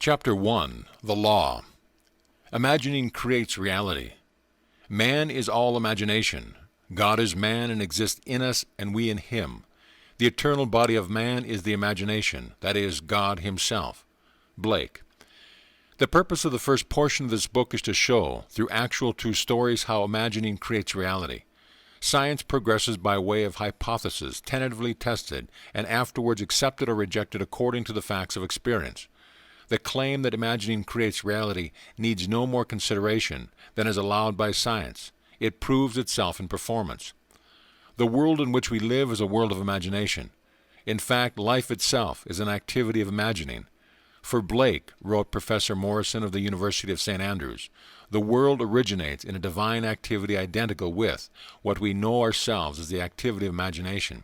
Chapter 1. The Law. Imagining creates reality. Man is all imagination. God is man and exists in us, and we in him. The eternal body of man is the imagination, that is, God himself. Blake. The purpose of the first portion of this book is to show, through actual true stories, how imagining creates reality. Science progresses by way of hypotheses, tentatively tested, and afterwards accepted or rejected according to the facts of experience. The claim that imagining creates reality needs no more consideration than is allowed by science. It proves itself in performance. The world in which we live is a world of imagination. In fact, life itself is an activity of imagining. For Blake, wrote Professor Morrison of the University of St. Andrews, the world originates in a divine activity identical with what we know ourselves as the activity of imagination.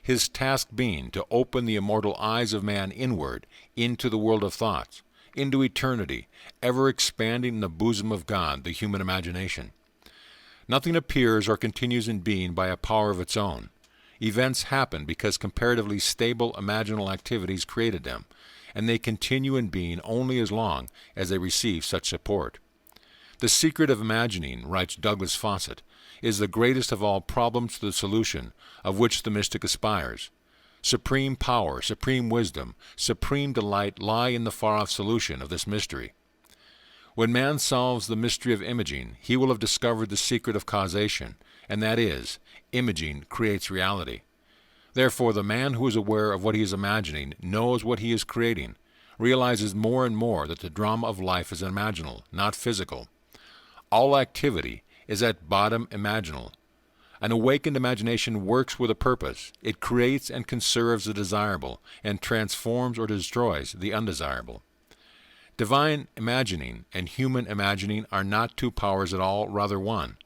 His task being to open the immortal eyes of man inward into the world of thoughts, into eternity, ever expanding in the bosom of God, the human imagination. Nothing appears or continues in being by a power of its own. Events happen because comparatively stable imaginal activities created them, and they continue in being only as long as they receive such support. The secret of imagining, writes Douglas Fawcett, is the greatest of all problems to the solution of which the mystic aspires. Supreme power, supreme wisdom, supreme delight lie in the far-off solution of this mystery. When man solves the mystery of imaging, he will have discovered the secret of causation, and that is, imaging creates reality. Therefore, the man who is aware of what he is imagining knows what he is creating, realizes more and more that the drama of life is imaginal, not physical. All activity is at bottom imaginal. An awakened imagination works with a purpose. It creates and conserves the desirable, and transforms or destroys the undesirable. Divine imagining and human imagining are not two powers at all, rather one.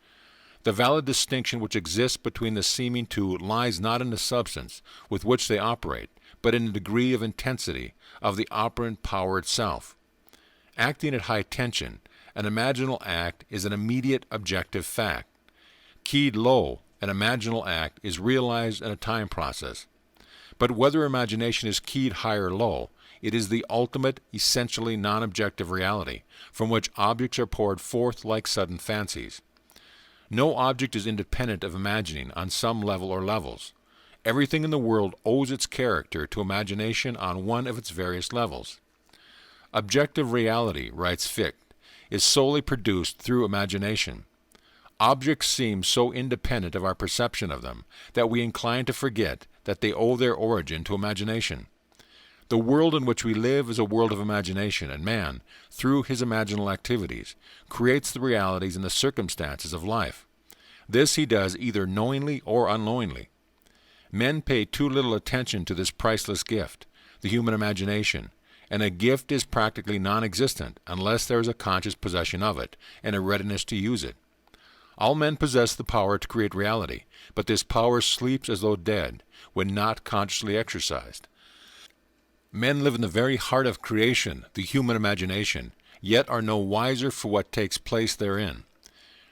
The valid distinction which exists between the seeming two lies not in the substance with which they operate, but in the degree of intensity of the operant power itself. Acting at high tension, an imaginal act is an immediate objective fact. Keyed low, an imaginal act is realized in a time process. But whether imagination is keyed high or low, it is the ultimate, essentially non-objective reality, from which objects are poured forth like sudden fancies. No object is independent of imagining on some level or levels. Everything in the world owes its character to imagination on one of its various levels. Objective reality, writes Fichte, is solely produced through imagination. Objects seem so independent of our perception of them that we incline to forget that they owe their origin to imagination. The world in which we live is a world of imagination, and man, through his imaginal activities, creates the realities and the circumstances of life. This he does either knowingly or unknowingly. Men pay too little attention to this priceless gift, the human imagination, and a gift is practically non-existent unless there is a conscious possession of it and a readiness to use it. All men possess the power to create reality, but this power sleeps as though dead when not consciously exercised. Men live in the very heart of creation, the human imagination, yet are no wiser for what takes place therein.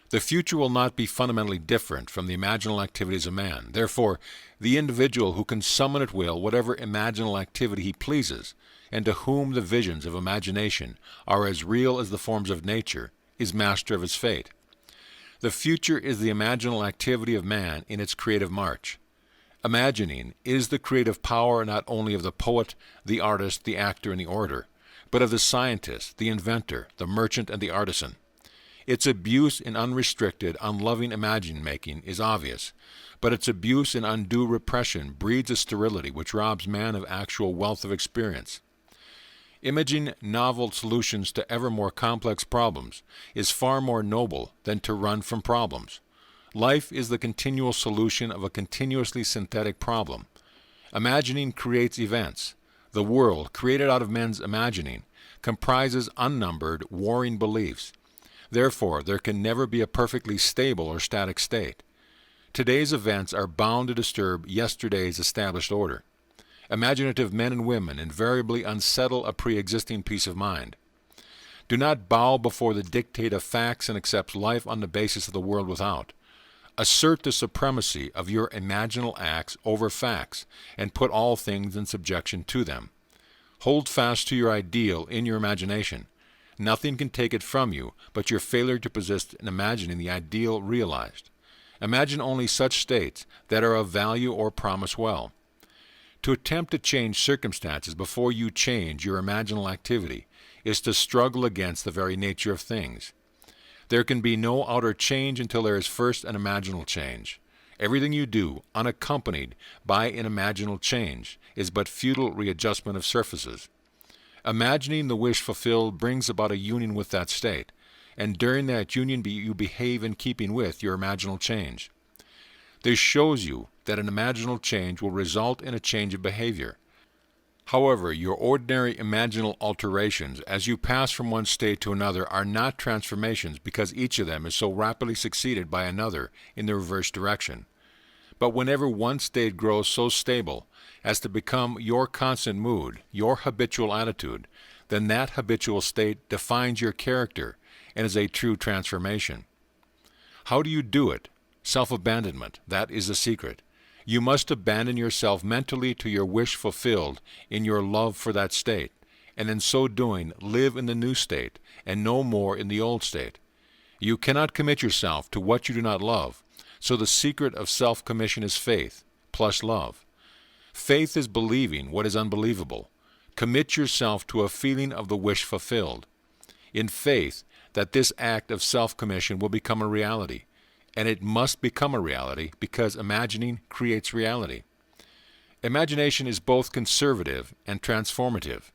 The future will not be fundamentally different from the imaginal activities of man. Therefore, the individual who can summon at will whatever imaginal activity he pleases, and to whom the visions of imagination are as real as the forms of nature, is master of his fate. The future is the imaginal activity of man in its creative march. Imagining is the creative power not only of the poet, the artist, the actor, and the orator, but of the scientist, the inventor, the merchant, and the artisan. Its abuse in unrestricted, unloving imagine-making is obvious, but its abuse in undue repression breeds a sterility which robs man of actual wealth of experience. Imaging novel solutions to ever more complex problems is far more noble than to run from problems. Life is the continual solution of a continuously synthetic problem. Imagining creates events. The world, created out of men's imagining, comprises unnumbered, warring beliefs. Therefore, there can never be a perfectly stable or static state. Today's events are bound to disturb yesterday's established order. Imaginative men and women invariably unsettle a pre-existing peace of mind. Do not bow before the dictate of facts and accept life on the basis of the world without. Assert the supremacy of your imaginal acts over facts, and put all things in subjection to them. Hold fast to your ideal in your imagination. Nothing can take it from you but your failure to persist in imagining the ideal realized. Imagine only such states that are of value or promise well. To attempt to change circumstances before you change your imaginal activity is to struggle against the very nature of things. There can be no outer change until there is first an imaginal change. Everything you do, unaccompanied by an imaginal change, is but futile readjustment of surfaces. Imagining the wish fulfilled brings about a union with that state, and during that union you behave in keeping with your imaginal change. This shows you that an imaginal change will result in a change of behavior. However, your ordinary imaginal alterations as you pass from one state to another are not transformations because each of them is so rapidly succeeded by another in the reverse direction. But whenever one state grows so stable as to become your constant mood, your habitual attitude, then that habitual state defines your character and is a true transformation. How do you do it? Self-abandonment, that is the secret. You must abandon yourself mentally to your wish fulfilled in your love for that state, and in so doing live in the new state and no more in the old state. You cannot commit yourself to what you do not love, so the secret of self-commission is faith plus love. Faith is believing what is unbelievable. Commit yourself to a feeling of the wish fulfilled. In faith that this act of self-commission will become a reality, and it must become a reality because imagining creates reality. Imagination is both conservative and transformative.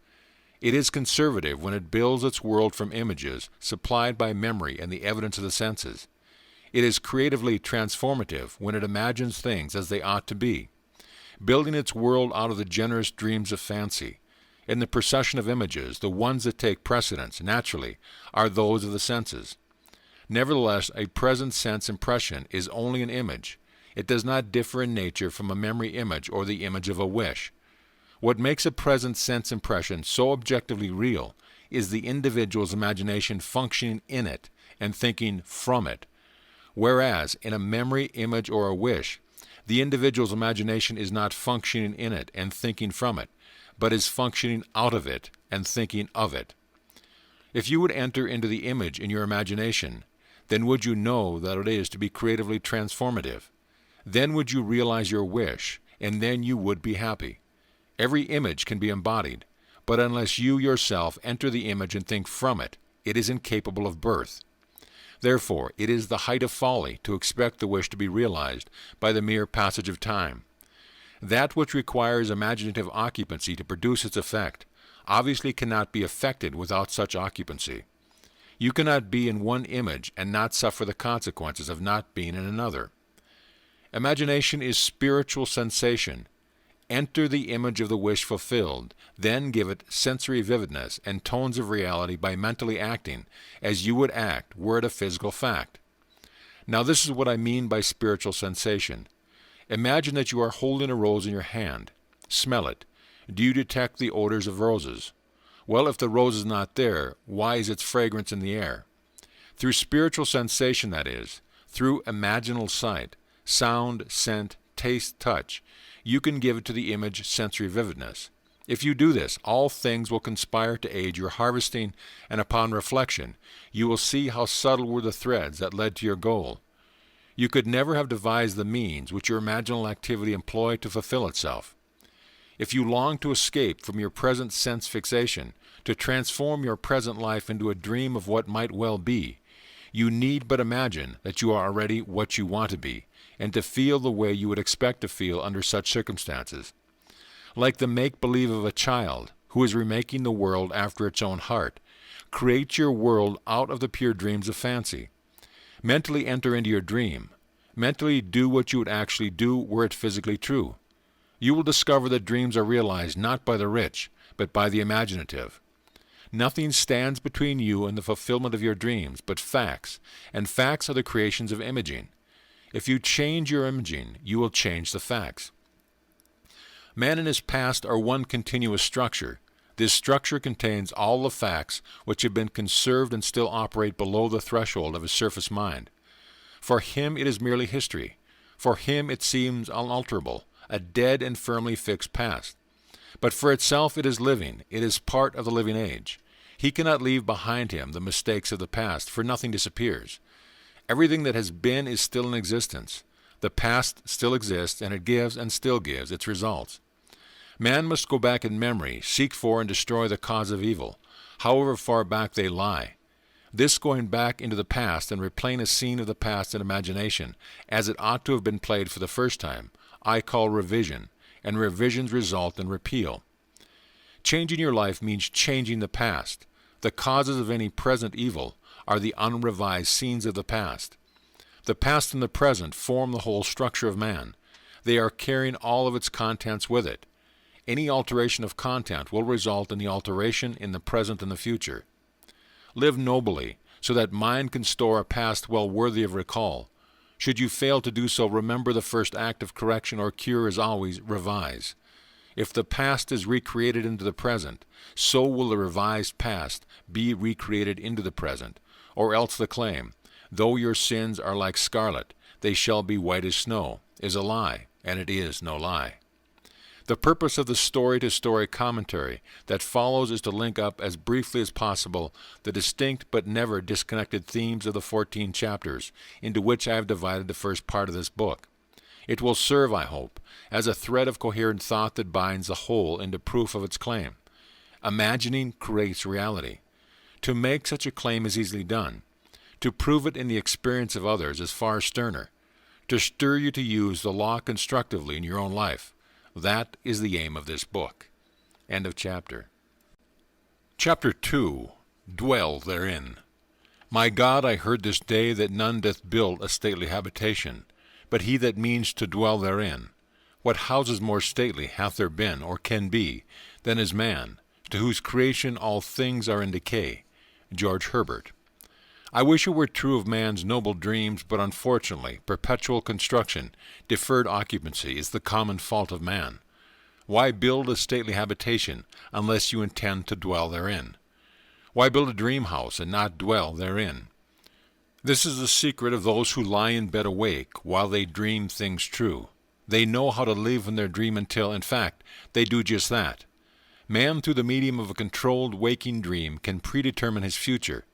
It is conservative when it builds its world from images supplied by memory and the evidence of the senses. It is creatively transformative when it imagines things as they ought to be, building its world out of the generous dreams of fancy. In the procession of images, the ones that take precedence, naturally, are those of the senses. Nevertheless, a present sense impression is only an image. It does not differ in nature from a memory image or the image of a wish. What makes a present sense impression so objectively real is the individual's imagination functioning in it and thinking from it. Whereas, in a memory, image, or a wish, the individual's imagination is not functioning in it and thinking from it, but is functioning out of it and thinking of it. If you would enter into the image in your imagination, then would you know that it is to be creatively transformative. Then would you realize your wish, and then you would be happy. Every image can be embodied, but unless you yourself enter the image and think from it, it is incapable of birth. Therefore, it is the height of folly to expect the wish to be realized by the mere passage of time. That which requires imaginative occupancy to produce its effect obviously cannot be effected without such occupancy. You cannot be in one image and not suffer the consequences of not being in another. Imagination is spiritual sensation. Enter the image of the wish fulfilled, then give it sensory vividness and tones of reality by mentally acting as you would act were it a physical fact. Now this is what I mean by spiritual sensation. Imagine that you are holding a rose in your hand. Smell it. Do you detect the odors of roses? Well, if the rose is not there, why is its fragrance in the air? Through spiritual sensation, that is, through imaginal sight, sound, scent, taste, touch, you can give it to the image sensory vividness. If you do this, all things will conspire to aid your harvesting, and upon reflection, you will see how subtle were the threads that led to your goal. You could never have devised the means which your imaginal activity employed to fulfill itself. If you long to escape from your present sense fixation, to transform your present life into a dream of what might well be, you need but imagine that you are already what you want to be, and to feel the way you would expect to feel under such circumstances. Like the make-believe of a child who is remaking the world after its own heart, create your world out of the pure dreams of fancy. Mentally enter into your dream. Mentally do what you would actually do were it physically true. You will discover that dreams are realized not by the rich, but by the imaginative. Nothing stands between you and the fulfillment of your dreams but facts, and facts are the creations of imaging. If you change your imaging, you will change the facts. Man and his past are one continuous structure. This structure contains all the facts which have been conserved and still operate below the threshold of his surface mind. For him it is merely history. For him it seems unalterable, a dead and firmly fixed past. But for itself it is living, it is part of the living age. He cannot leave behind him the mistakes of the past, for nothing disappears. Everything that has been is still in existence. The past still exists, and it gives and still gives its results. Man must go back in memory, seek for and destroy the cause of evil, however far back they lie. This going back into the past and replaying a scene of the past in imagination, as it ought to have been played for the first time, I call revision, and revisions result in repeal. Changing your life means changing the past. The causes of any present evil are the unrevised scenes of the past. The past and the present form the whole structure of man. They are carrying all of its contents with it. Any alteration of content will result in the alteration in the present and the future. Live nobly, so that mind can store a past well worthy of recall. Should you fail to do so, remember the first act of correction or cure is always revise. If the past is recreated into the present, so will the revised past be recreated into the present, or else the claim, though your sins are like scarlet, they shall be white as snow, is a lie, and it is no lie. The purpose of the story-to-story commentary that follows is to link up as briefly as possible the distinct but never disconnected themes of the 14 chapters into which I have divided the first part of this book. It will serve, I hope, as a thread of coherent thought that binds the whole into proof of its claim. Imagining creates reality. To make such a claim is easily done. To prove it in the experience of others is far sterner. To stir you to use the law constructively in your own life. That is the aim of this book. End of chapter. Chapter 2. Dwell therein. My God, I heard this day that none doth build a stately habitation, but he that means to dwell therein. What houses more stately hath there been, or can be, than is man, to whose creation all things are in decay? George Herbert. I wish it were true of man's noble dreams, but unfortunately, perpetual construction, deferred occupancy, is the common fault of man. Why build a stately habitation unless you intend to dwell therein? Why build a dream house and not dwell therein? This is the secret of those who lie in bed awake while they dream things true. They know how to live in their dream until, in fact, they do just that. Man, through the medium of a controlled waking dream, can predetermine his future.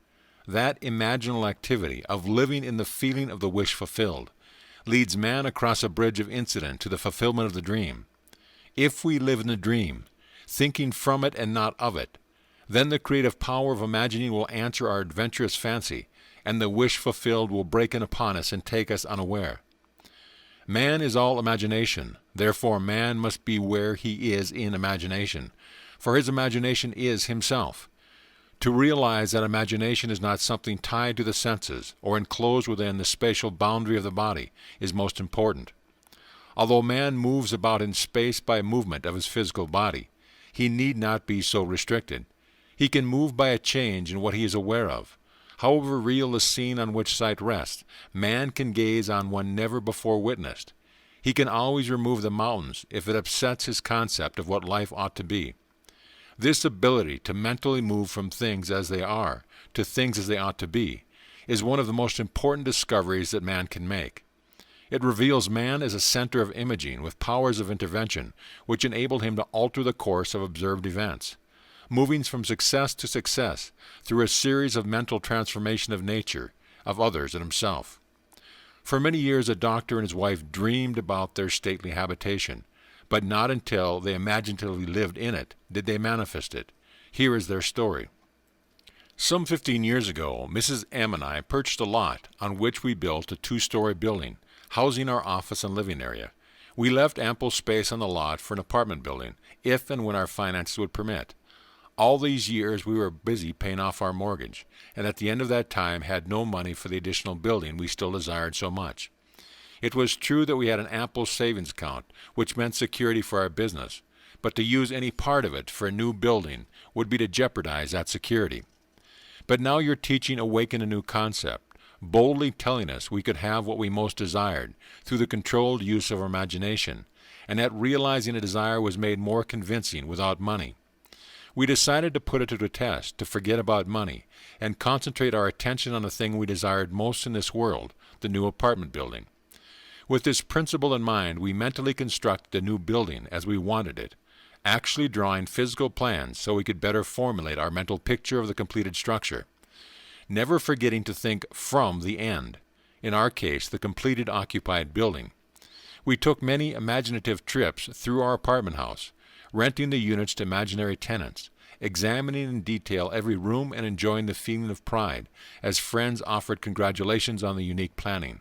That imaginal activity of living in the feeling of the wish fulfilled leads man across a bridge of incident to the fulfillment of the dream. If we live in the dream, thinking from it and not of it, then the creative power of imagining will answer our adventurous fancy, and the wish fulfilled will break in upon us and take us unaware. Man is all imagination, therefore man must be where he is in imagination, for his imagination is himself. To realize that imagination is not something tied to the senses or enclosed within the spatial boundary of the body is most important. Although man moves about in space by movement of his physical body, he need not be so restricted. He can move by a change in what he is aware of. However real the scene on which sight rests, man can gaze on one never before witnessed. He can always remove the mountains if it upsets his concept of what life ought to be. This ability to mentally move from things as they are to things as they ought to be is one of the most important discoveries that man can make. It reveals man as a center of imaging with powers of intervention which enable him to alter the course of observed events, moving from success to success through a series of mental transformation of nature, of others, and himself. For many years a doctor and his wife dreamed about their stately habitation, but not until they imaginatively lived in it did they manifest it. Here is their story. Some 15 years ago, Mrs. M and I purchased a lot on which we built a 2-story building, housing our office and living area. We left ample space on the lot for an apartment building, if and when our finances would permit. All these years we were busy paying off our mortgage, and at the end of that time had no money for the additional building we still desired so much. It was true that we had an ample savings account, which meant security for our business, but to use any part of it for a new building would be to jeopardize that security. But now your teaching awakened a new concept, boldly telling us we could have what we most desired through the controlled use of our imagination, and that realizing a desire was made more convincing without money. We decided to put it to the test, to forget about money, and concentrate our attention on the thing we desired most in this world, the new apartment building. With this principle in mind, we mentally constructed a new building as we wanted it, actually drawing physical plans so we could better formulate our mental picture of the completed structure. Never forgetting to think from the end, in our case, the completed occupied building. We took many imaginative trips through our apartment house, renting the units to imaginary tenants, examining in detail every room and enjoying the feeling of pride as friends offered congratulations on the unique planning.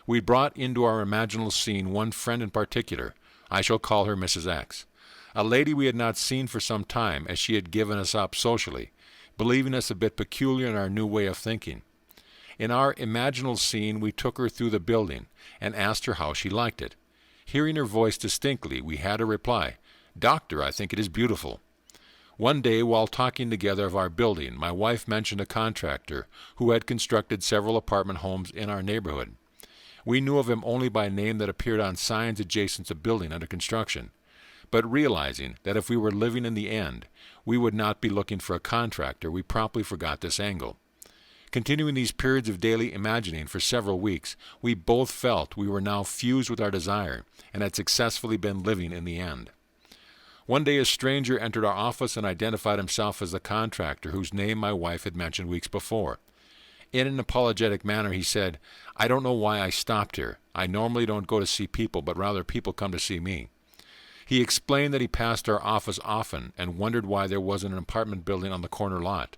We brought into our imaginal scene one friend in particular. I shall call her Mrs. X, a lady we had not seen for some time as she had given us up socially, believing us a bit peculiar in our new way of thinking. In our imaginal scene we took her through the building and asked her how she liked it. Hearing her voice distinctly, we had her reply, "Doctor, I think it is beautiful." One day, while talking together of our building, my wife mentioned a contractor who had constructed several apartment homes in our neighborhood. We knew of him only by name that appeared on signs adjacent to building under construction, but realizing that if we were living in the end, we would not be looking for a contractor, we promptly forgot this angle. Continuing these periods of daily imagining for several weeks, we both felt we were now fused with our desire and had successfully been living in the end. One day a stranger entered our office and identified himself as the contractor whose name my wife had mentioned weeks before. In an apologetic manner he said, "I don't know why I stopped here. I normally don't go to see people, but rather people come to see me." He explained that he passed our office often and wondered why there wasn't an apartment building on the corner lot.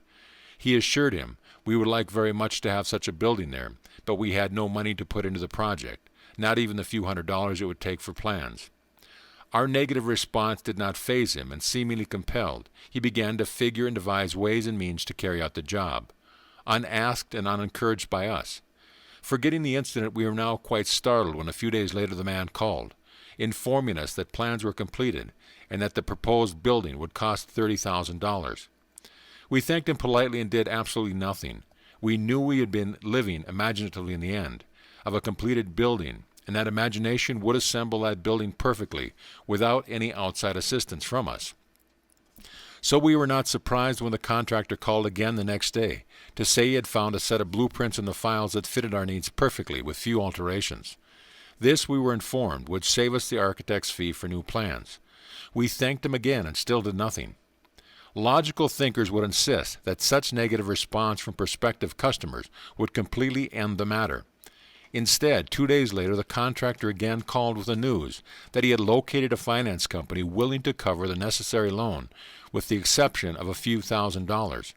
He assured him we would like very much to have such a building there, but we had no money to put into the project, not even the few $100s it would take for plans. Our negative response did not faze him, and seemingly compelled, he began to figure and devise ways and means to carry out the job, unasked and unencouraged by us. Forgetting the incident, we were now quite startled when a few days later the man called, informing us that plans were completed and that the proposed building would cost $30,000. We thanked him politely and did absolutely nothing. We knew we had been living imaginatively in the end of a completed building, and that imagination would assemble that building perfectly without any outside assistance from us. So we were not surprised when the contractor called again the next day to say he had found a set of blueprints in the files that fitted our needs perfectly with few alterations. This, we were informed, would save us the architect's fee for new plans. We thanked him again and still did nothing. Logical thinkers would insist that such negative response from prospective customers would completely end the matter. Instead, 2 days later, the contractor again called with the news that he had located a finance company willing to cover the necessary loan, with the exception of a few $1,000s.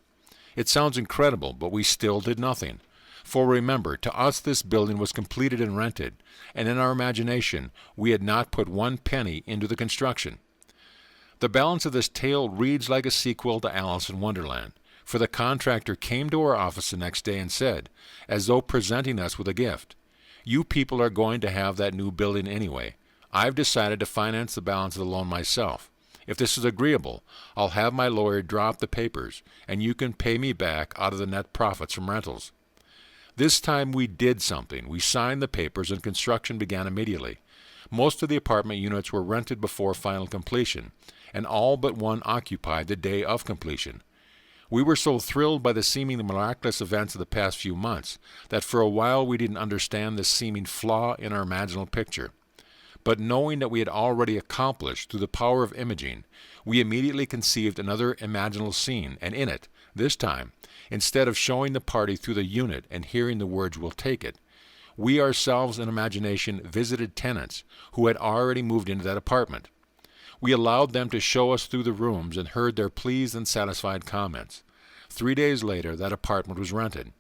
It sounds incredible, but we still did nothing. For remember, to us this building was completed and rented, and in our imagination we had not put one penny into the construction. The balance of this tale reads like a sequel to Alice in Wonderland, for the contractor came to our office the next day and said, as though presenting us with a gift, "You people are going to have that new building anyway. I've decided to finance the balance of the loan myself. If this is agreeable, I'll have my lawyer draw up the papers, and you can pay me back out of the net profits from rentals." This time we did something. We signed the papers and construction began immediately. Most of the apartment units were rented before final completion, and all but one occupied the day of completion. We were so thrilled by the seemingly miraculous events of the past few months that for a while we didn't understand this seeming flaw in our imaginal picture. But knowing that we had already accomplished through the power of imaging, we immediately conceived another imaginal scene, and in it, this time, instead of showing the party through the unit and hearing the words "we'll take it," we ourselves in imagination visited tenants who had already moved into that apartment. We allowed them to show us through the rooms and heard their pleased and satisfied comments. 3 days later, that apartment was rented.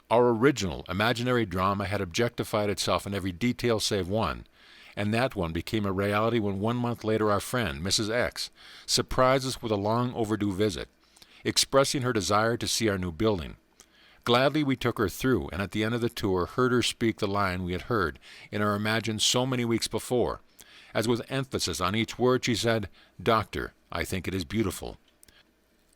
Our original imaginary drama had objectified itself in every detail save one, and that one became a reality when 1 month later our friend, Mrs. X, surprised us with a long overdue visit, expressing her desire to see our new building. Gladly we took her through, and at the end of the tour heard her speak the line we had heard in our imagination so many weeks before, as with emphasis on each word she said, "Doctor, I think it is beautiful."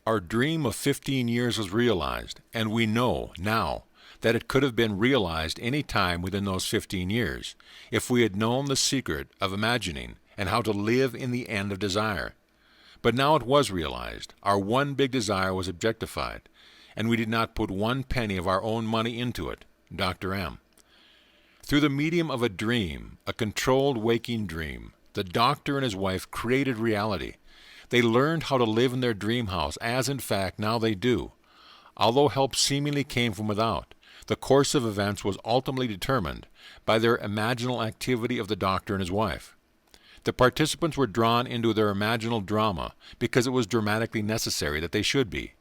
Our dream of 15 years was realized, and we know now that it could have been realized any time within those 15 years, if we had known the secret of imagining and how to live in the end of desire. But now it was realized. Our one big desire was objectified, and we did not put one penny of our own money into it. Dr. M. Through the medium of a dream, a controlled waking dream, the doctor and his wife created reality, They learned how to live in their dream house, as in fact now they do. Although help seemingly came from without, the course of events was ultimately determined by their imaginal activity of the doctor and his wife. The participants were drawn into their imaginal drama because it was dramatically necessary that they should be.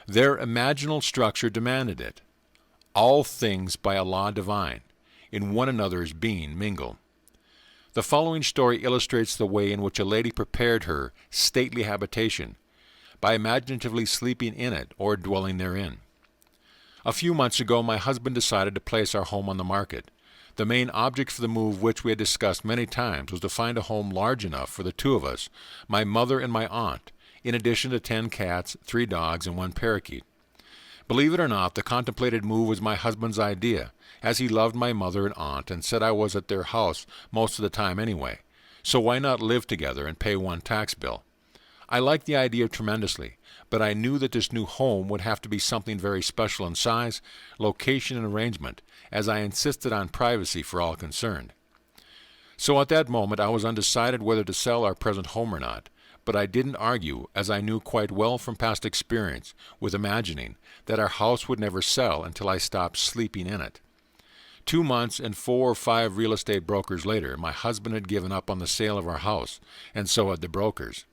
Their imaginal structure demanded it. All things by a law divine, in one another's being mingle. The following story illustrates the way in which a lady prepared her stately habitation by imaginatively sleeping in it or dwelling therein. A few months ago, my husband decided to place our home on the market. The main object for the move, which we had discussed many times, was to find a home large enough for the two of us, my mother and my aunt, in addition to 10 cats, 3 dogs, and 1 parakeet. Believe it or not, the contemplated move was my husband's idea, as he loved my mother and aunt and said I was at their house most of the time anyway, so why not live together and pay one tax bill? I liked the idea tremendously, but I knew that this new home would have to be something very special in size, location, and arrangement, as I insisted on privacy for all concerned. So at that moment I was undecided whether to sell our present home or not, but I didn't argue, as I knew quite well from past experience with imagining that our house would never sell until I stopped sleeping in it. 2 months and 4 or 5 real estate brokers later, my husband had given up on the sale of our house, and so had the brokers.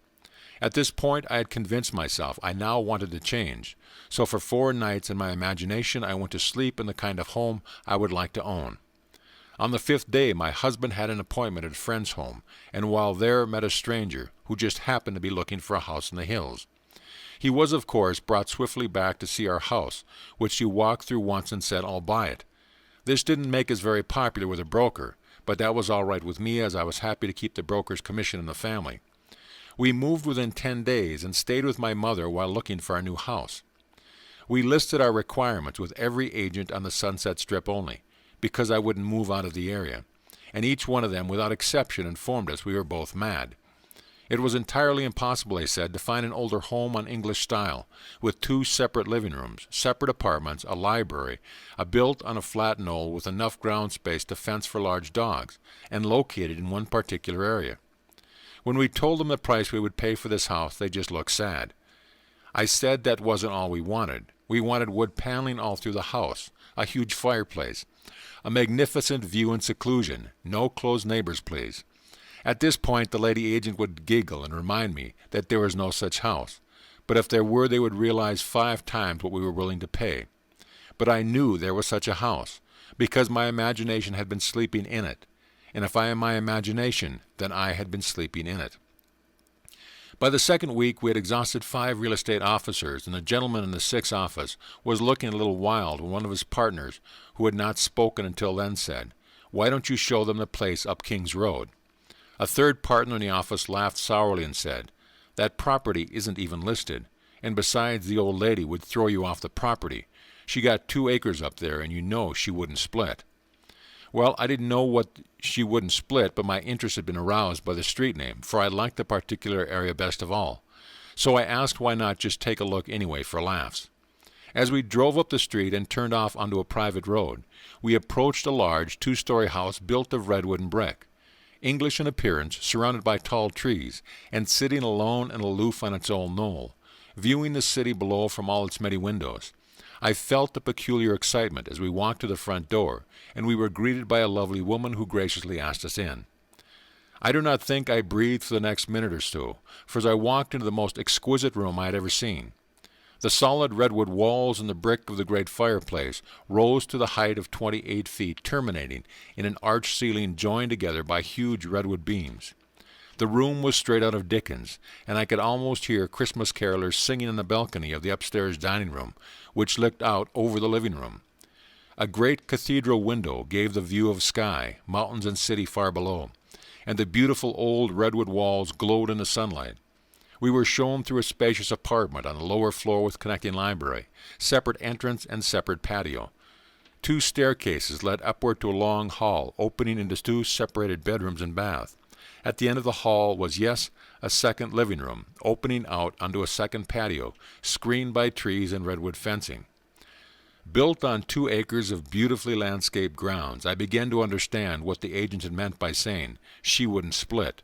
At this point I had convinced myself I now wanted to change, so for 4 nights in my imagination I went to sleep in the kind of home I would like to own. On the 5th day my husband had an appointment at a friend's home, and while there met a stranger who just happened to be looking for a house in the hills. He was, of course, brought swiftly back to see our house, which he walked through once and said, "I'll buy it." This didn't make us very popular with a broker, but that was all right with me, as I was happy to keep the broker's commission in the family. We moved within 10 days and stayed with my mother while looking for our new house. We listed our requirements with every agent on the Sunset Strip only, because I wouldn't move out of the area, and each one of them without exception informed us we were both mad. It was entirely impossible, they said, to find an older home on English style, with 2 separate living rooms, separate apartments, a library, built on a flat knoll with enough ground space to fence for large dogs, and located in one particular area. When we told them the price we would pay for this house, they just looked sad. I said that wasn't all we wanted. We wanted wood paneling all through the house, a huge fireplace, a magnificent view and seclusion, no close neighbors, please. At this point the lady agent would giggle and remind me that there was no such house, but if there were they would realize 5 times what we were willing to pay. But I knew there was such a house, because my imagination had been sleeping in it, and if I am my imagination, then I had been sleeping in it. By the 2nd week we had exhausted 5 real estate officers, and the gentleman in the 6th office was looking a little wild when one of his partners, who had not spoken until then, said, "Why don't you show them the place up King's Road?" A 3rd partner in the office laughed sourly and said, "That property isn't even listed, and besides the old lady would throw you off the property. She got 2 acres up there, and you know she wouldn't split." Well, I didn't know what she wouldn't split, but my interest had been aroused by the street name, for I liked the particular area best of all. So I asked why not just take a look anyway for laughs. As we drove up the street and turned off onto a private road, we approached a large 2-story house built of redwood and brick. English in appearance, surrounded by tall trees, and sitting alone and aloof on its old knoll, viewing the city below from all its many windows. I felt a peculiar excitement as we walked to the front door, and we were greeted by a lovely woman who graciously asked us in. I do not think I breathed for the next minute or so, for as I walked into the most exquisite room I had ever seen. The solid redwood walls and the brick of the great fireplace rose to the height of 28 feet, terminating in an arched ceiling joined together by huge redwood beams. The room was straight out of Dickens, and I could almost hear Christmas carolers singing in the balcony of the upstairs dining room, which looked out over the living room. A great cathedral window gave the view of sky, mountains, and city far below, and the beautiful old redwood walls glowed in the sunlight. We were shown through a spacious apartment on the lower floor with connecting library, separate entrance, and separate patio. 2 staircases led upward to a long hall, opening into 2 separated bedrooms and bath. At the end of the hall was, yes, a 2nd living room, opening out onto a 2nd patio, screened by trees and redwood fencing. Built on 2 acres of beautifully landscaped grounds, I began to understand what the agent had meant by saying she wouldn't split,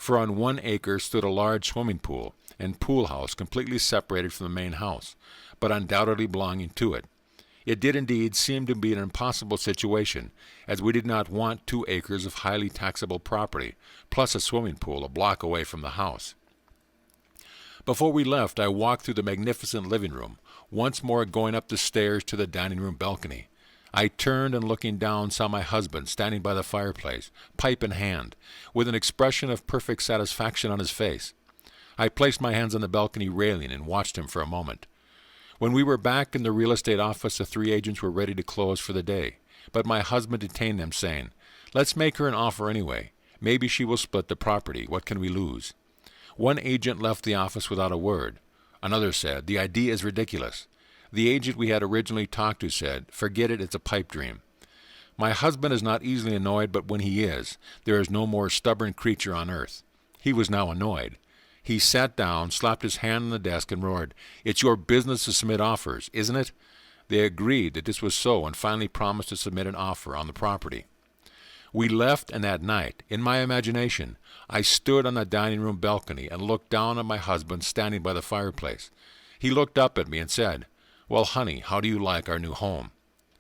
for on 1 acre stood a large swimming pool and pool house completely separated from the main house, but undoubtedly belonging to it. It did indeed seem to be an impossible situation, as we did not want 2 acres of highly taxable property, plus a swimming pool a block away from the house. Before we left, I walked through the magnificent living room, once more going up the stairs to the dining room balcony. I turned and looking down saw my husband standing by the fireplace, pipe in hand, with an expression of perfect satisfaction on his face. I placed my hands on the balcony railing and watched him for a moment. When we were back in the real estate office, the 3 agents were ready to close for the day, but my husband detained them, saying, "Let's make her an offer anyway. Maybe she will split the property. What can we lose?" One agent left the office without a word. Another said, "The idea is ridiculous." The agent we had originally talked to said, "Forget it, it's a pipe dream." My husband is not easily annoyed, but when he is, there is no more stubborn creature on earth. He was now annoyed. He sat down, slapped his hand on the desk, and roared, "It's your business to submit offers, isn't it?" They agreed that this was so and finally promised to submit an offer on the property. We left, and that night, in my imagination, I stood on the dining room balcony and looked down at my husband standing by the fireplace. He looked up at me and said, "Well, honey, how do you like our new home?"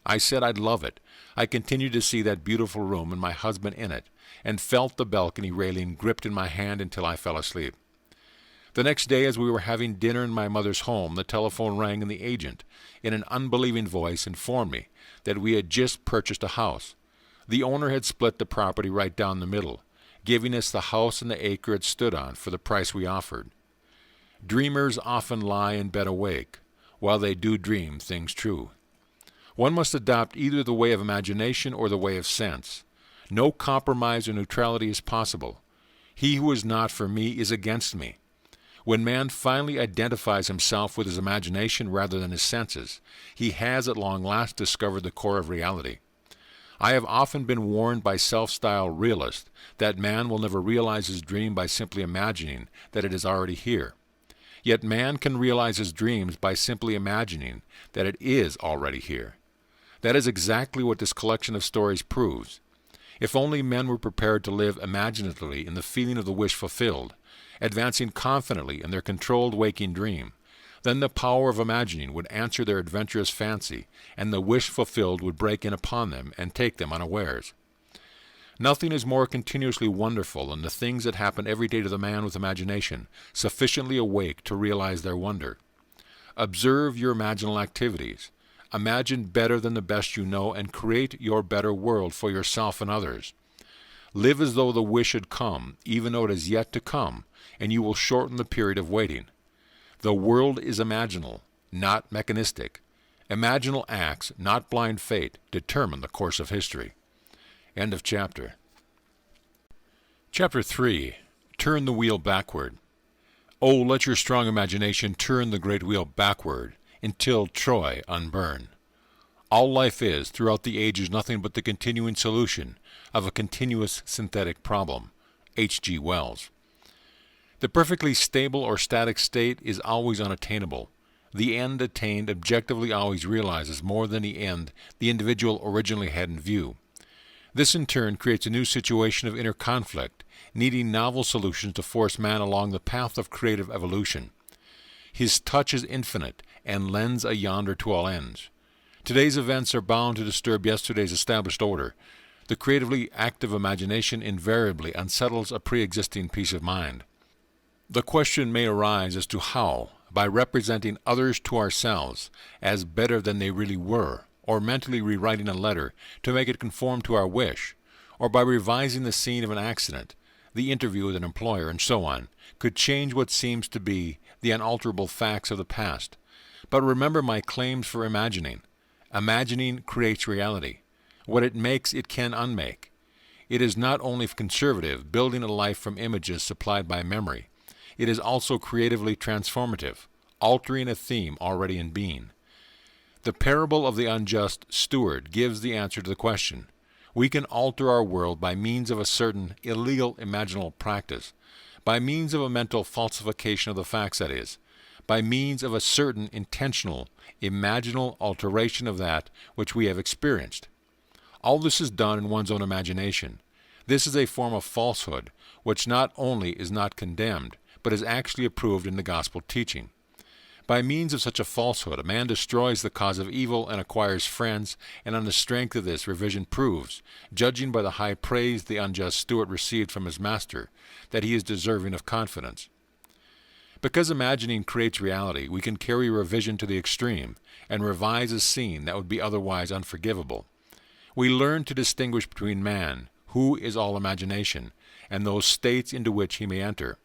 I said I'd love it. I continued to see that beautiful room and my husband in it, and felt the balcony railing gripped in my hand until I fell asleep. The next day, as we were having dinner in my mother's home, the telephone rang and the agent, in an unbelieving voice, informed me that we had just purchased a house. The owner had split the property right down the middle, giving us the house and the acre it stood on for the price we offered. Dreamers often lie in bed awake, while they do dream things true. One must adopt either the way of imagination or the way of sense. No compromise or neutrality is possible. He who is not for me is against me. When man finally identifies himself with his imagination rather than his senses, he has at long last discovered the core of reality. I have often been warned by self-styled realists that man will never realize his dream by simply imagining that it is already here. Yet man can realize his dreams by simply imagining that it is already here. That is exactly what this collection of stories proves. If only men were prepared to live imaginatively in the feeling of the wish fulfilled, advancing confidently in their controlled waking dream, then the power of imagining would answer their adventurous fancy, and the wish fulfilled would break in upon them and take them unawares. Nothing is more continuously wonderful than the things that happen every day to the man with imagination, sufficiently awake to realize their wonder. Observe your imaginal activities. Imagine better than the best you know, and create your better world for yourself and others. Live as though the wish had come, even though it is yet to come, and you will shorten the period of waiting. The world is imaginal, not mechanistic. Imaginal acts, not blind fate, determine the course of history. End of chapter. Chapter 3. Turn the wheel backward. Oh, let your strong imagination turn the great wheel backward, until Troy unburn. All life is, throughout the ages, nothing but the continuing solution of a continuous synthetic problem. H.G. Wells. The perfectly stable or static state is always unattainable. The end attained objectively always realizes more than the end the individual originally had in view. This in turn creates a new situation of inner conflict, needing novel solutions to force man along the path of creative evolution. His touch is infinite, and lends a yonder to all ends. Today's events are bound to disturb yesterday's established order. The creatively active imagination invariably unsettles a pre-existing peace of mind. The question may arise as to how, by representing others to ourselves as better than they really were, or mentally rewriting a letter to make it conform to our wish, or by revising the scene of an accident, the interview with an employer, and so on, could change what seems to be the unalterable facts of the past. But remember my claims for imagining. Imagining creates reality. What it makes, it can unmake. It is not only conservative, building a life from images supplied by memory. It is also creatively transformative, altering a theme already in being. The parable of the unjust steward gives the answer to the question. We can alter our world by means of a certain illegal imaginal practice, by means of a mental falsification of the facts, that is, by means of a certain intentional, imaginal alteration of that which we have experienced. All this is done in one's own imagination. This is a form of falsehood which not only is not condemned, but is actually approved in the gospel teaching. By means of such a falsehood, a man destroys the cause of evil and acquires friends, and on the strength of this, revision proves, judging by the high praise the unjust steward received from his master, that he is deserving of confidence. Because imagining creates reality, we can carry revision to the extreme and revise a scene that would be otherwise unforgivable. We learn to distinguish between man, who is all imagination, and those states into which he may enter.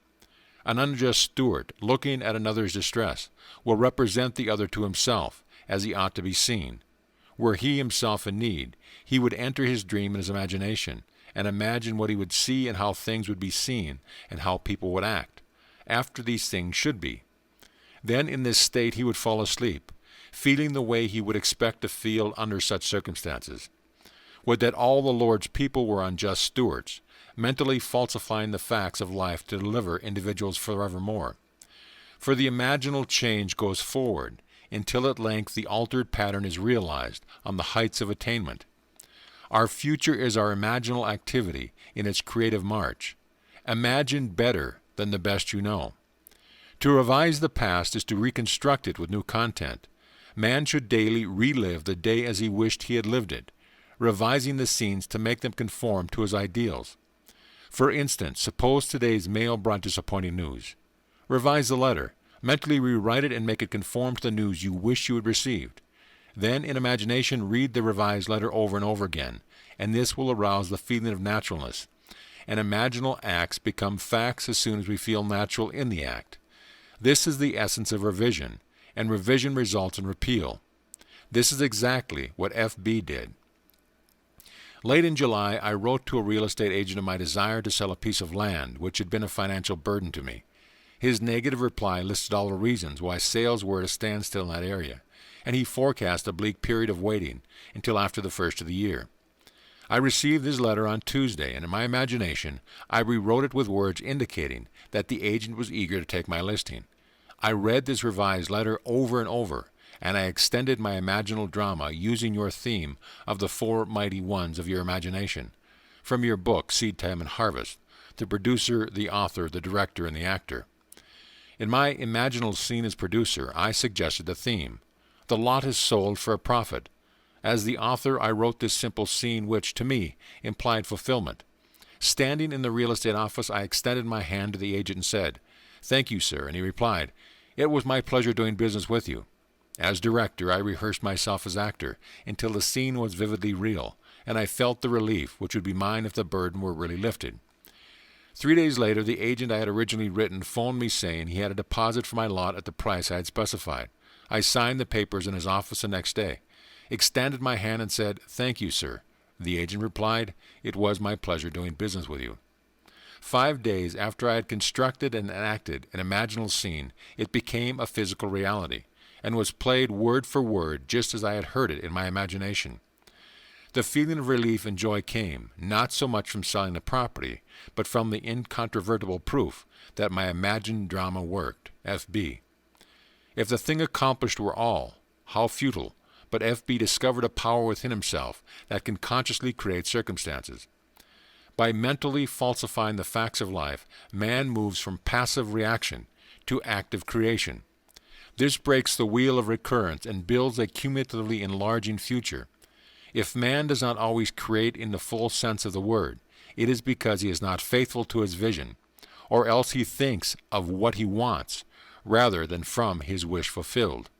An unjust steward, looking at another's distress, will represent the other to himself, as he ought to be seen. Were he himself in need, he would enter his dream in his imagination, and imagine what he would see and how things would be seen, and how people would act, after these things should be. Then in this state he would fall asleep, feeling the way he would expect to feel under such circumstances. Would that all the Lord's people were unjust stewards, mentally falsifying the facts of life to deliver individuals forevermore. For the imaginal change goes forward, until at length the altered pattern is realized on the heights of attainment. Our future is our imaginal activity in its creative march. Imagine better than the best you know. To revise the past is to reconstruct it with new content. Man should daily relive the day as he wished he had lived it, revising the scenes to make them conform to his ideals. For instance, suppose today's mail brought disappointing news. Revise the letter, mentally rewrite it and make it conform to the news you wish you had received. Then, in imagination, read the revised letter over and over again, and this will arouse the feeling of naturalness. And imaginal acts become facts as soon as we feel natural in the act. This is the essence of revision, and revision results in repeal. This is exactly what F.B. did. Late in July, I wrote to a real estate agent of my desire to sell a piece of land, which had been a financial burden to me. His negative reply listed all the reasons why sales were at a standstill in that area, and he forecast a bleak period of waiting until after the first of the year. I received his letter on Tuesday, and in my imagination, I rewrote it with words indicating that the agent was eager to take my listing. I read this revised letter over and over, and I extended my imaginal drama using your theme of the four mighty ones of your imagination, from your book, Seed Time and Harvest, the producer, the author, the director, and the actor. In my imaginal scene as producer, I suggested the theme. The lot is sold for a profit. As the author, I wrote this simple scene which, to me, implied fulfillment. Standing in the real estate office, I extended my hand to the agent and said, "Thank you, sir," and he replied, "It was my pleasure doing business with you." As director, I rehearsed myself as actor until the scene was vividly real, and I felt the relief which would be mine if the burden were really lifted. 3 days later, the agent I had originally written phoned me saying he had a deposit for my lot at the price I had specified. I signed the papers in his office the next day, extended my hand and said, "Thank you, sir." The agent replied, "It was my pleasure doing business with you." 5 days after I had constructed and enacted an imaginal scene, it became a physical reality, and was played word for word just as I had heard it in my imagination. The feeling of relief and joy came, not so much from selling the property, but from the incontrovertible proof that my imagined drama worked. F.B. If the thing accomplished were all, how futile, but F.B. discovered a power within himself that can consciously create circumstances. By mentally falsifying the facts of life, man moves from passive reaction to active creation. This breaks the wheel of recurrence and builds a cumulatively enlarging future. If man does not always create in the full sense of the word, it is because he is not faithful to his vision, or else he thinks of what he wants rather than from his wish fulfilled.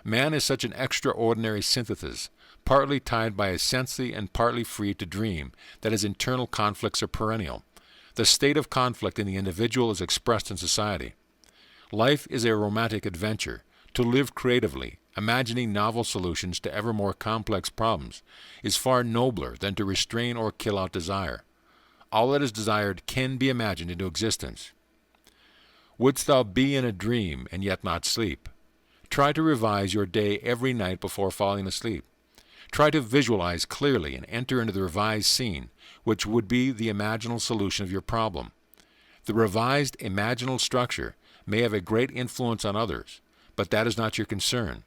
Man is such an extraordinary synthesis, partly tied by his sensei and partly free to dream, that his internal conflicts are perennial. The state of conflict in the individual is expressed in society. Life is a romantic adventure. To live creatively, imagining novel solutions to ever more complex problems, is far nobler than to restrain or kill out desire. All that is desired can be imagined into existence. Wouldst thou be in a dream and yet not sleep? Try to revise your day every night before falling asleep. Try to visualize clearly and enter into the revised scene, which would be the imaginal solution of your problem. The revised imaginal structure may have a great influence on others, but that is not your concern.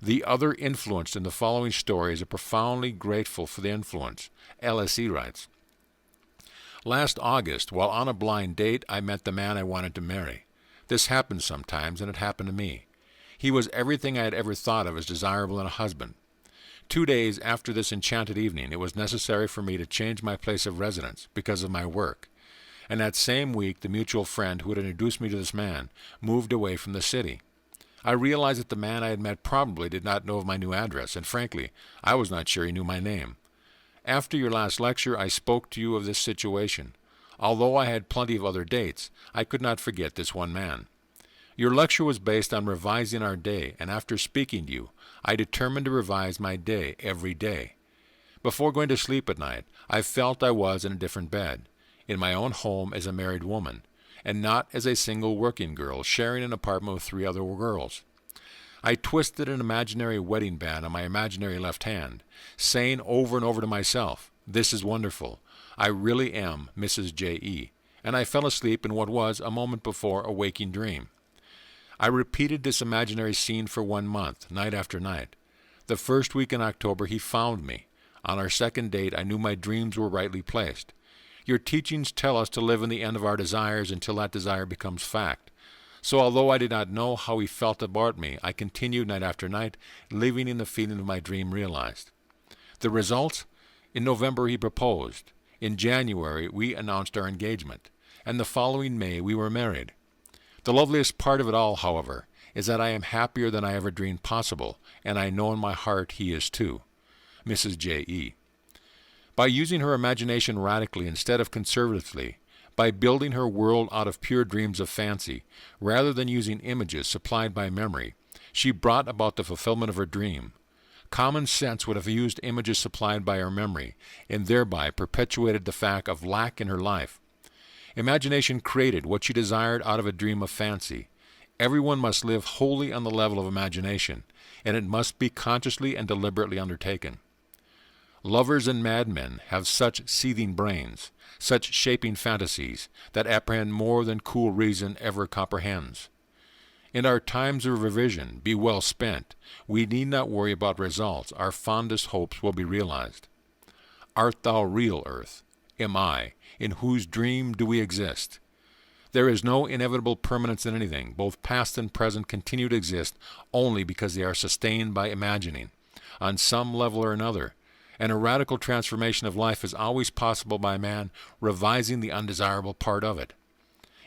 The other influenced in the following story is profoundly grateful for the influence. L.S.E. writes, Last August, while on a blind date, I met the man I wanted to marry. This happens sometimes, and it happened to me. He was everything I had ever thought of as desirable in a husband. 2 days after this enchanted evening, it was necessary for me to change my place of residence because of my work. And that same week, the mutual friend who had introduced me to this man moved away from the city. I realized that the man I had met probably did not know of my new address, and frankly, I was not sure he knew my name. After your last lecture, I spoke to you of this situation. Although I had plenty of other dates, I could not forget this one man. Your lecture was based on revising our day, and after speaking to you, I determined to revise my day every day. Before going to sleep at night, I felt I was in a different bed, in my own home as a married woman, and not as a single working girl sharing an apartment with 3 other girls. I twisted an imaginary wedding band on my imaginary left hand, saying over and over to myself, "This is wonderful. I really am Mrs. J.E." And I fell asleep in what was, a moment before, a waking dream. I repeated this imaginary scene for 1 month, night after night. The first week in October he found me. On our second date I knew my dreams were rightly placed. Your teachings tell us to live in the end of our desires until that desire becomes fact. So although I did not know how he felt about me, I continued night after night, living in the feeling of my dream realized. The results? In November he proposed. In January we announced our engagement. And the following May we were married. The loveliest part of it all, however, is that I am happier than I ever dreamed possible, and I know in my heart he is too. Mrs. J.E. By using her imagination radically instead of conservatively, by building her world out of pure dreams of fancy, rather than using images supplied by memory, she brought about the fulfillment of her dream. Common sense would have used images supplied by her memory, and thereby perpetuated the fact of lack in her life. Imagination created what she desired out of a dream of fancy. Everyone must live wholly on the level of imagination, and it must be consciously and deliberately undertaken. Lovers and madmen have such seething brains, such shaping fantasies, that apprehend more than cool reason ever comprehends. In our times of revision, be well spent. We need not worry about results. Our fondest hopes will be realized. Art thou real, earth? Am I? In whose dream do we exist? There is no inevitable permanence in anything. Both past and present continue to exist only because they are sustained by imagining, on some level or another, and a radical transformation of life is always possible by man revising the undesirable part of it.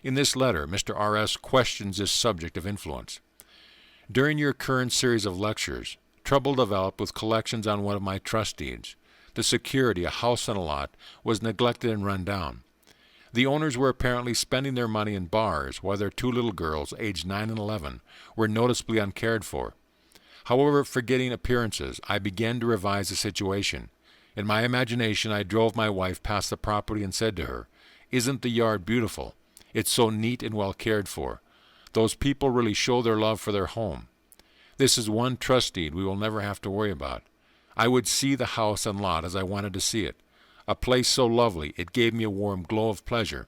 In this letter, Mr. R.S. questions this subject of influence. During your current series of lectures, trouble developed with collections on one of my trust deeds. The security, a house and a lot, was neglected and run down. The owners were apparently spending their money in bars, while their 2 little girls, aged 9 and 11, were noticeably uncared for. However, forgetting appearances, I began to revise the situation. In my imagination, I drove my wife past the property and said to her, "Isn't the yard beautiful? It's so neat and well cared for. Those people really show their love for their home. This is one trust deed we will never have to worry about. I would see the house and lot as I wanted to see it. A place so lovely, it gave me a warm glow of pleasure.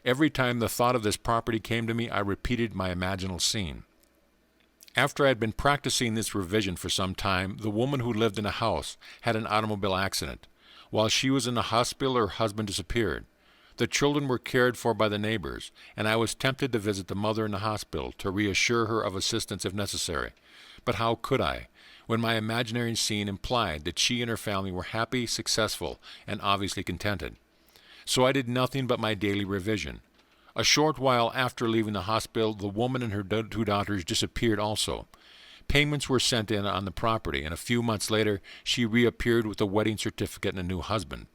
Every time the thought of this property came to me, I repeated my imaginal scene. After I had been practicing this revision for some time, the woman who lived in the house had an automobile accident. While she was in the hospital, her husband disappeared. The children were cared for by the neighbors, and I was tempted to visit the mother in the hospital to reassure her of assistance if necessary. But how could I, when my imaginary scene implied that she and her family were happy, successful, and obviously contented? So I did nothing but my daily revision. A short while after leaving the hospital, the woman and her 2 daughters disappeared also. Payments were sent in on the property, and a few months later she reappeared with a wedding certificate and a new husband.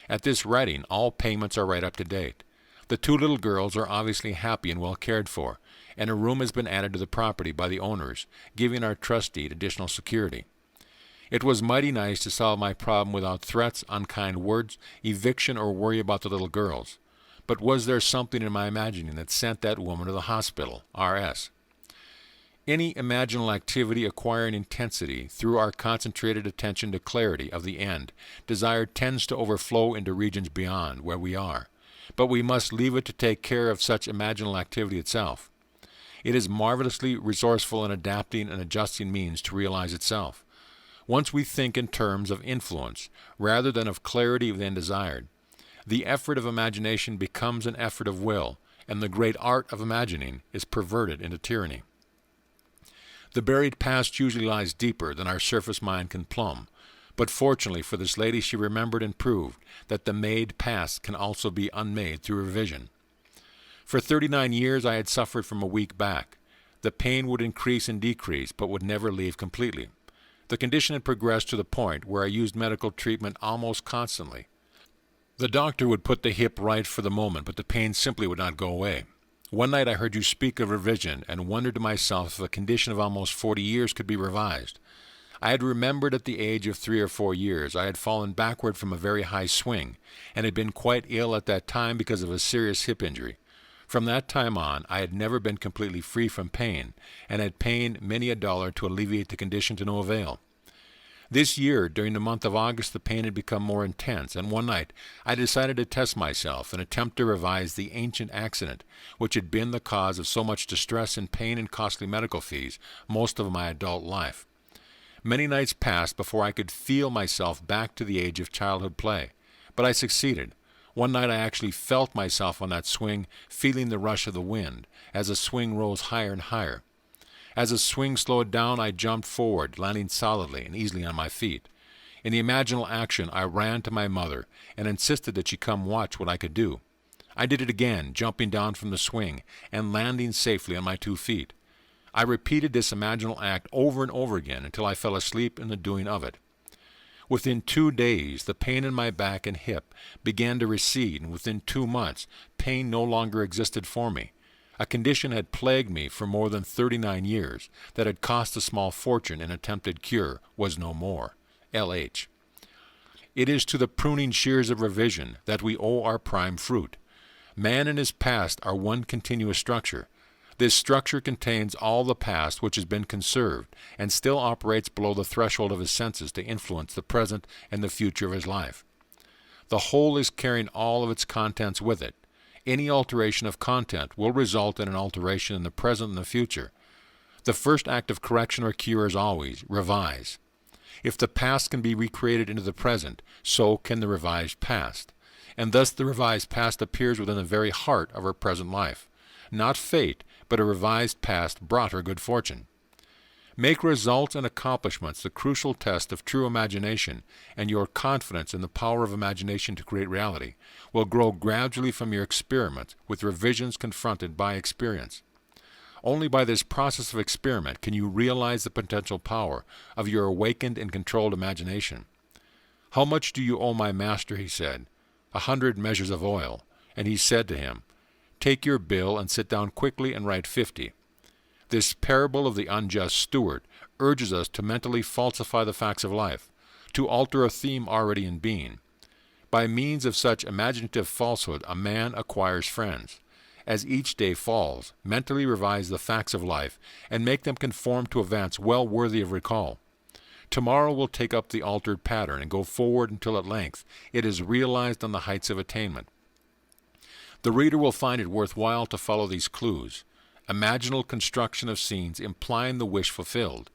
At this writing, all payments are right up to date. The 2 little girls are obviously happy and well cared for, and a room has been added to the property by the owners, giving our trust deed additional security. It was mighty nice to solve my problem without threats, unkind words, eviction, or worry about the little girls. But was there something in my imagining that sent that woman to the hospital? R.S. Any imaginal activity acquiring intensity through our concentrated attention to clarity of the end, desire tends to overflow into regions beyond where we are. But we must leave it to take care of such imaginal activity itself. It is marvelously resourceful in adapting and adjusting means to realize itself. Once we think in terms of influence rather than of clarity of the end desired, The effort of imagination becomes an effort of will, and the great art of imagining is perverted into tyranny. The buried past usually lies deeper than our surface mind can plumb, but fortunately for this lady, she remembered and proved that the made past can also be unmade through revision. For 39 years I had suffered from a weak back. The pain would increase and decrease, but would never leave completely. The condition had progressed to the point where I used medical treatment almost constantly. The doctor would put the hip right for the moment, but the pain simply would not go away. One night I heard you speak of revision and wondered to myself if a condition of almost 40 years could be revised. I had remembered at the age of 3 or 4 years I had fallen backward from a very high swing and had been quite ill at that time because of a serious hip injury. From that time on, I had never been completely free from pain, and had paid many a dollar to alleviate the condition to no avail. This year, during the month of August, the pain had become more intense, and one night I decided to test myself and attempt to revise the ancient accident, which had been the cause of so much distress and pain and costly medical fees most of my adult life. Many nights passed before I could feel myself back to the age of childhood play, but I succeeded. One night I actually felt myself on that swing, feeling the rush of the wind, as the swing rose higher and higher. As the swing slowed down, I jumped forward, landing solidly and easily on my feet. In the imaginal action, I ran to my mother and insisted that she come watch what I could do. I did it again, jumping down from the swing and landing safely on my 2 feet. I repeated this imaginal act over and over again until I fell asleep in the doing of it. Within 2 days, the pain in my back and hip began to recede, and within 2 months, pain no longer existed for me. A condition had plagued me for more than 39 years, that had cost a small fortune in attempted cure, was no more. L.H. It is to the pruning shears of revision that we owe our prime fruit. Man and his past are one continuous structure. This structure contains all the past which has been conserved, and still operates below the threshold of his senses to influence the present and the future of his life. The whole is carrying all of its contents with it. Any alteration of content will result in an alteration in the present and the future. The first act of correction or cure is always revise. If the past can be recreated into the present, so can the revised past. And thus the revised past appears within the very heart of her present life. Not fate, but a revised past brought her good fortune. Make results and accomplishments the crucial test of true imagination, and your confidence in the power of imagination to create reality will grow gradually from your experiments with revisions confronted by experience. Only by this process of experiment can you realize the potential power of your awakened and controlled imagination. "How much do you owe my master?" he said. 100 measures of oil. And he said to him, "Take your bill and sit down quickly and write 50. This parable of the unjust steward urges us to mentally falsify the facts of life, to alter a theme already in being. By means of such imaginative falsehood a man acquires friends. As each day falls, mentally revise the facts of life and make them conform to events well worthy of recall. Tomorrow will take up the altered pattern and go forward until at length it is realized on the heights of attainment. The reader will find it worthwhile to follow these clues. Imaginal construction of scenes implying the wish fulfilled,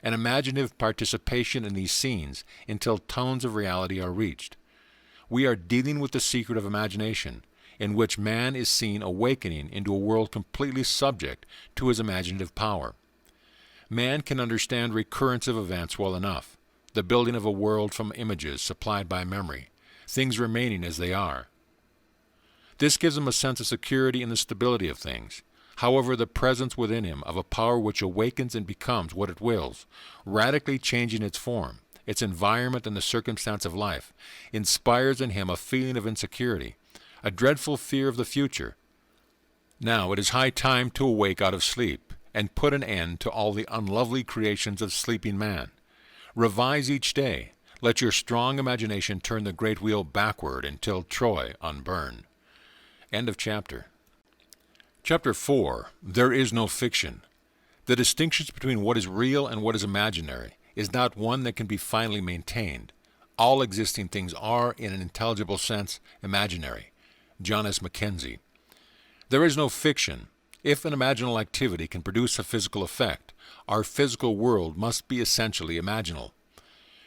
and imaginative participation in these scenes until tones of reality are reached. We are dealing with the secret of imagination, in which man is seen awakening into a world completely subject to his imaginative power. Man can understand recurrence of events well enough, the building of a world from images supplied by memory, things remaining as they are. This gives him a sense of security in the stability of things. However, the presence within him of a power which awakens and becomes what it wills, radically changing its form, its environment and the circumstance of life, inspires in him a feeling of insecurity, a dreadful fear of the future. Now it is high time to awake out of sleep, and put an end to all the unlovely creations of sleeping man. Revise each day. Let your strong imagination turn the great wheel backward until Troy unburn. End of chapter. Chapter 4. There is no fiction. The distinctions between what is real and what is imaginary is not one that can be finally maintained. All existing things are, in an intelligible sense, imaginary. John S. Mackenzie. There is no fiction. If an imaginal activity can produce a physical effect, our physical world must be essentially imaginal.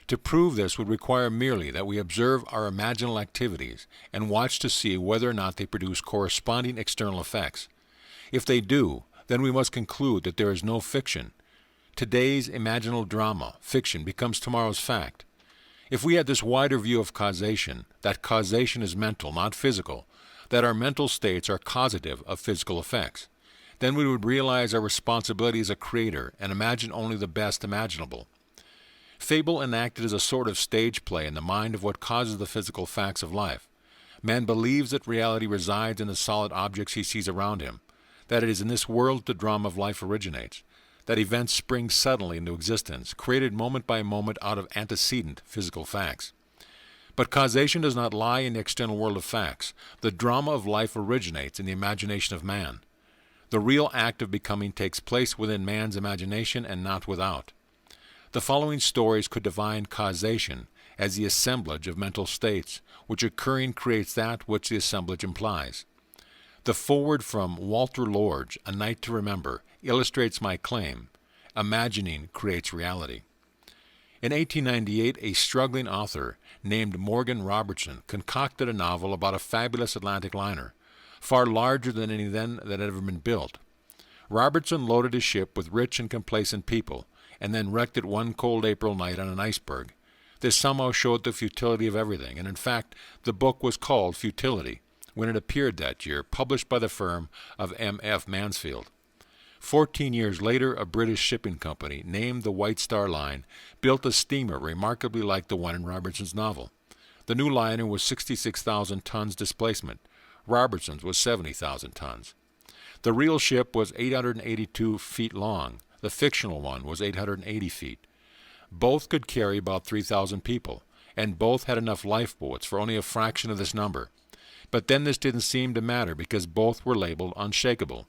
To prove this would require merely that we observe our imaginal activities and watch to see whether or not they produce corresponding external effects. If they do, then we must conclude that there is no fiction. Today's imaginal drama, fiction, becomes tomorrow's fact. If we had this wider view of causation, that causation is mental, not physical, that our mental states are causative of physical effects, then we would realize our responsibility as a creator and imagine only the best imaginable. Fable enacted as a sort of stage play in the mind of what causes the physical facts of life. Man believes that reality resides in the solid objects he sees around him, that it is in this world the drama of life originates, that events spring suddenly into existence, created moment by moment out of antecedent physical facts. But causation does not lie in the external world of facts. The drama of life originates in the imagination of man. The real act of becoming takes place within man's imagination and not without. The following stories could define causation as the assemblage of mental states, which occurring creates that which the assemblage implies. The foreword from Walter Lordge, A Night to Remember, illustrates my claim. Imagining creates reality. In 1898, a struggling author named Morgan Robertson concocted a novel about a fabulous Atlantic liner, far larger than any then that had ever been built. Robertson loaded his ship with rich and complacent people, and then wrecked it one cold April night on an iceberg. This somehow showed the futility of everything, and in fact, the book was called Futility when it appeared that year, published by the firm of M.F. Mansfield. 14 years later, a British shipping company, named the White Star Line, built a steamer remarkably like the one in Robertson's novel. The new liner was 66,000 tons displacement. Robertson's was 70,000 tons. The real ship was 882 feet long. The fictional one was 880 feet. Both could carry about 3,000 people, and both had enough lifeboats for only a fraction of this number. But then this didn't seem to matter because both were labeled unshakable.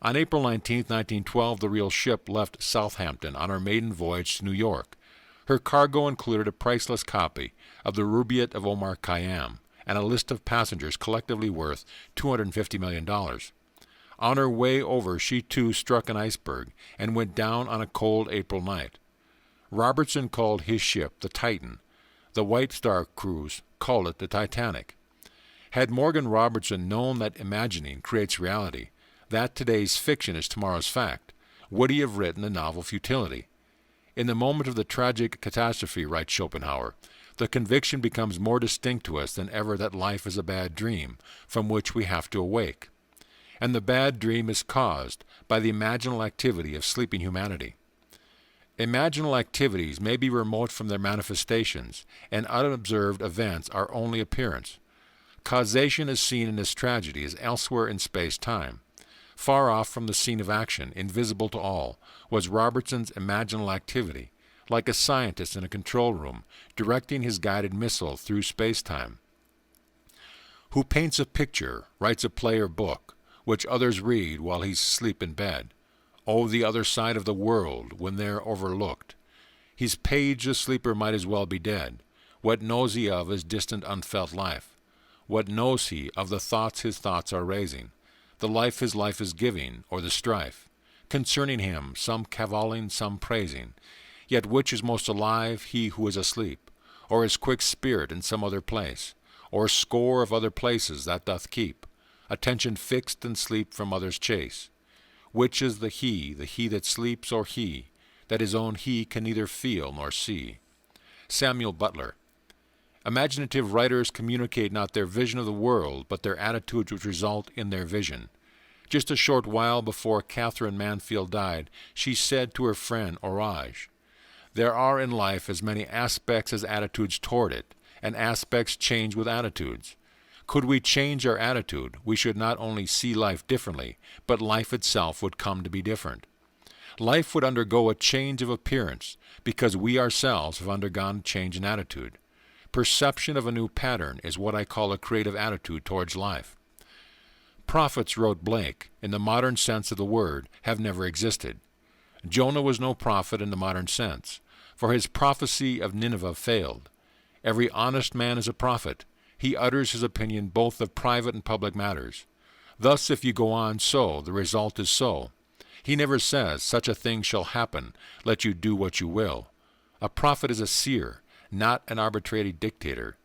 On April 19, 1912, the real ship left Southampton on her maiden voyage to New York. Her cargo included a priceless copy of the Rubaiyat of Omar Khayyam and a list of passengers collectively worth $250 million. On her way over, she too struck an iceberg and went down on a cold April night. Robertson called his ship the Titan. The White Star crews called it the Titanic. Had Morgan Robertson known that imagining creates reality, that today's fiction is tomorrow's fact, would he have written the novel Futility? In the moment of the tragic catastrophe, writes Schopenhauer, the conviction becomes more distinct to us than ever that life is a bad dream from which we have to awake. And the bad dream is caused by the imaginal activity of sleeping humanity. Imaginal activities may be remote from their manifestations, and unobserved events are only appearance. Causation is seen in this tragedy as elsewhere in space-time. Far off from the scene of action, invisible to all, was Robertson's imaginal activity, like a scientist in a control room, directing his guided missile through space-time. Who paints a picture, writes a play or book, which others read while he's asleep in bed. Oh, the other side of the world, when they're overlooked. His page, the sleeper, might as well be dead. What knows he of his distant unfelt life? What knows he of the thoughts his thoughts are raising? The life his life is giving, or the strife? Concerning him, some cavilling, some praising. Yet which is most alive, he who is asleep, or his quick spirit in some other place, or a score of other places that doth keep attention fixed and sleep from others chase? Which is the he that sleeps, or he that his own he can neither feel nor see? Samuel Butler. Imaginative writers communicate not their vision of the world, but their attitudes which result in their vision. Just a short while before Catherine Mansfield died, she said to her friend Orage, "There are in life as many aspects as attitudes toward it, and aspects change with attitudes. Could we change our attitude, we should not only see life differently, but life itself would come to be different. Life would undergo a change of appearance, because we ourselves have undergone a change in attitude. Perception of a new pattern is what I call a creative attitude towards life." Prophets, wrote Blake, in the modern sense of the word, have never existed. Jonah was no prophet in the modern sense, for his prophecy of Nineveh failed. Every honest man is a prophet. He utters his opinion both of private and public matters. Thus, if you go on so, the result is so. He never says, such a thing shall happen, let you do what you will. A prophet is a seer, not an arbitrary dictator.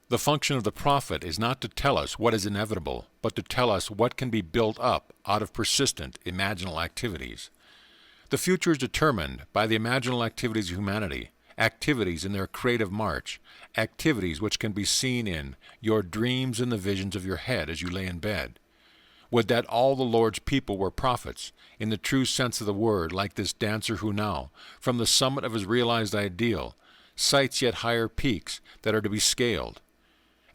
The function of the prophet is not to tell us what is inevitable, but to tell us what can be built up out of persistent imaginal activities. The future is determined by the imaginal activities of humanity, activities in their creative march, activities which can be seen in your dreams and the visions of your head as you lay in bed. Would that all the Lord's people were prophets, in the true sense of the word, like this dancer who now, from the summit of his realized ideal, sights yet higher peaks that are to be scaled.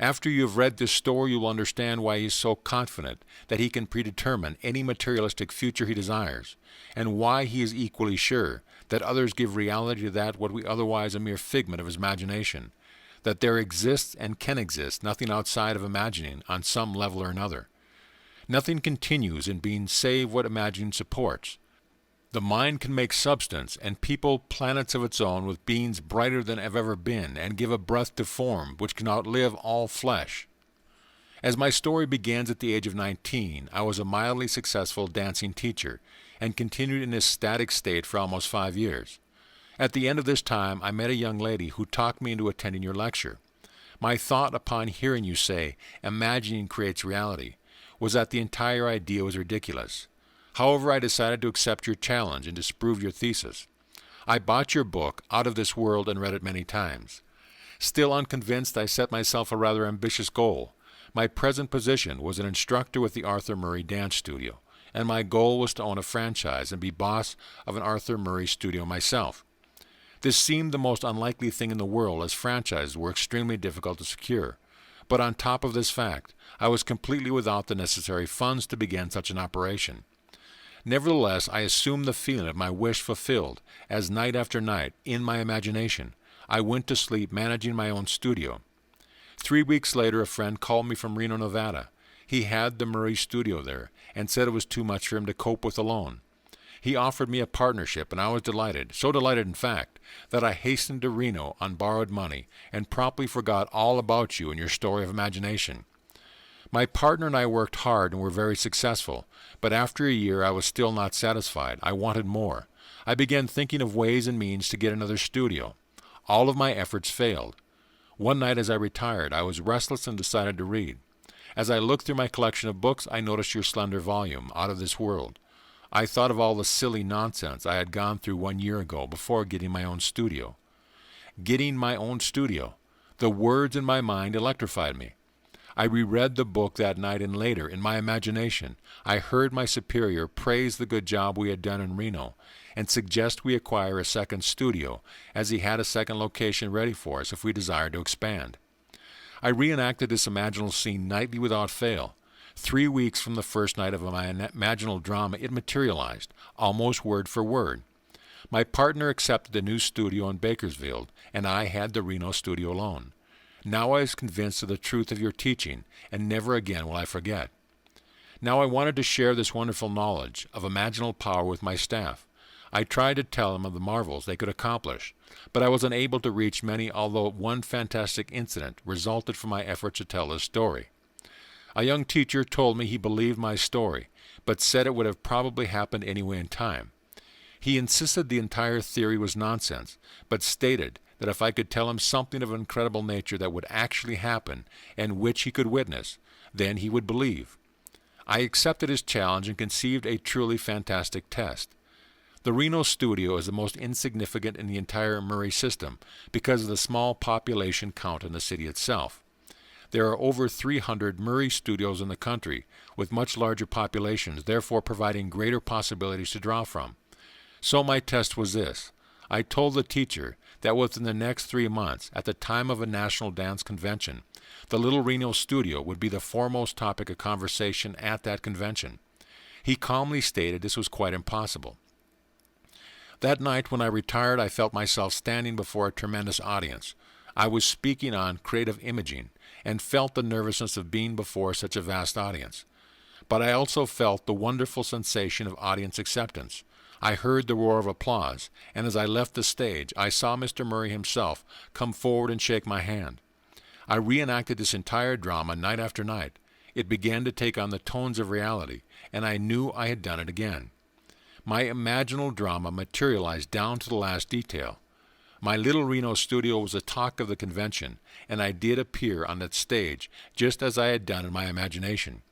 After you have read this story, you will understand why he is so confident that he can predetermine any materialistic future he desires, and why he is equally sure that others give reality to that what we otherwise a mere figment of his imagination, that there exists and can exist nothing outside of imagining on some level or another. Nothing continues in being save what imagining supports. The mind can make substance and people planets of its own with beings brighter than have ever been, and give a breath to form which can outlive all flesh. As my story begins at the age of 19, I was a mildly successful dancing teacher, and continued in this static state for almost 5 years. At the end of this time, I met a young lady who talked me into attending your lecture. My thought upon hearing you say, "Imagining creates reality," was that the entire idea was ridiculous. However, I decided to accept your challenge and disprove your thesis. I bought your book, Out of This World, and read it many times. Still unconvinced, I set myself a rather ambitious goal. My present position was an instructor with the Arthur Murray Dance Studio, and my goal was to own a franchise and be boss of an Arthur Murray studio myself. This seemed the most unlikely thing in the world, as franchises were extremely difficult to secure. But on top of this fact, I was completely without the necessary funds to begin such an operation. Nevertheless, I assumed the feeling of my wish fulfilled, as night after night, in my imagination, I went to sleep managing my own studio. 3 weeks later, a friend called me from Reno, Nevada. He had the Murray studio there, and said it was too much for him to cope with alone. He offered me a partnership, and I was delighted, so delighted in fact, that I hastened to Reno on borrowed money, and promptly forgot all about you and your story of imagination. My partner and I worked hard and were very successful, but after a year I was still not satisfied. I wanted more. I began thinking of ways and means to get another studio. All of my efforts failed. One night as I retired, I was restless and decided to read. As I looked through my collection of books, I noticed your slender volume, Out of This World. I thought of all the silly nonsense I had gone through 1 year ago before getting my own studio. Getting my own studio. The words in my mind electrified me. I reread the book that night, and later, in my imagination, I heard my superior praise the good job we had done in Reno and suggest we acquire a second studio, as he had a second location ready for us if we desired to expand. I reenacted this imaginal scene nightly without fail. 3 weeks from the first night of my imaginal drama, it materialized, almost word for word. My partner accepted the new studio in Bakersfield, and I had the Reno studio alone. Now I was convinced of the truth of your teaching, and never again will I forget. Now I wanted to share this wonderful knowledge of imaginal power with my staff. I tried to tell them of the marvels they could accomplish, but I was unable to reach many, although one fantastic incident resulted from my efforts to tell this story. A young teacher told me he believed my story, but said it would have probably happened anyway in time. He insisted the entire theory was nonsense, but stated that if I could tell him something of an incredible nature that would actually happen, and which he could witness, then he would believe. I accepted his challenge and conceived a truly fantastic test. The Reno studio is the most insignificant in the entire Murray system because of the small population count in the city itself. There are over 300 Murray studios in the country, with much larger populations, therefore providing greater possibilities to draw from. So my test was this. I told the teacher that within the next 3 months, at the time of a national dance convention, the little Reno studio would be the foremost topic of conversation at that convention. He calmly stated this was quite impossible. That night when I retired, I felt myself standing before a tremendous audience. I was speaking on creative imaging, and felt the nervousness of being before such a vast audience. But I also felt the wonderful sensation of audience acceptance. I heard the roar of applause, and as I left the stage, I saw Mr. Murray himself come forward and shake my hand. I reenacted this entire drama night after night. It began to take on the tones of reality, and I knew I had done it again. My imaginal drama materialized down to the last detail. My little Reno studio was the talk of the convention, and I did appear on that stage just as I had done in my imagination.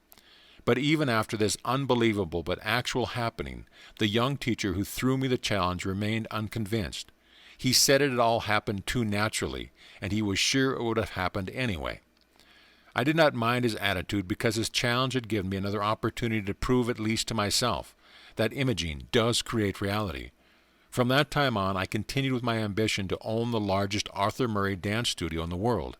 But even after this unbelievable but actual happening, the young teacher who threw me the challenge remained unconvinced. He said it had all happened too naturally, and he was sure it would have happened anyway. I did not mind his attitude because his challenge had given me another opportunity to prove at least to myself that imaging does create reality. From that time on, I continued with my ambition to own the largest Arthur Murray dance studio in the world.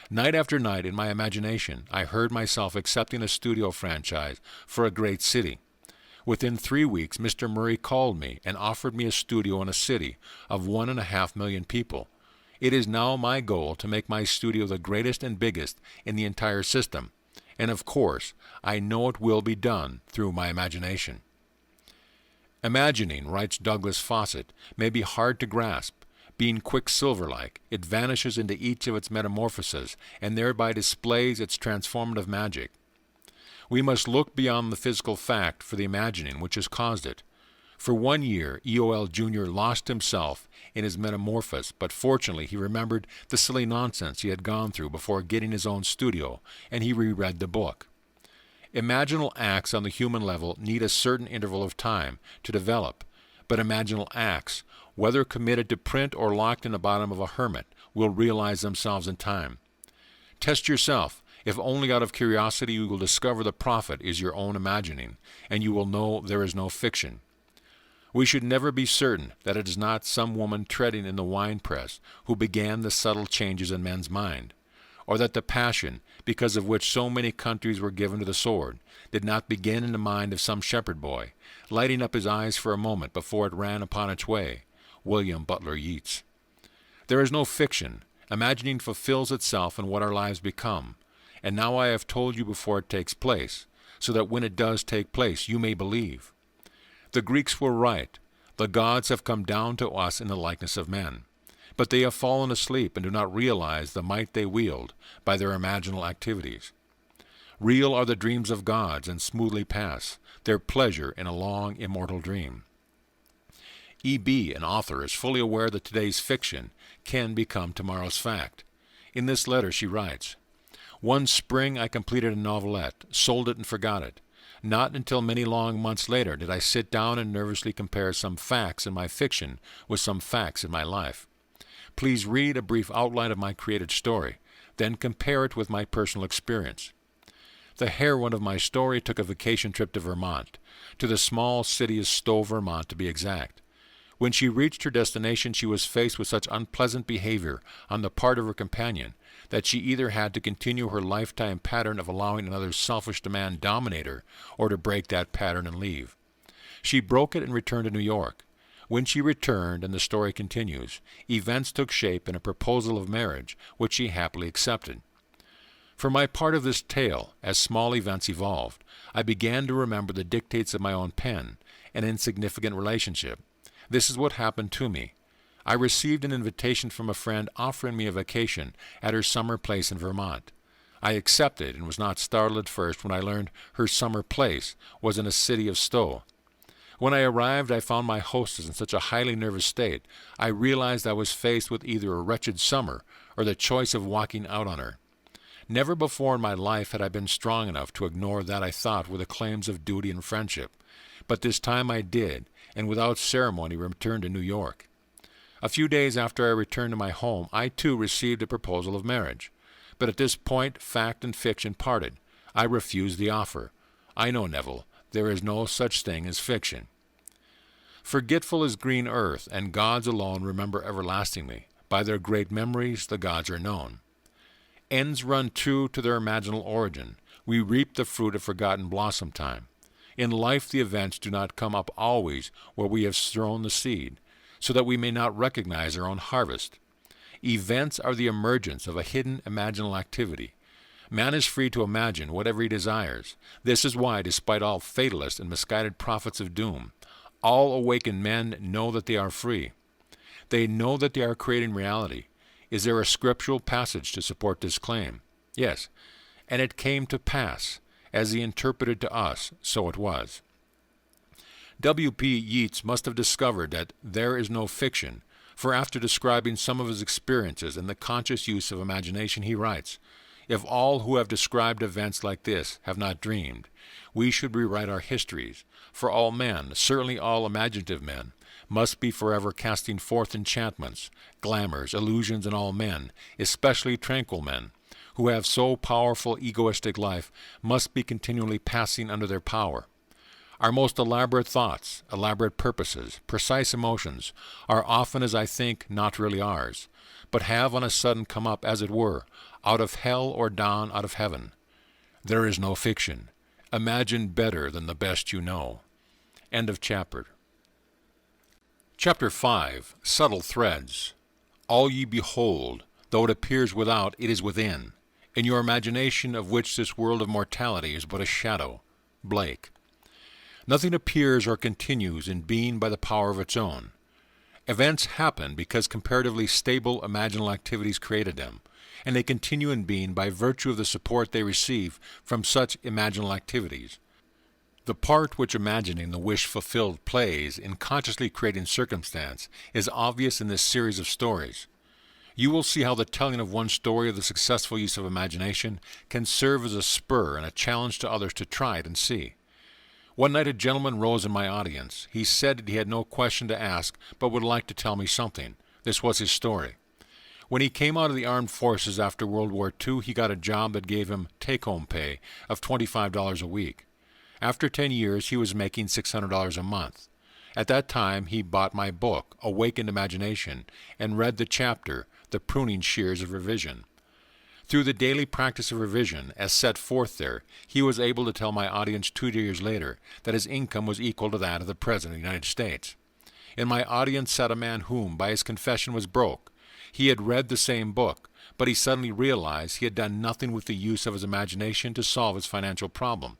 Night after night in my imagination, I heard myself accepting a studio franchise for a great city. Within 3 weeks, Mr. Murray called me and offered me a studio in a city of 1.5 million people. It is now my goal to make my studio the greatest and biggest in the entire system. And of course, I know it will be done through my imagination. Imagining, writes Douglas Fawcett, may be hard to grasp. Being quicksilver-like, it vanishes into each of its metamorphoses and thereby displays its transformative magic. We must look beyond the physical fact for the imagining which has caused it. For 1 year, E.O.L. Jr. lost himself in his metamorphosis, but fortunately he remembered the silly nonsense he had gone through before getting his own studio, and he reread the book. Imaginal acts on the human level need a certain interval of time to develop, but imaginal acts, whether committed to print or locked in the bottom of a hermit, will realize themselves in time. Test yourself. If only out of curiosity you will discover the profit is your own imagining, and you will know there is no fiction. We should never be certain that it is not some woman treading in the winepress who began the subtle changes in men's mind, or that the passion, because of which so many countries were given to the sword, did not begin in the mind of some shepherd boy, lighting up his eyes for a moment before it ran upon its way. William Butler Yeats. There is no fiction. Imagining fulfills itself in what our lives become, and now I have told you before it takes place, so that when it does take place you may believe. The Greeks were right. The gods have come down to us in the likeness of men, but they have fallen asleep and do not realize the might they wield by their imaginal activities. Real are the dreams of gods and smoothly pass, their pleasure in a long immortal dream. E.B., an author, is fully aware that today's fiction can become tomorrow's fact. In this letter she writes, "One spring I completed a novelette, sold it and forgot it. Not until many long months later did I sit down and nervously compare some facts in my fiction with some facts in my life. Please read a brief outline of my created story, then compare it with my personal experience. The heroine of my story took a vacation trip to Vermont, to the small city of Stowe, Vermont to be exact. When she reached her destination, she was faced with such unpleasant behavior on the part of her companion that she either had to continue her lifetime pattern of allowing another selfish demand dominate her, or to break that pattern and leave. She broke it and returned to New York. When she returned, and the story continues, events took shape in a proposal of marriage, which she happily accepted. For my part of this tale, as small events evolved, I began to remember the dictates of my own pen, an insignificant relationship. This is what happened to me. I received an invitation from a friend offering me a vacation at her summer place in Vermont. I accepted and was not startled at first when I learned her summer place was in a city of Stowe. When I arrived, I found my hostess in such a highly nervous state, I realized I was faced with either a wretched summer or the choice of walking out on her. Never before in my life had I been strong enough to ignore that I thought were the claims of duty and friendship, but this time I did, and without ceremony returned to New York. A few days after I returned to my home, I too received a proposal of marriage. But at this point, fact and fiction parted. I refused the offer. I know, Neville, there is no such thing as fiction. Forgetful is green earth, and gods alone remember everlastingly. By their great memories the gods are known. Ends run true to their imaginal origin. We reap the fruit of forgotten blossom time. In life the events do not come up always where we have thrown the seed, so that we may not recognize our own harvest. Events are the emergence of a hidden imaginal activity. Man is free to imagine whatever he desires. This is why, despite all fatalists and misguided prophets of doom, all awakened men know that they are free. They know that they are creating reality. Is there a scriptural passage to support this claim? Yes. And it came to pass. As he interpreted to us, so it was. W.P. Yeats must have discovered that there is no fiction, For after describing some of his experiences in the conscious use of imagination, he writes, "If all who have described events like this have not dreamed, we should rewrite our histories, for all men, certainly all imaginative men, must be forever casting forth enchantments, glamours, illusions in all men, especially tranquil men, who have so powerful egoistic life, must be continually passing under their power. Our most elaborate thoughts, elaborate purposes, precise emotions, are often, as I think, not really ours, but have on a sudden come up, as it were, out of hell or down out of heaven. There is no fiction. Imagine better than the best you know." End of chapter. Chapter 5. Subtle Threads. "All ye behold, though it appears without, it is within, in your imagination, of which this world of mortality is but a shadow." Blake. Nothing appears or continues in being by the power of its own. Events happen because comparatively stable imaginal activities created them, and they continue in being by virtue of the support they receive from such imaginal activities. The part which imagining the wish fulfilled plays in consciously creating circumstance is obvious in this series of stories. You will see how the telling of one story of the successful use of imagination can serve as a spur and a challenge to others to try it and see. One night a gentleman rose in my audience. He said that he had no question to ask, but would like to tell me something. This was his story. When he came out of the armed forces after World War II, he got a job that gave him take-home pay of $25 a week. After 10 years, he was making $600 a month. At that time, he bought my book, Awakened Imagination, and read the chapter, The Pruning Shears of Revision. Through the daily practice of revision, as set forth there, he was able to tell my audience 2 years later that his income was equal to that of the President of the United States. In my audience sat a man whom, by his confession, was broke. He had read the same book, but he suddenly realized he had done nothing with the use of his imagination to solve his financial problem.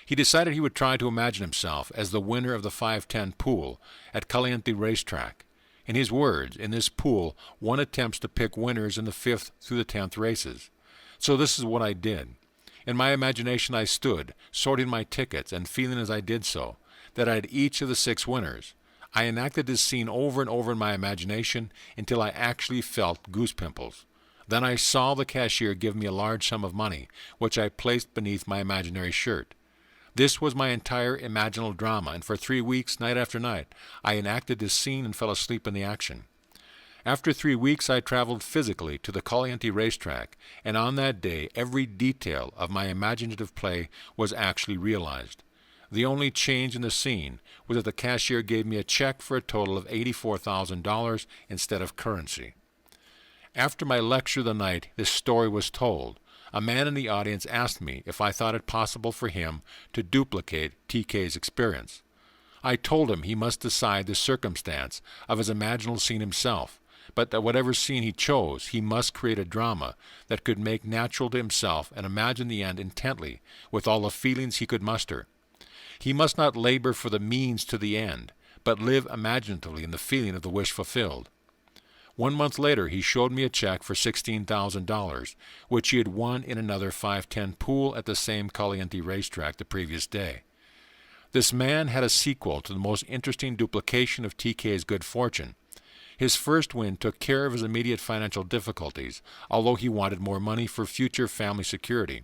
He decided he would try to imagine himself as the winner of the 510 pool at Caliente racetrack. In his words, in this pool, one attempts to pick winners in the 5th through the 10th races. So this is what I did. In my imagination I stood, sorting my tickets and feeling as I did so, that I had each of the 6 winners. I enacted this scene over and over in my imagination until I actually felt goose pimples. Then I saw the cashier give me a large sum of money, which I placed beneath my imaginary shirt. This was my entire imaginal drama, and for 3 weeks, night after night, I enacted this scene and fell asleep in the action. After 3 weeks, I traveled physically to the Caliente racetrack, and on that day, every detail of my imaginative play was actually realized. The only change in the scene was that the cashier gave me a check for a total of $84,000 instead of currency. After my lecture the night this story was told, a man in the audience asked me if I thought it possible for him to duplicate TK's experience. I told him he must decide the circumstance of his imaginal scene himself, but that whatever scene he chose, he must create a drama that could make natural to himself and imagine the end intently with all the feelings he could muster. He must not labor for the means to the end, but live imaginatively in the feeling of the wish fulfilled. 1 month later, he showed me a check for $16,000, which he had won in another 510 pool at the same Caliente racetrack the previous day. This man had a sequel to the most interesting duplication of TK's good fortune. His first win took care of his immediate financial difficulties, although he wanted more money for future family security.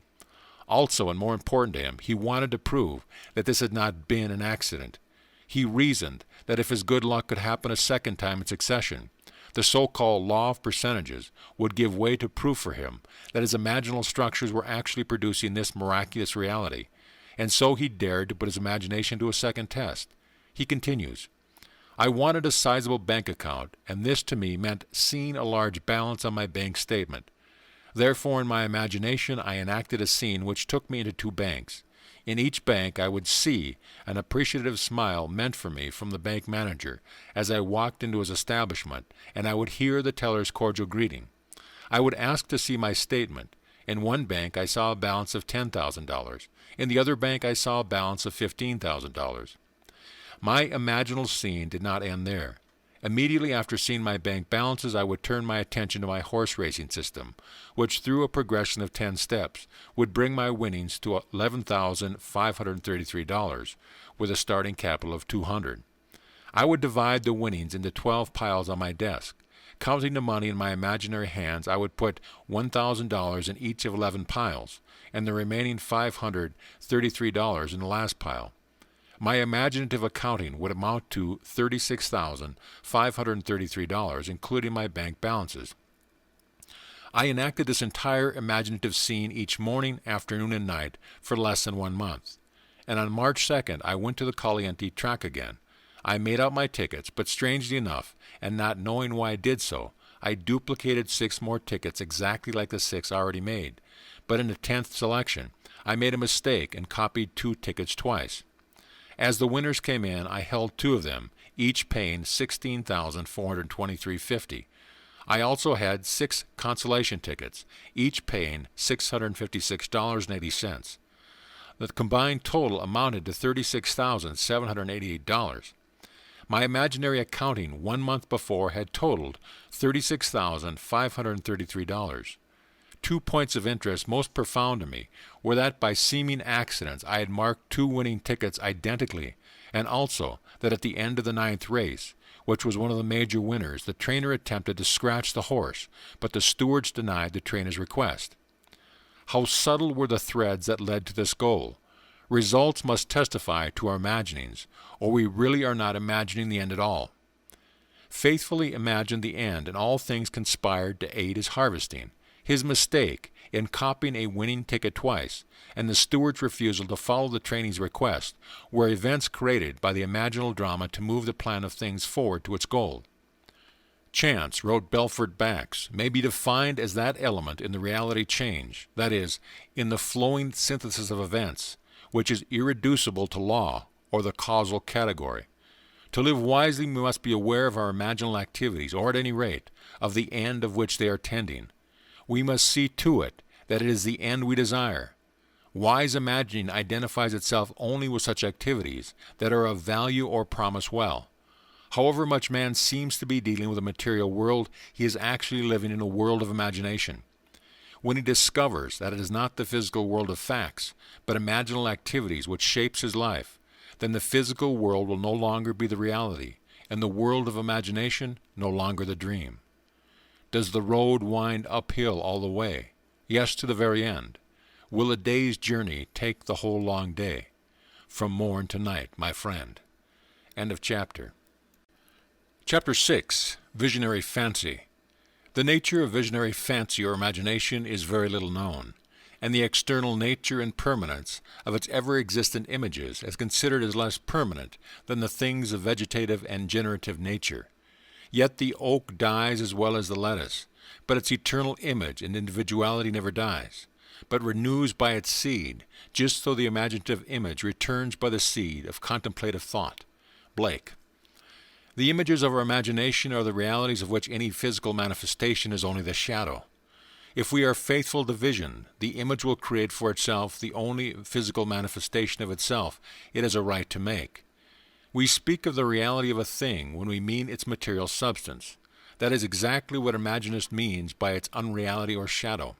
Also, and more important to him, he wanted to prove that this had not been an accident. He reasoned that if his good luck could happen a second time in succession, the so-called law of percentages would give way to proof for him that his imaginal structures were actually producing this miraculous reality, and so he dared to put his imagination to a second test. He continues, "I wanted a sizable bank account, and this to me meant seeing a large balance on my bank statement. Therefore, in my imagination, I enacted a scene which took me into 2 banks. In each bank I would see an appreciative smile meant for me from the bank manager as I walked into his establishment, and I would hear the teller's cordial greeting. I would ask to see my statement. In one bank I saw a balance of $10,000. In the other bank I saw a balance of $15,000. My imaginal scene did not end there. Immediately after seeing my bank balances, I would turn my attention to my horse racing system, which through a progression of 10 steps would bring my winnings to $11,533, with a starting capital of $200. I would divide the winnings into 12 piles on my desk. Counting the money in my imaginary hands, I would put $1,000 in each of 11 piles, and the remaining $533 in the last pile. My imaginative accounting would amount to $36,533, including my bank balances. I enacted this entire imaginative scene each morning, afternoon, and night for less than 1 month. And on March 2nd, I went to the Caliente track again. I made out my tickets, but strangely enough, and not knowing why I did so, I duplicated 6 more tickets exactly like the 6 already made. But in the 10th selection, I made a mistake and copied 2 tickets twice. As the winners came in, I held 2 of them, each paying $16,423.50. I also had 6 consolation tickets, each paying $656.80. The combined total amounted to $36,788. My imaginary accounting 1 month before had totaled $36,533. 2 points of interest most profound to me were that by seeming accidents I had marked 2 winning tickets identically, and also that at the end of the 9th race, which was one of the major winners, the trainer attempted to scratch the horse, but the stewards denied the trainer's request. How subtle were the threads that led to this goal? Results must testify to our imaginings, or we really are not imagining the end at all. Faithfully imagined the end, and all things conspired to aid his harvesting. His mistake in copying a winning ticket twice, and the steward's refusal to follow the trainee's request, were events created by the imaginal drama to move the plan of things forward to its goal. Chance, wrote Belfort Bax, may be defined as that element in the reality change, that is, in the flowing synthesis of events, which is irreducible to law or the causal category. To live wisely, we must be aware of our imaginal activities, or at any rate, of the end of which they are tending. We must see to it that it is the end we desire. Wise imagining identifies itself only with such activities that are of value or promise well. However much man seems to be dealing with a material world, he is actually living in a world of imagination. When he discovers that it is not the physical world of facts, but imaginal activities which shapes his life, then the physical world will no longer be the reality, and the world of imagination no longer the dream. Does the road wind uphill all the way? Yes, to the very end. Will a day's journey take the whole long day? From morn to night, my friend. End of chapter. Chapter 6. Visionary Fancy. The nature of visionary fancy or imagination is very little known, and the external nature and permanence of its ever-existent images is considered as less permanent than the things of vegetative and generative nature. Yet the oak dies as well as the lettuce, but its eternal image and individuality never dies, but renews by its seed, just so the imaginative image returns by the seed of contemplative thought. Blake. The images of our imagination are the realities of which any physical manifestation is only the shadow. If we are faithful to vision, the image will create for itself the only physical manifestation of itself it has a right to make. We speak of the reality of a thing when we mean its material substance. That is exactly what imaginist means by its unreality or shadow.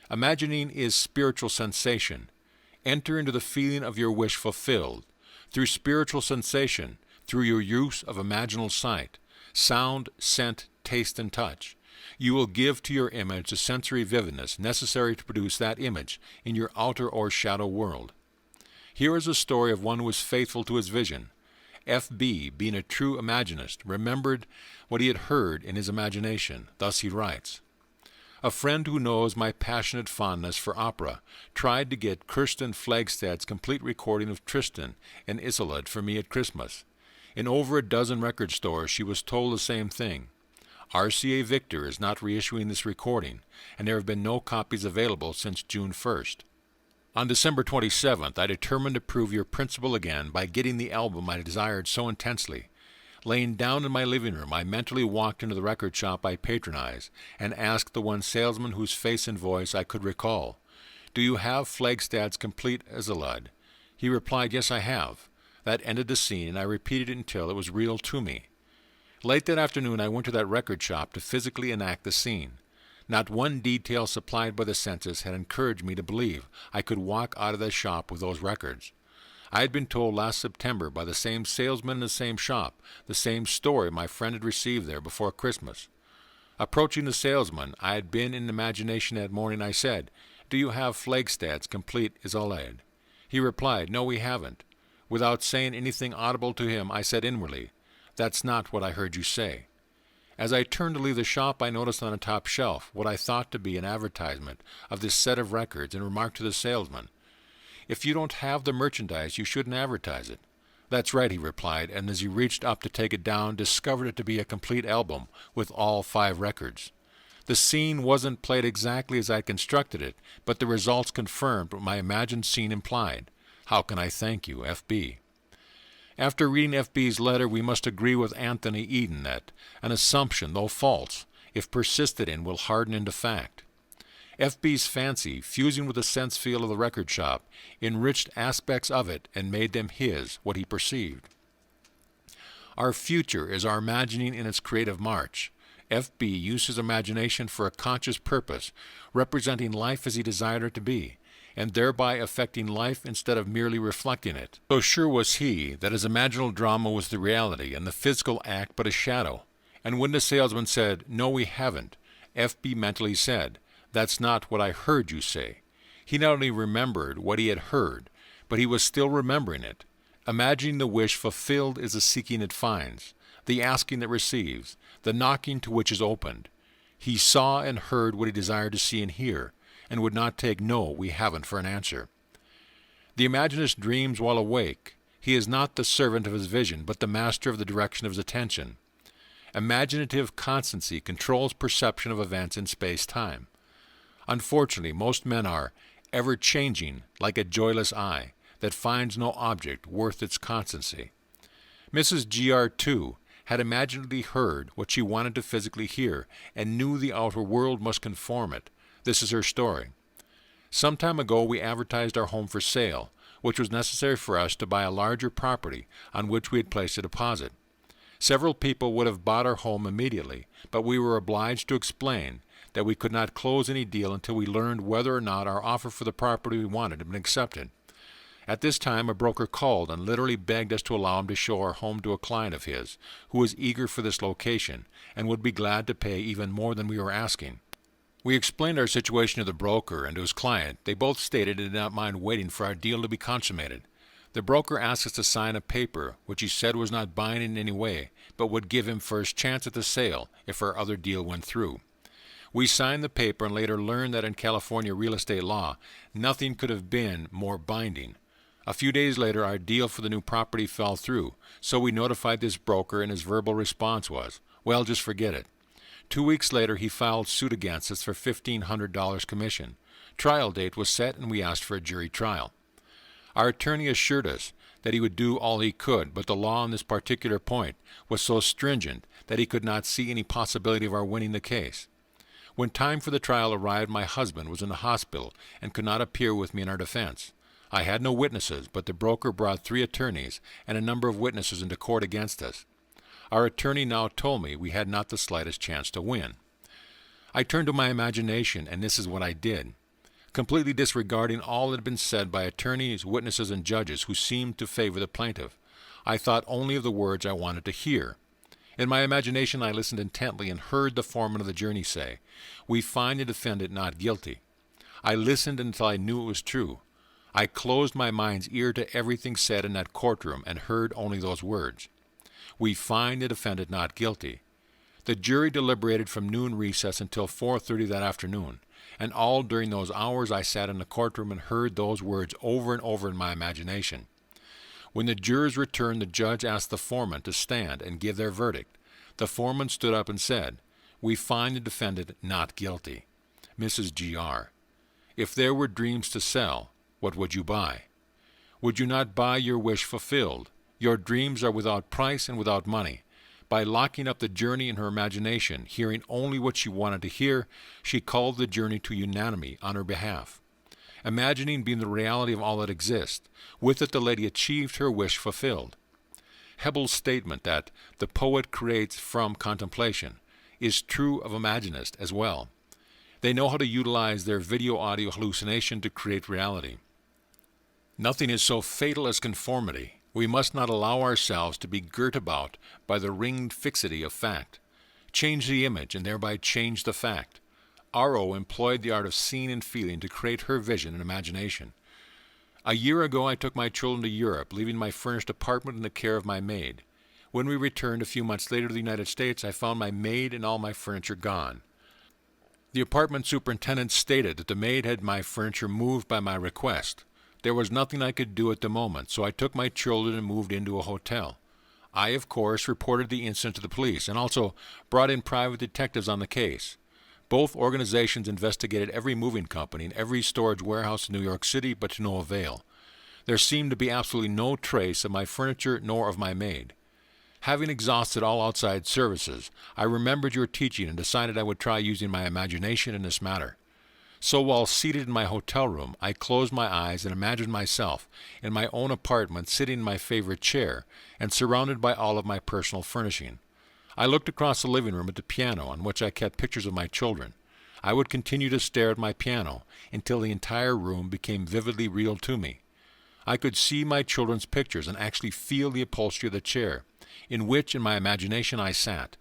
Imagining is spiritual sensation. Enter into the feeling of your wish fulfilled. Through spiritual sensation, through your use of imaginal sight, sound, scent, taste, and touch, you will give to your image the sensory vividness necessary to produce that image in your outer or shadow world. Here is a story of one who was faithful to his vision. F.B., being a true imaginist, remembered what he had heard in his imagination. Thus he writes, "A friend who knows my passionate fondness for opera tried to get Kirsten Flagstad's complete recording of Tristan and Isolde for me at Christmas. In over a dozen record stores she was told the same thing. RCA Victor is not reissuing this recording, and there have been no copies available since June 1st. On December 27th, I determined to prove your principle again by getting the album I desired so intensely. Laying down in my living room, I mentally walked into the record shop I patronize and asked the one salesman whose face and voice I could recall, 'Do you have Flagstad's complete Isolde?' He replied, 'Yes, I have.' That ended the scene, and I repeated it until it was real to me. Late that afternoon I went to that record shop to physically enact the scene. Not one detail supplied by the senses had encouraged me to believe I could walk out of the shop with those records. I had been told last September by the same salesman in the same shop the same story my friend had received there before Christmas. Approaching the salesman I had been in imagination that morning, I said, "Do you have Flagstad's complete Isolde?" He replied, "No, we haven't." Without saying anything audible to him, I said inwardly, "That's not what I heard you say." As I turned to leave the shop, I noticed on a top shelf what I thought to be an advertisement of this set of records and remarked to the salesman, "If you don't have the merchandise, you shouldn't advertise it." "That's right," he replied, and as he reached up to take it down, discovered it to be a complete album with all 5 records. The scene wasn't played exactly as I constructed it, but the results confirmed what my imagined scene implied. How can I thank you, F.B.? After reading F.B.'s letter, we must agree with Anthony Eden that an assumption, though false, if persisted in, will harden into fact. F.B.'s fancy, fusing with the sense feel of the record shop, enriched aspects of it and made them his, what he perceived. Our future is our imagining in its creative march. F.B. used his imagination for a conscious purpose, representing life as he desired it to be, and thereby affecting life instead of merely reflecting it. So sure was he that his imaginal drama was the reality and the physical act but a shadow. And when the salesman said, "No, we haven't," F.B. mentally said, "That's not what I heard you say." He not only remembered what he had heard, but he was still remembering it. Imagining the wish fulfilled is the seeking it finds, the asking that receives, the knocking to which is opened. He saw and heard what he desired to see and hear, and would not take "no, we haven't" for an answer. The imaginist dreams while awake. He is not the servant of his vision, but the master of the direction of his attention. Imaginative constancy controls perception of events in space-time. Unfortunately, most men are ever-changing, like a joyless eye that finds no object worth its constancy. Mrs. G.R. too had imaginatively heard what she wanted to physically hear and knew the outer world must conform it. This is her story. Some time ago we advertised our home for sale, which was necessary for us to buy a larger property on which we had placed a deposit. Several people would have bought our home immediately, but we were obliged to explain that we could not close any deal until we learned whether or not our offer for the property we wanted had been accepted. At this time a broker called and literally begged us to allow him to show our home to a client of his, who was eager for this location, and would be glad to pay even more than we were asking. We explained our situation to the broker and to his client. They both stated they did not mind waiting for our deal to be consummated. The broker asked us to sign a paper, which he said was not binding in any way, but would give him first chance at the sale if our other deal went through. We signed the paper and later learned that in California real estate law, nothing could have been more binding. A few days later, our deal for the new property fell through, so we notified this broker, and his verbal response was, "Well, just forget it." 2 weeks later, he filed suit against us for $1,500 commission. Trial date was set, and we asked for a jury trial. Our attorney assured us that he would do all he could, but the law on this particular point was so stringent that he could not see any possibility of our winning the case. When time for the trial arrived, my husband was in the hospital and could not appear with me in our defense. I had no witnesses, but the broker brought 3 attorneys and a number of witnesses into court against us. Our attorney now told me we had not the slightest chance to win. I turned to my imagination, and this is what I did. Completely disregarding all that had been said by attorneys, witnesses, and judges who seemed to favor the plaintiff, I thought only of the words I wanted to hear. In my imagination I listened intently and heard the foreman of the jury say, "We find the defendant not guilty." I listened until I knew it was true. I closed my mind's ear to everything said in that courtroom and heard only those words. "We find the defendant not guilty." The jury deliberated from noon recess until 4:30 that afternoon, and all during those hours I sat in the courtroom and heard those words over and over in my imagination. When the jurors returned, the judge asked the foreman to stand and give their verdict. The foreman stood up and said, "We find the defendant not guilty." Mrs. G.R., if there were dreams to sell, what would you buy? Would you not buy your wish fulfilled? Your dreams are without price and without money. By locking up the journey in her imagination, hearing only what she wanted to hear, she called the journey to unanimity on her behalf. Imagining being the reality of all that exists, with it the lady achieved her wish fulfilled. Hebel's statement that the poet creates from contemplation is true of imaginists as well. They know how to utilize their video-audio hallucination to create reality. Nothing is so fatal as conformity. We must not allow ourselves to be girt about by the ringed fixity of fact. Change the image and thereby change the fact. R.O. employed the art of seeing and feeling to create her vision and imagination. A year ago I took my children to Europe, leaving my furnished apartment in the care of my maid. When we returned a few months later to the United States, I found my maid and all my furniture gone. The apartment superintendent stated that the maid had my furniture moved by my request. There was nothing I could do at the moment, so I took my children and moved into a hotel. I, of course, reported the incident to the police and also brought in private detectives on the case. Both organizations investigated every moving company and every storage warehouse in New York City, but to no avail. There seemed to be absolutely no trace of my furniture nor of my maid. Having exhausted all outside services, I remembered your teaching and decided I would try using my imagination in this matter. So while seated in my hotel room, I closed my eyes and imagined myself in my own apartment sitting in my favorite chair and surrounded by all of my personal furnishing. I looked across the living room at the piano on which I kept pictures of my children. I would continue to stare at my piano until the entire room became vividly real to me. I could see my children's pictures and actually feel the upholstery of the chair, in which in my imagination I sat.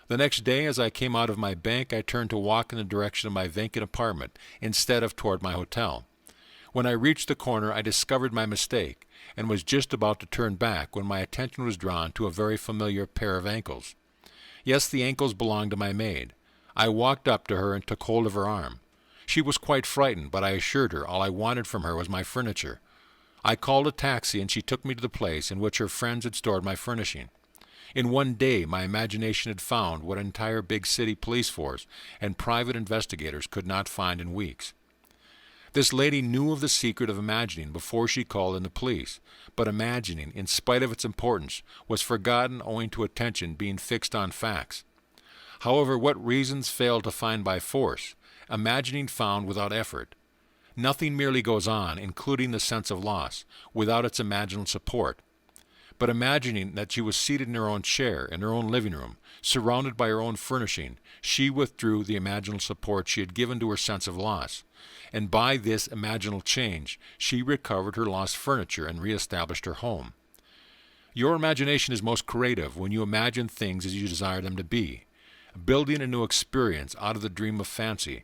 The next day, as I came out of my bank, I turned to walk in the direction of my vacant apartment instead of toward my hotel. When I reached the corner, I discovered my mistake and was just about to turn back when my attention was drawn to a very familiar pair of ankles. Yes, the ankles belonged to my maid. I walked up to her and took hold of her arm. She was quite frightened, but I assured her all I wanted from her was my furniture. I called a taxi and she took me to the place in which her friends had stored my furnishing. In one day, my imagination had found what an entire big city police force and private investigators could not find in weeks. This lady knew of the secret of imagining before she called in the police, but imagining, in spite of its importance, was forgotten owing to attention being fixed on facts. However, what reasons failed to find by force, imagining found without effort. Nothing merely goes on, including the sense of loss, without its imaginal support. But imagining that she was seated in her own chair in her own living room, surrounded by her own furnishing, she withdrew the imaginal support she had given to her sense of loss, and by this imaginal change she recovered her lost furniture and reestablished her home. Your imagination is most creative when you imagine things as you desire them to be, building a new experience out of the dream of fancy.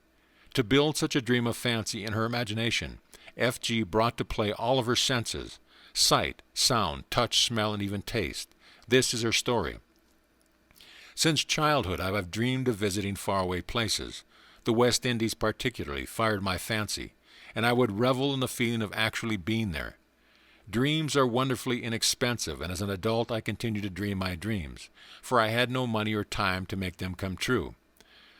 To build such a dream of fancy in her imagination, F.G. brought to play all of her senses: sight, sound, touch, smell, and even taste. This is her story. Since childhood I have dreamed of visiting faraway places. The West Indies particularly fired my fancy, and I would revel in the feeling of actually being there. Dreams are wonderfully inexpensive, and as an adult I continue to dream my dreams, for I had no money or time to make them come true.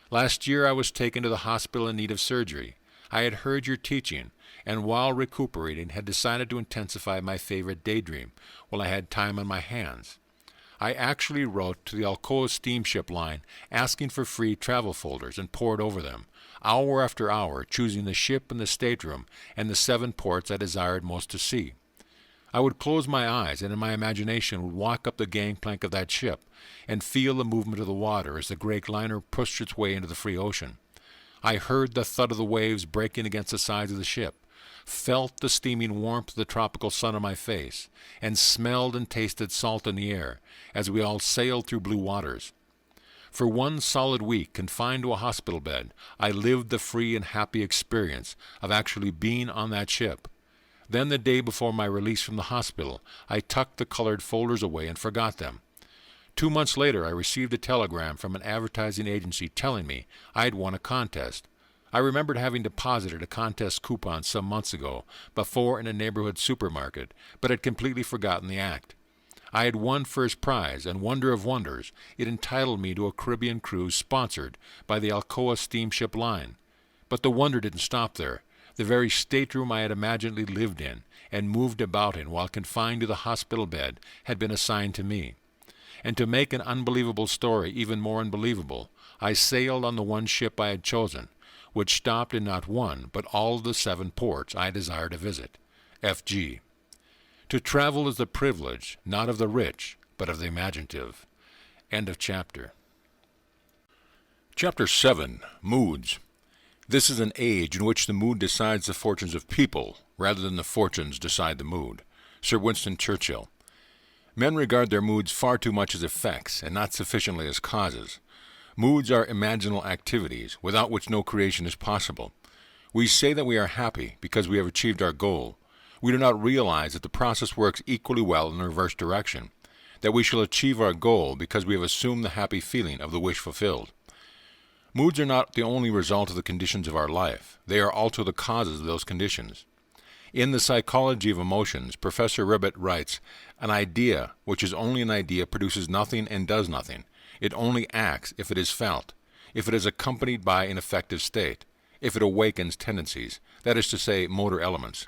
Last year I was taken to the hospital in need of surgery. I had heard your teaching, and while recuperating had decided to intensify my favorite daydream while I had time on my hands. I actually wrote to the Alcoa steamship line asking for free travel folders and pored over them, hour after hour, choosing the ship and the stateroom and the 7 ports I desired most to see. I would close my eyes and in my imagination would walk up the gangplank of that ship and feel the movement of the water as the great liner pushed its way into the free ocean. I heard the thud of the waves breaking against the sides of the ship, felt the steaming warmth of the tropical sun on my face, and smelled and tasted salt in the air as we all sailed through blue waters. For 1 solid week, confined to a hospital bed, I lived the free and happy experience of actually being on that ship. Then the day before my release from the hospital, I tucked the colored folders away and forgot them. 2 months later, I received a telegram from an advertising agency telling me I had won a contest. I remembered having deposited a contest coupon some months ago, before in a neighborhood supermarket, but had completely forgotten the act. I had won first prize, and wonder of wonders, it entitled me to a Caribbean cruise sponsored by the Alcoa steamship line. But the wonder didn't stop there. The very stateroom I had imaginedly lived in and moved about in while confined to the hospital bed had been assigned to me. And to make an unbelievable story even more unbelievable, I sailed on the one ship I had chosen, which stopped in not 1, but all of the 7 ports I desired to visit. F.G. To travel is the privilege, not of the rich, but of the imaginative. End of chapter. Chapter 7. Moods. This is an age in which the mood decides the fortunes of people, rather than the fortunes decide the mood. Sir Winston Churchill. Men regard their moods far too much as effects and not sufficiently as causes. Moods are imaginal activities, without which no creation is possible. We say that we are happy because we have achieved our goal. We do not realize that the process works equally well in the reverse direction, that we shall achieve our goal because we have assumed the happy feeling of the wish fulfilled. Moods are not the only result of the conditions of our life. They are also the causes of those conditions. In The Psychology of Emotions, Professor Ribbett writes, "An idea, which is only an idea, produces nothing and does nothing. It only acts if it is felt, if it is accompanied by an affective state, if it awakens tendencies, that is to say, motor elements."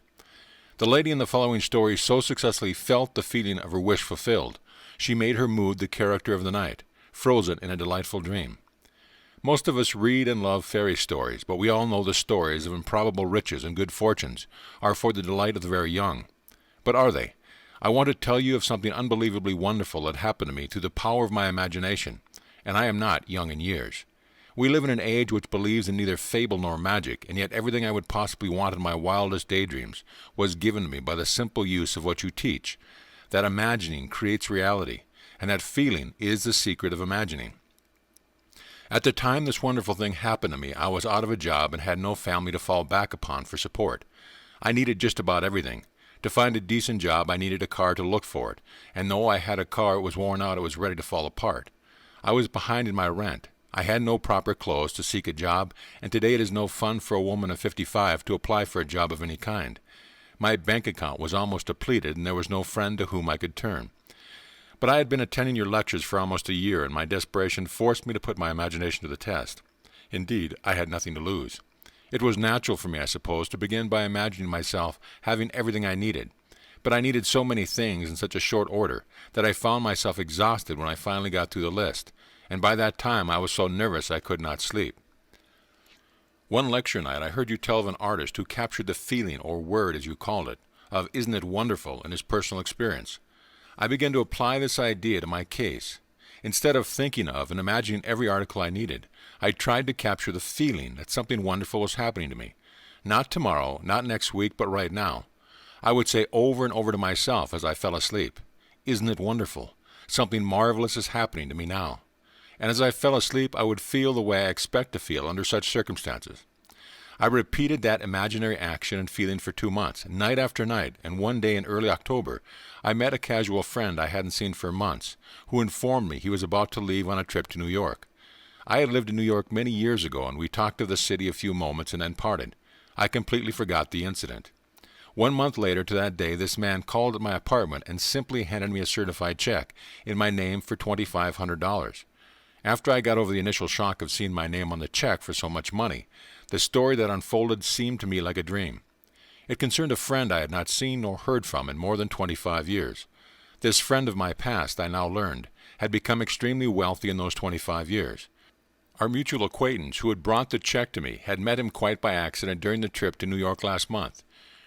The lady in the following story so successfully felt the feeling of her wish fulfilled, she made her mood the character of the night, froze it in a delightful dream. Most of us read and love fairy stories, but we all know the stories of improbable riches and good fortunes are for the delight of the very young. But are they? I want to tell you of something unbelievably wonderful that happened to me through the power of my imagination, and I am not young in years. We live in an age which believes in neither fable nor magic, and yet everything I would possibly want in my wildest daydreams was given to me by the simple use of what you teach, that imagining creates reality, and that feeling is the secret of imagining. At the time this wonderful thing happened to me, I was out of a job and had no family to fall back upon for support. I needed just about everything. To find a decent job, I needed a car to look for it, and though I had a car, it was worn out, it was ready to fall apart. I was behind in my rent. I had no proper clothes to seek a job, and today it is no fun for a woman of 55 to apply for a job of any kind. My bank account was almost depleted, and there was no friend to whom I could turn. But I had been attending your lectures for almost a year, and my desperation forced me to put my imagination to the test. Indeed, I had nothing to lose. It was natural for me, I suppose, to begin by imagining myself having everything I needed. But I needed so many things in such a short order that I found myself exhausted when I finally got through the list, and by that time I was so nervous I could not sleep. One lecture night I heard you tell of an artist who captured the feeling, or word as you called it, of "Isn't it wonderful?" in his personal experience. I began to apply this idea to my case. Instead of thinking of and imagining every article I needed, I tried to capture the feeling that something wonderful was happening to me. Not tomorrow, not next week, but right now. I would say over and over to myself as I fell asleep, "Isn't it wonderful? Something marvelous is happening to me now." And as I fell asleep, I would feel the way I expect to feel under such circumstances. I repeated that imaginary action and feeling for 2 months, night after night, and one day in early October, I met a casual friend I hadn't seen for months, who informed me he was about to leave on a trip to New York. I had lived in New York many years ago, and we talked of the city a few moments and then parted. I completely forgot the incident. 1 month later to that day, this man called at my apartment and simply handed me a certified check in my name for $2,500. After I got over the initial shock of seeing my name on the check for so much money, the story that unfolded seemed to me like a dream. It concerned a friend I had not seen nor heard from in more than 25 years. This friend of my past, I now learned, had become extremely wealthy in those 25 years. Our mutual acquaintance who had brought the check to me had met him quite by accident during the trip to New York last month.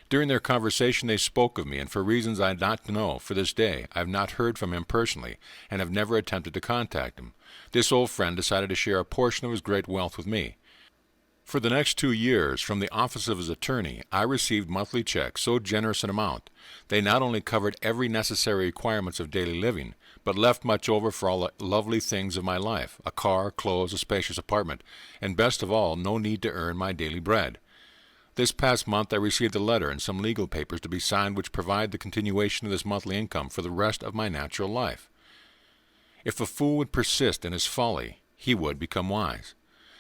During their conversation they spoke of me, and for reasons I did not know, for this day, I have not heard from him personally, and have never attempted to contact him. This old friend decided to share a portion of his great wealth with me. For the next 2 years, from the office of his attorney, I received monthly checks so generous an amount. They not only covered every necessary requirements of daily living, but left much over for all the lovely things of my life, a car, clothes, a spacious apartment, and best of all, no need to earn my daily bread. This past month I received a letter and some legal papers to be signed which provide the continuation of this monthly income for the rest of my natural life. If a fool would persist in his folly, he would become wise.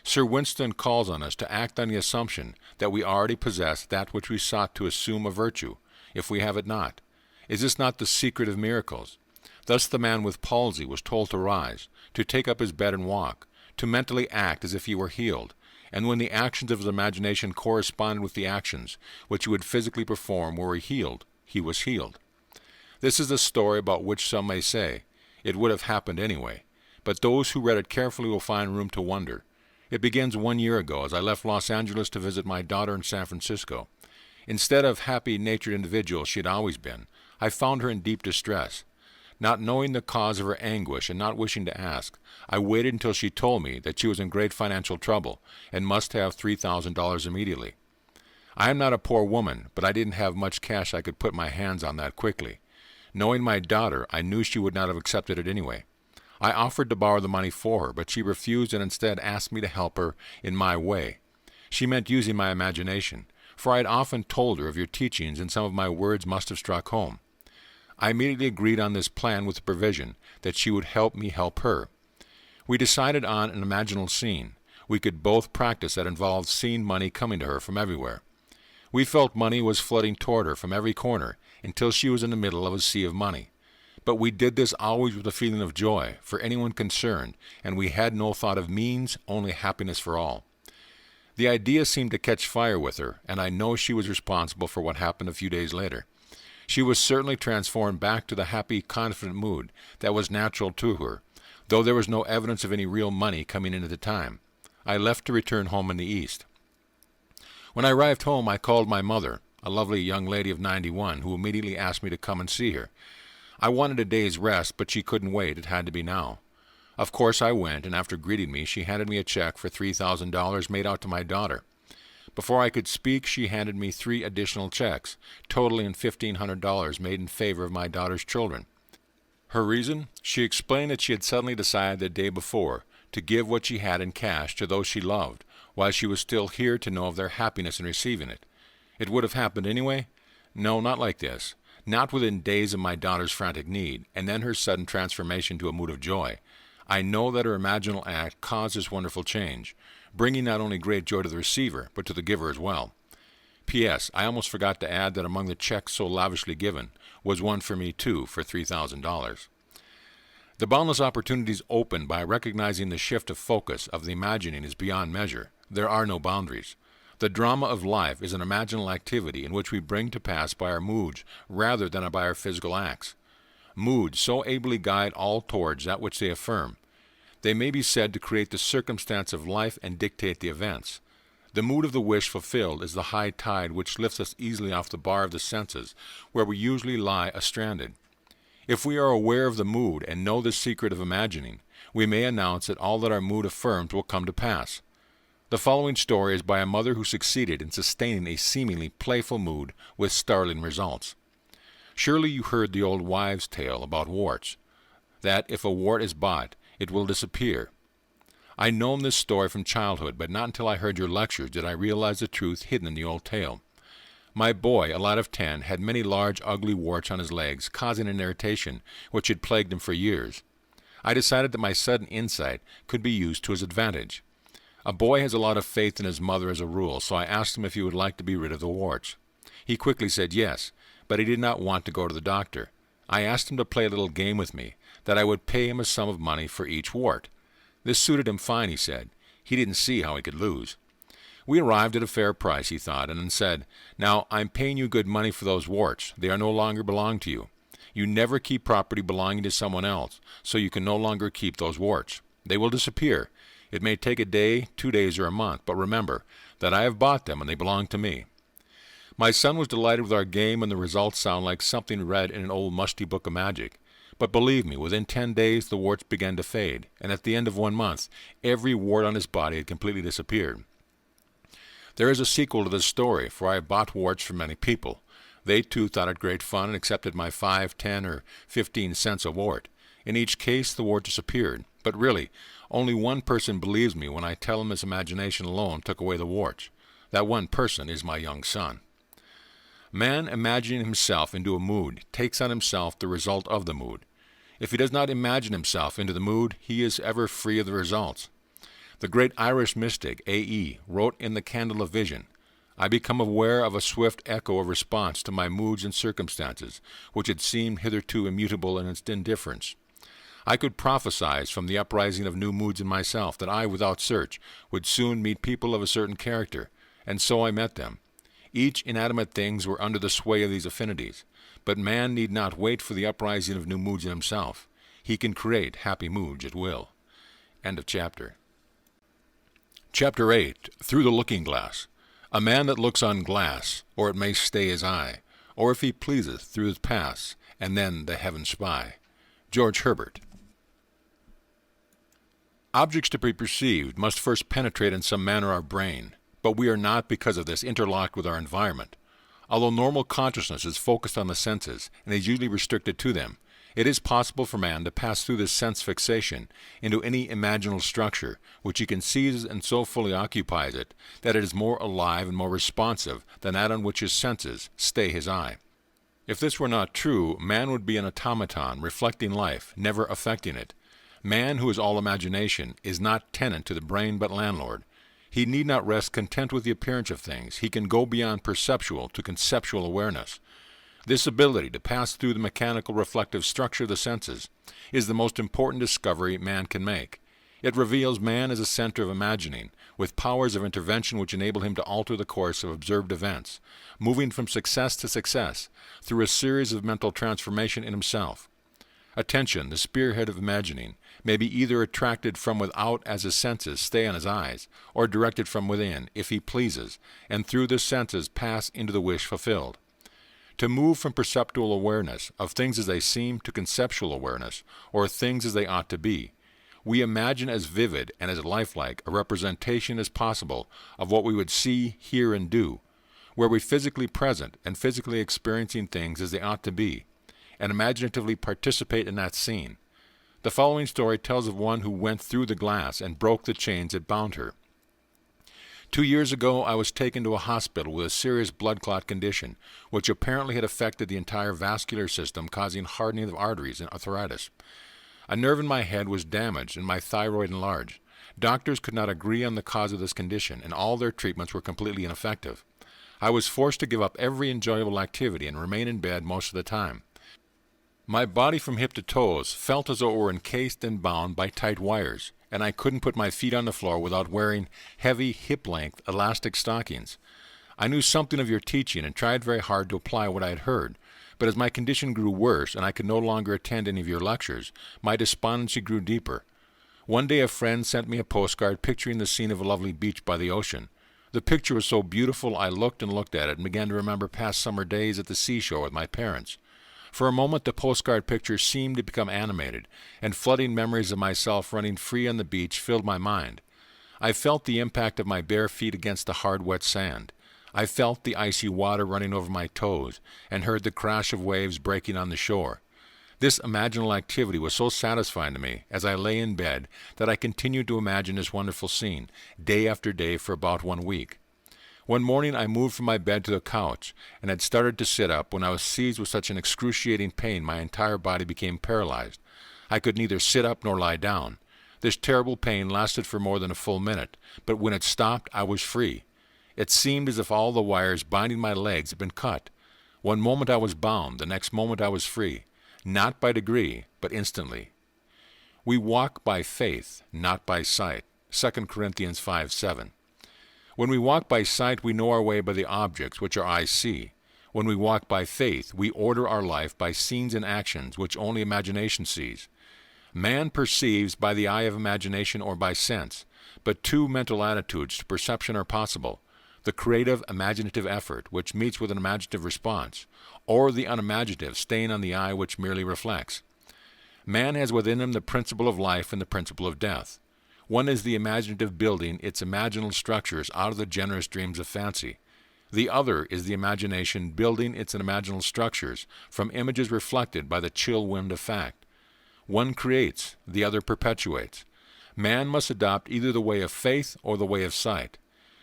Sir Winston calls on us to act on the assumption that we already possess that which we sought to assume a virtue, if we have it not. Is this not the secret of miracles? Thus the man with palsy was told to rise, to take up his bed and walk, to mentally act as if he were healed, and when the actions of his imagination corresponded with the actions which he would physically perform were he healed, he was healed. This is a story about which some may say, it would have happened anyway, but those who read it carefully will find room to wonder. It begins 1 year ago as I left Los Angeles to visit my daughter in San Francisco. Instead of happy-natured individual she had always been, I found her in deep distress. Not knowing the cause of her anguish and not wishing to ask, I waited until she told me that she was in great financial trouble and must have $3,000 immediately. I am not a poor woman, but I didn't have much cash I could put my hands on that quickly. Knowing my daughter, I knew she would not have accepted it anyway. I offered to borrow the money for her, but she refused and instead asked me to help her in my way. She meant using my imagination, for I had often told her of your teachings and some of my words must have struck home. I immediately agreed on this plan with the provision that she would help me help her. We decided on an imaginal scene. We could both practice that involved seeing money coming to her from everywhere. We felt money was flooding toward her from every corner until she was in the middle of a sea of money. But we did this always with a feeling of joy for anyone concerned, and we had no thought of means, only happiness for all. The idea seemed to catch fire with her, and I know she was responsible for what happened a few days later. She was certainly transformed back to the happy, confident mood that was natural to her, though there was no evidence of any real money coming in at the time. I left to return home in the East. When I arrived home, I called my mother, a lovely young lady of 91, who immediately asked me to come and see her. I wanted a day's rest, but she couldn't wait. It had to be now. Of course I went, and after greeting me, she handed me a check for $3,000 made out to my daughter. Before I could speak, she handed me 3 additional checks, totaling $1,500 made in favor of my daughter's children. Her reason? She explained that she had suddenly decided the day before to give what she had in cash to those she loved, while she was still here to know of their happiness in receiving it. It would have happened anyway? No, not like this. Not within days of my daughter's frantic need, and then her sudden transformation to a mood of joy. I know that her imaginal act caused this wonderful change, bringing not only great joy to the receiver, but to the giver as well. P.S. I almost forgot to add that among the checks so lavishly given was one for me too, for $3,000. The boundless opportunities opened by recognizing the shift of focus of the imagining is beyond measure. There are no boundaries. The drama of life is an imaginal activity in which we bring to pass by our moods rather than by our physical acts. Moods so ably guide all towards that which they affirm. They may be said to create the circumstance of life and dictate the events. The mood of the wish fulfilled is the high tide which lifts us easily off the bar of the senses, where we usually lie stranded. If we are aware of the mood and know the secret of imagining, we may announce that all that our mood affirms will come to pass. The following story is by a mother who succeeded in sustaining a seemingly playful mood with startling results. Surely you heard the old wives' tale about warts, that if a wart is bought, it will disappear. I'd known this story from childhood, but not until I heard your lectures did I realize the truth hidden in the old tale. My boy, a lad of 10, had many large, ugly warts on his legs, causing an irritation which had plagued him for years. I decided that my sudden insight could be used to his advantage. A boy has a lot of faith in his mother as a rule, so I asked him if he would like to be rid of the warts. He quickly said yes, but he did not want to go to the doctor. I asked him to play a little game with me, that I would pay him a sum of money for each wart. This suited him fine, he said. He didn't see how he could lose. We arrived at a fair price, he thought, and then said, "Now, I'm paying you good money for those warts. They are no longer belong to you. You never keep property belonging to someone else, so you can no longer keep those warts. They will disappear. It may take a day, 2 days, or a month, but remember that I have bought them and they belong to me." My son was delighted with our game, and the results sound like something read in an old musty book of magic. But believe me, within 10 days the warts began to fade, and at the end of 1 month, every wart on his body had completely disappeared. There is a sequel to this story, for I have bought warts for many people. They too thought it great fun and accepted my 5, 10, or 15 cents a wart. In each case the wart disappeared, but really, only one person believes me when I tell him his imagination alone took away the warts. That one person is my young son. Man, imagining himself into a mood, takes on himself the result of the mood. If he does not imagine himself into the mood, he is ever free of the results. The great Irish mystic, A.E., wrote in The Candle of Vision, "I become aware of a swift echo of response to my moods and circumstances, which had seemed hitherto immutable in its indifference. I could prophesy from the uprising of new moods in myself that I, without search, would soon meet people of a certain character, and so I met them. Each inanimate things were under the sway of these affinities, but man need not wait for the uprising of new moods in himself. He can create happy moods at will." End of chapter. Chapter 8. Through the Looking Glass. A man that looks on glass, or it may stay his eye, or if he pleaseth through his pass, and then the heaven spy. George Herbert. Objects to be perceived must first penetrate in some manner our brain, but but we are not because of this interlocked with our environment. Although normal consciousness is focused on the senses and is usually restricted to them, it is possible for man to pass through this sense fixation into any imaginal structure which he can seize and so fully occupies it that it is more alive and more responsive than that on which his senses stay his eye. If this were not true, man would be an automaton reflecting life, never affecting it. Man, who is all imagination, is not tenant to the brain but landlord. He need not rest content with the appearance of things. He can go beyond perceptual to conceptual awareness. This ability to pass through the mechanical reflective structure of the senses is the most important discovery man can make. It reveals man as a center of imagining, with powers of intervention which enable him to alter the course of observed events, moving from success to success through a series of mental transformation in himself. Attention, the spearhead of imagining, may be either attracted from without as his senses stay on his eyes, or directed from within, if he pleases, and through the senses pass into the wish fulfilled. To move from perceptual awareness of things as they seem to conceptual awareness, or things as they ought to be, we imagine as vivid and as lifelike a representation as possible of what we would see, hear, and do, where we physically present and physically experiencing things as they ought to be, and imaginatively participate in that scene. The following story tells of one who went through the glass and broke the chains that bound her. 2 years ago, I was taken to a hospital with a serious blood clot condition, which apparently had affected the entire vascular system, causing hardening of arteries and arthritis. A nerve in my head was damaged and my thyroid enlarged. Doctors could not agree on the cause of this condition, and all their treatments were completely ineffective. I was forced to give up every enjoyable activity and remain in bed most of the time. My body from hip to toes felt as though it were encased and bound by tight wires, and I couldn't put my feet on the floor without wearing heavy hip-length elastic stockings. I knew something of your teaching and tried very hard to apply what I had heard, but as my condition grew worse and I could no longer attend any of your lectures, my despondency grew deeper. One day a friend sent me a postcard picturing the scene of a lovely beach by the ocean. The picture was so beautiful I looked and looked at it and began to remember past summer days at the seashore with my parents. For a moment the postcard picture seemed to become animated, and flooding memories of myself running free on the beach filled my mind. I felt the impact of my bare feet against the hard, wet sand. I felt the icy water running over my toes, and heard the crash of waves breaking on the shore. This imaginal activity was so satisfying to me, as I lay in bed, that I continued to imagine this wonderful scene, day after day for about 1 week. One morning I moved from my bed to the couch, and had started to sit up when I was seized with such an excruciating pain my entire body became paralyzed. I could neither sit up nor lie down. This terrible pain lasted for more than a full minute, but when it stopped I was free. It seemed as if all the wires binding my legs had been cut. One moment I was bound, the next moment I was free, not by degree, but instantly. We walk by faith, not by sight. 2 Corinthians 5:7. When we walk by sight, we know our way by the objects which our eyes see. When we walk by faith, we order our life by scenes and actions which only imagination sees. Man perceives by the eye of imagination or by sense, but two mental attitudes to perception are possible: the creative, imaginative effort, which meets with an imaginative response, or the unimaginative, staying on the eye which merely reflects. Man has within him the principle of life and the principle of death. One is the imaginative building its imaginal structures out of the generous dreams of fancy. The other is the imagination building its imaginal structures from images reflected by the chill wind of fact. One creates, the other perpetuates. Man must adopt either the way of faith or the way of sight.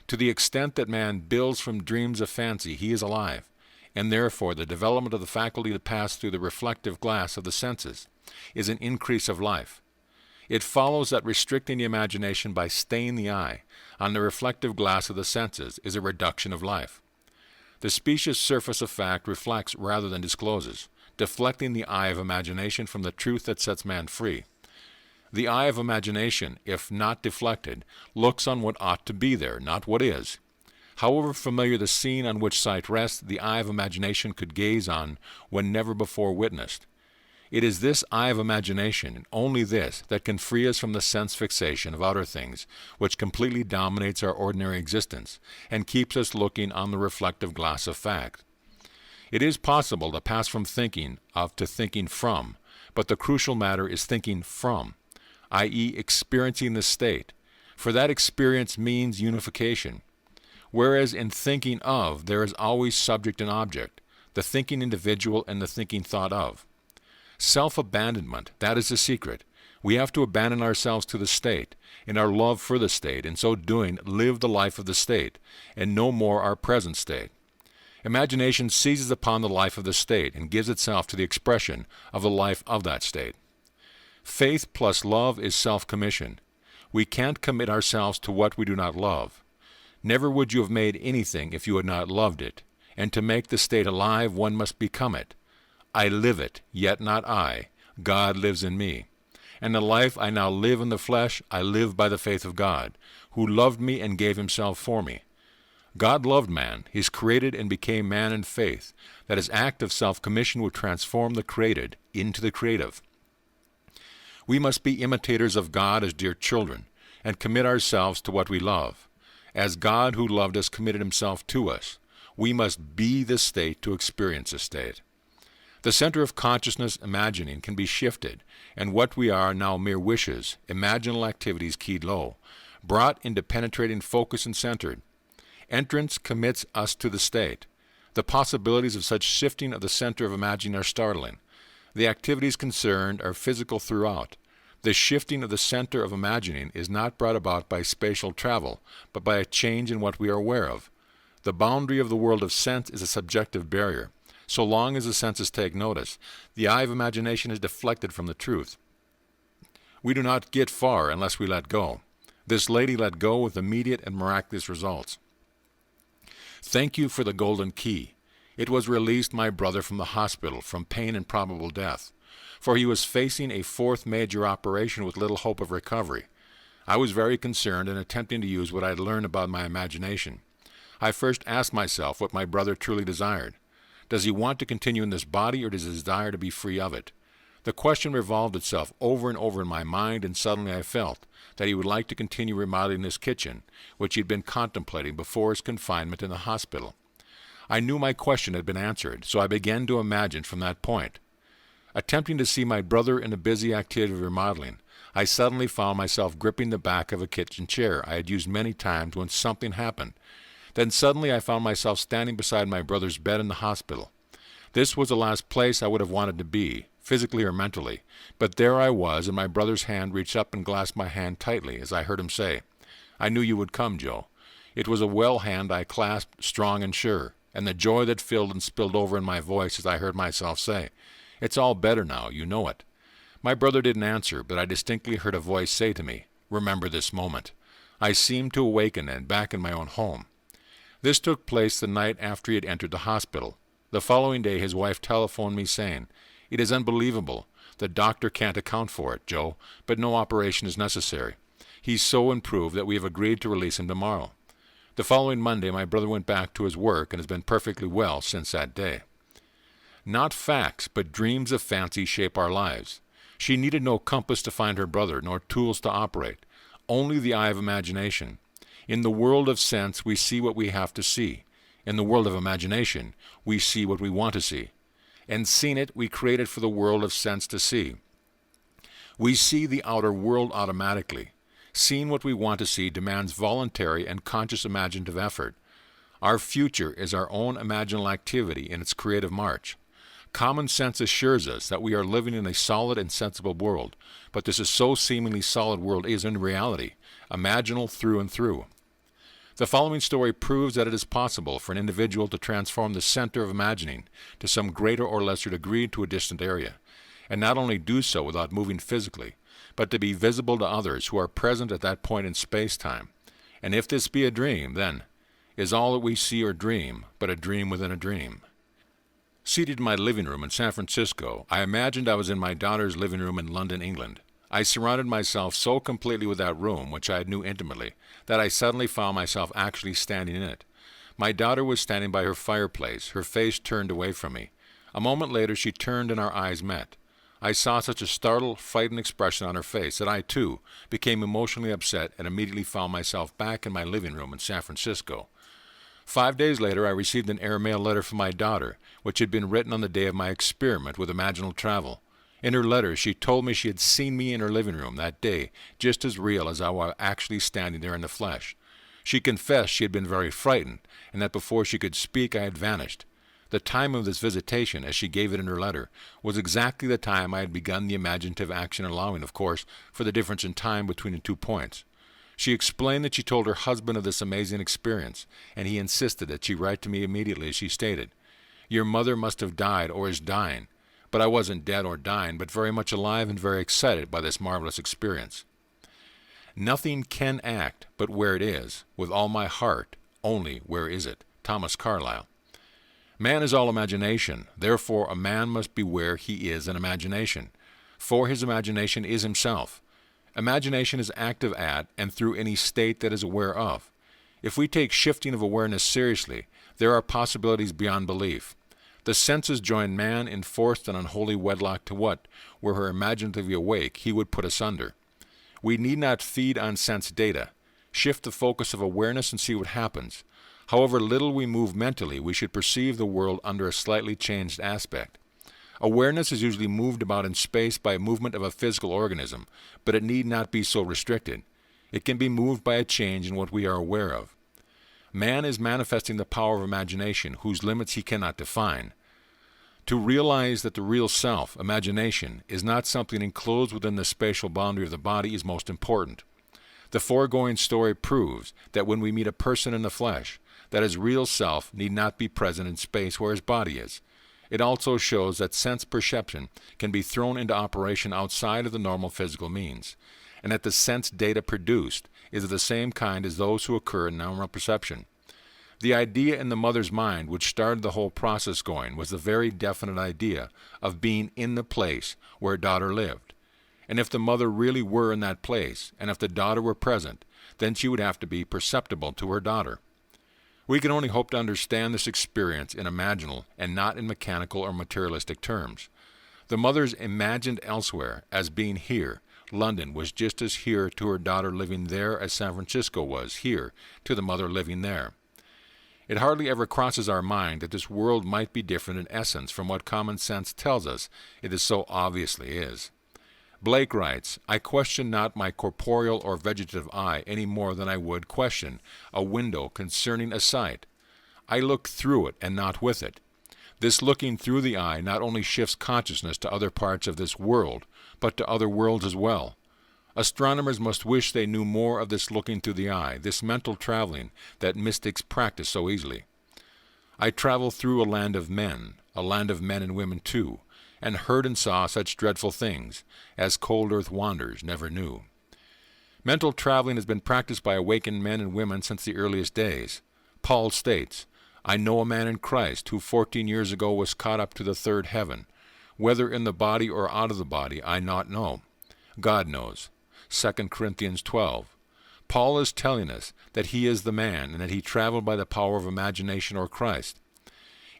To the extent that man builds from dreams of fancy, he is alive, and therefore the development of the faculty to pass through the reflective glass of the senses is an increase of life. It follows that restricting the imagination by staying the eye on the reflective glass of the senses is a reduction of life. The specious surface of fact reflects rather than discloses, deflecting the eye of imagination from the truth that sets man free. The eye of imagination, if not deflected, looks on what ought to be there, not what is. However familiar the scene on which sight rests, the eye of imagination could gaze on when never before witnessed. It is this eye of imagination, and only this, that can free us from the sense fixation of outer things, which completely dominates our ordinary existence, and keeps us looking on the reflective glass of fact. It is possible to pass from thinking of to thinking from, but the crucial matter is thinking from, i.e. experiencing the state, for that experience means unification. Whereas in thinking of, there is always subject and object, the thinking individual and the thinking thought of. Self-abandonment, that is the secret. We have to abandon ourselves to the state, in our love for the state, in so doing live the life of the state, and no more our present state. Imagination seizes upon the life of the state and gives itself to the expression of the life of that state. Faith plus love is self-commission. We can't commit ourselves to what we do not love. Never would you have made anything if you had not loved it, and to make the state alive one must become it. I live it, yet not I. God lives in me. And the life I now live in the flesh, I live by the faith of God, who loved me and gave himself for me. God loved man. He's created and became man in faith, that his act of self-commission would transform the created into the creative. We must be imitators of God as dear children, and commit ourselves to what we love. As God who loved us committed himself to us, we must be the state to experience the state. The center of consciousness, imagining, can be shifted, and what we are now mere wishes, imaginal activities keyed low, brought into penetrating focus and centered. Entrance commits us to the state. The possibilities of such shifting of the center of imagining are startling. The activities concerned are physical throughout. The shifting of the center of imagining is not brought about by spatial travel, but by a change in what we are aware of. The boundary of the world of sense is a subjective barrier. So long as the senses take notice, the eye of imagination is deflected from the truth. We do not get far unless we let go. This lady let go with immediate and miraculous results. Thank you for the golden key. It was released my brother from the hospital from pain and probable death, for he was facing a fourth major operation with little hope of recovery. I was very concerned and attempting to use what I had learned about my imagination. I first asked myself what my brother truly desired. Does he want to continue in this body, or does he desire to be free of it? The question revolved itself over and over in my mind, and suddenly I felt that he would like to continue remodeling his kitchen, which he had been contemplating before his confinement in the hospital. I knew my question had been answered, so I began to imagine from that point. Attempting to see my brother in the busy activity of remodeling, I suddenly found myself gripping the back of a kitchen chair I had used many times when something happened. Then suddenly I found myself standing beside my brother's bed in the hospital. This was the last place I would have wanted to be, physically or mentally, but there I was, and my brother's hand reached up and grasped my hand tightly as I heard him say, "I knew you would come, Joe." It was a well hand I clasped, strong and sure, and the joy that filled and spilled over in my voice as I heard myself say, "It's all better now, you know it." My brother didn't answer, but I distinctly heard a voice say to me, "Remember this moment." I seemed to awaken and back in my own home. This took place the night after he had entered the hospital. The following day his wife telephoned me saying, "It is unbelievable. The doctor can't account for it, Joe, but no operation is necessary. He's so improved that we have agreed to release him tomorrow." The following Monday my brother went back to his work and has been perfectly well since that day. Not facts, but dreams of fancy shape our lives. She needed no compass to find her brother, nor tools to operate, only the eye of imagination. In the world of sense, we see what we have to see. In the world of imagination, we see what we want to see. And seeing it, we create it for the world of sense to see. We see the outer world automatically. Seeing what we want to see demands voluntary and conscious imaginative effort. Our future is our own imaginal activity in its creative march. Common sense assures us that we are living in a solid and sensible world, but this is so seemingly solid world is in reality imaginal through and through. The following story proves that it is possible for an individual to transform the center of imagining to some greater or lesser degree to a distant area, and not only do so without moving physically, but to be visible to others who are present at that point in space-time. And if this be a dream, then is all that we see or dream but a dream within a dream. Seated in my living room in San Francisco, I imagined I was in my daughter's living room in London, England. I surrounded myself so completely with that room, which I knew intimately, that I suddenly found myself actually standing in it. My daughter was standing by her fireplace, her face turned away from me. A moment later she turned and our eyes met. I saw such a startled, frightened expression on her face that I, too, became emotionally upset and immediately found myself back in my living room in San Francisco. 5 days later I received an airmail letter from my daughter, which had been written on the day of my experiment with imaginal travel. In her letter, she told me she had seen me in her living room that day, just as real as I was actually standing there in the flesh. She confessed she had been very frightened, and that before she could speak I had vanished. The time of this visitation, as she gave it in her letter, was exactly the time I had begun the imaginative action, allowing, of course, for the difference in time between the 2 points. She explained that she told her husband of this amazing experience, and he insisted that she write to me immediately, as she stated. Your mother must have died or is dying, but I wasn't dead or dying, but very much alive and very excited by this marvelous experience. Nothing can act but where it is, with all my heart, only where is it? Thomas Carlyle. Man is all imagination, therefore a man must be where he is in imagination, for his imagination is himself. Imagination is active at and through any state that is aware of. If we take shifting of awareness seriously, there are possibilities beyond belief. The senses join man in forced and unholy wedlock to what, were her imaginatively awake, he would put asunder. We need not feed on sense data. Shift the focus of awareness and see what happens. However little we move mentally, we should perceive the world under a slightly changed aspect. Awareness is usually moved about in space by movement of a physical organism, but it need not be so restricted. It can be moved by a change in what we are aware of. Man is manifesting the power of imagination, whose limits he cannot define. To realize that the real self, imagination, is not something enclosed within the spatial boundary of the body is most important. The foregoing story proves that when we meet a person in the flesh, that his real self need not be present in space where his body is. It also shows that sense perception can be thrown into operation outside of the normal physical means, and that the sense data produced is of the same kind as those who occur in normal perception. The idea in the mother's mind which started the whole process going was the very definite idea of being in the place where her daughter lived. And if the mother really were in that place, and if the daughter were present, then she would have to be perceptible to her daughter. We can only hope to understand this experience in imaginal and not in mechanical or materialistic terms. The mother's imagined elsewhere as being here. London was just as here to her daughter living there as San Francisco was here to the mother living there. It hardly ever crosses our mind that this world might be different in essence from what common sense tells us it is so obviously is. Blake writes, I question not my corporeal or vegetative eye any more than I would question a window concerning a sight. I look through it and not with it. This looking through the eye not only shifts consciousness to other parts of this world, but to other worlds as well. Astronomers must wish they knew more of this looking through the eye, this mental traveling that mystics practice so easily. I travel through a land of men and women too, and heard and saw such dreadful things as cold earth wonders never knew. Mental traveling has been practiced by awakened men and women since the earliest days. Paul states, I know a man in Christ who 14 years ago was caught up to the third heaven. Whether in the body or out of the body, I not know. God knows. 2 Corinthians 12. Paul is telling us that he is the man and that he traveled by the power of imagination or Christ.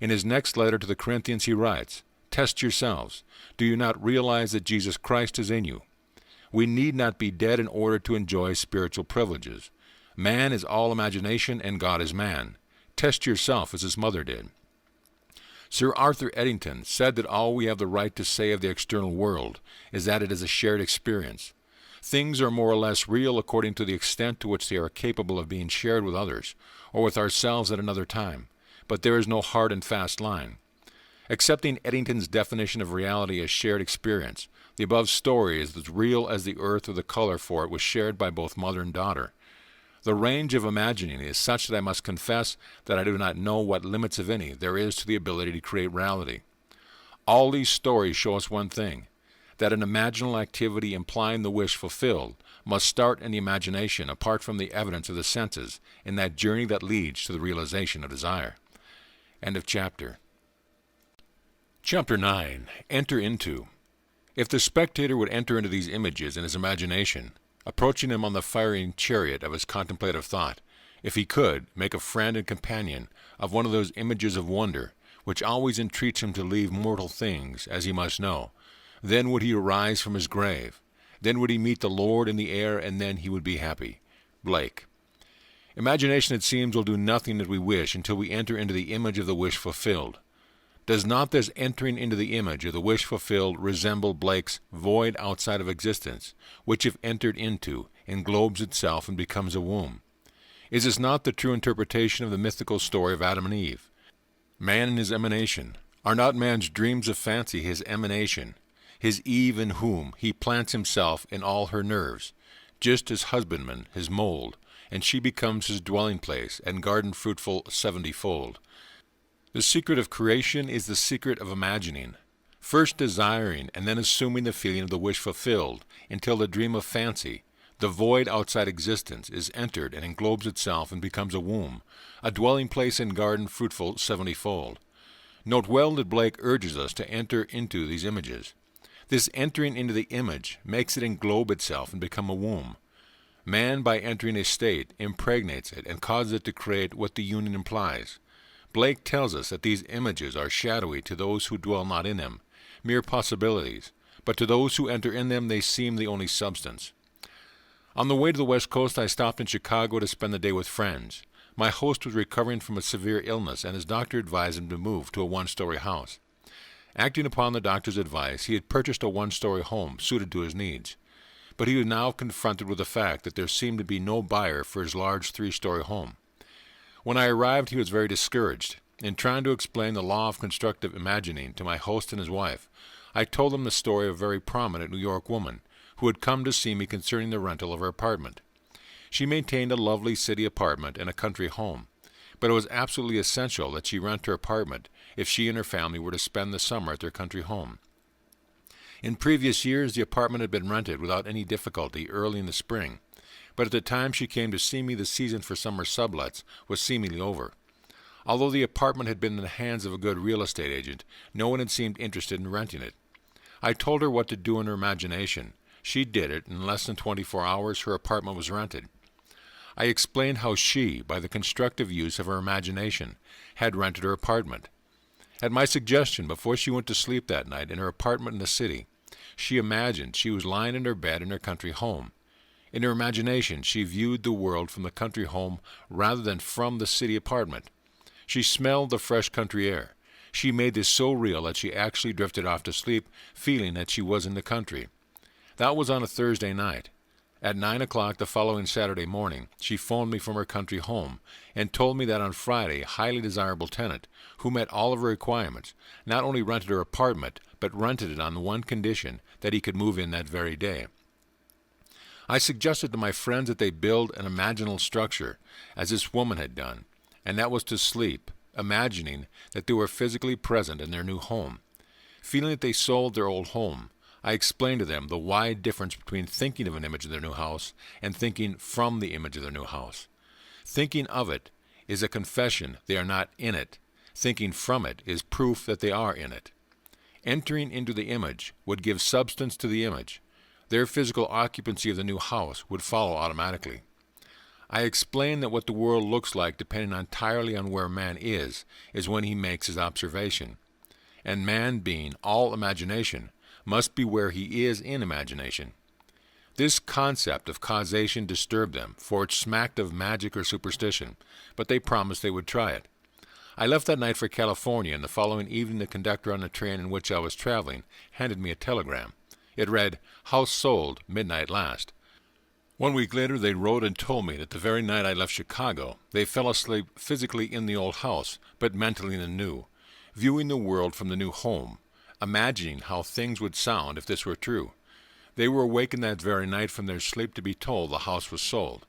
In his next letter to the Corinthians he writes, Test yourselves. Do you not realize that Jesus Christ is in you? We need not be dead in order to enjoy spiritual privileges. Man is all imagination and God is man. Test yourself as his mother did. Sir Arthur Eddington said that all we have the right to say of the external world is that it is a shared experience. Things are more or less real according to the extent to which they are capable of being shared with others, or with ourselves at another time, but there is no hard and fast line. Accepting Eddington's definition of reality as shared experience, the above story is as real as the earth or the color for it was shared by both mother and daughter. The range of imagining is such that I must confess that I do not know what limits, if any, there is to the ability to create reality. All these stories show us one thing, that an imaginal activity implying the wish fulfilled must start in the imagination apart from the evidence of the senses in that journey that leads to the realization of desire. End of chapter. Chapter 9. Enter into. If the spectator would enter into these images in his imagination, approaching him on the fiery chariot of his contemplative thought, if he could, make a friend and companion of one of those images of wonder, which always entreats him to leave mortal things, as he must know, then would he arise from his grave. Then would he meet the Lord in the air, and then he would be happy. Blake. Imagination, it seems, will do nothing that we wish until we enter into the image of the wish fulfilled. Does not this entering into the image of the wish fulfilled resemble Blake's void outside of existence, which if entered into, englobes itself and becomes a womb? Is this not the true interpretation of the mythical story of Adam and Eve? Man in his emanation. Are not man's dreams of fancy his emanation, his Eve in whom he plants himself in all her nerves, just as husbandman his mold, and she becomes his dwelling place, and garden fruitful 70-fold. The secret of creation is the secret of imagining, first desiring and then assuming the feeling of the wish fulfilled, until the dream of fancy, the void outside existence, is entered and englobes itself and becomes a womb, a dwelling place and garden fruitful 70-fold. Note well that Blake urges us to enter into these images. This entering into the image makes it englobe itself and become a womb. Man, by entering a state, impregnates it and causes it to create what the union implies. Blake tells us that these images are shadowy to those who dwell not in them, mere possibilities, but to those who enter in them they seem the only substance. On the way to the West Coast, I stopped in Chicago to spend the day with friends. My host was recovering from a severe illness, and his doctor advised him to move to a one-story house. Acting upon the doctor's advice, he had purchased a one-story home suited to his needs. But he was now confronted with the fact that there seemed to be no buyer for his large three-story home. When I arrived, he was very discouraged. In trying to explain the law of constructive imagining to my host and his wife, I told them the story of a very prominent New York woman who had come to see me concerning the rental of her apartment. She maintained a lovely city apartment and a country home, but it was absolutely essential that she rent her apartment if she and her family were to spend the summer at their country home. In previous years, the apartment had been rented without any difficulty early in the spring, but at the time she came to see me, the season for summer sublets was seemingly over. Although the apartment had been in the hands of a good real estate agent, no one had seemed interested in renting it. I told her what to do in her imagination. She did it. In less than 24 hours, her apartment was rented. I explained how she, by the constructive use of her imagination, had rented her apartment. At my suggestion, before she went to sleep that night in her apartment in the city, she imagined she was lying in her bed in her country home. In her imagination, she viewed the world from the country home rather than from the city apartment. She smelled the fresh country air. She made this so real that she actually drifted off to sleep, feeling that she was in the country. That was on a Thursday night. At 9 o'clock the following Saturday morning, she phoned me from her country home and told me that on Friday a highly desirable tenant, who met all of her requirements, not only rented her apartment, but rented it on the one condition that he could move in that very day. I suggested to my friends that they build an imaginal structure, as this woman had done, and that was to sleep, imagining that they were physically present in their new home. Feeling that they sold their old home, I explained to them the wide difference between thinking of an image of their new house and thinking from the image of their new house. Thinking of it is a confession they are not in it. Thinking from it is proof that they are in it. Entering into the image would give substance to the image. Their physical occupancy of the new house would follow automatically. I explained that what the world looks like, depending entirely on where man is when he makes his observation. And man, being all imagination, must be where he is in imagination. This concept of causation disturbed them, for it smacked of magic or superstition, but they promised they would try it. I left that night for California, and the following evening the conductor on the train in which I was traveling handed me a telegram. It read, "House sold, midnight last." 1 week later they wrote and told me that the very night I left Chicago, they fell asleep physically in the old house, but mentally in the new, viewing the world from the new home, imagining how things would sound if this were true. They were awakened that very night from their sleep to be told the house was sold.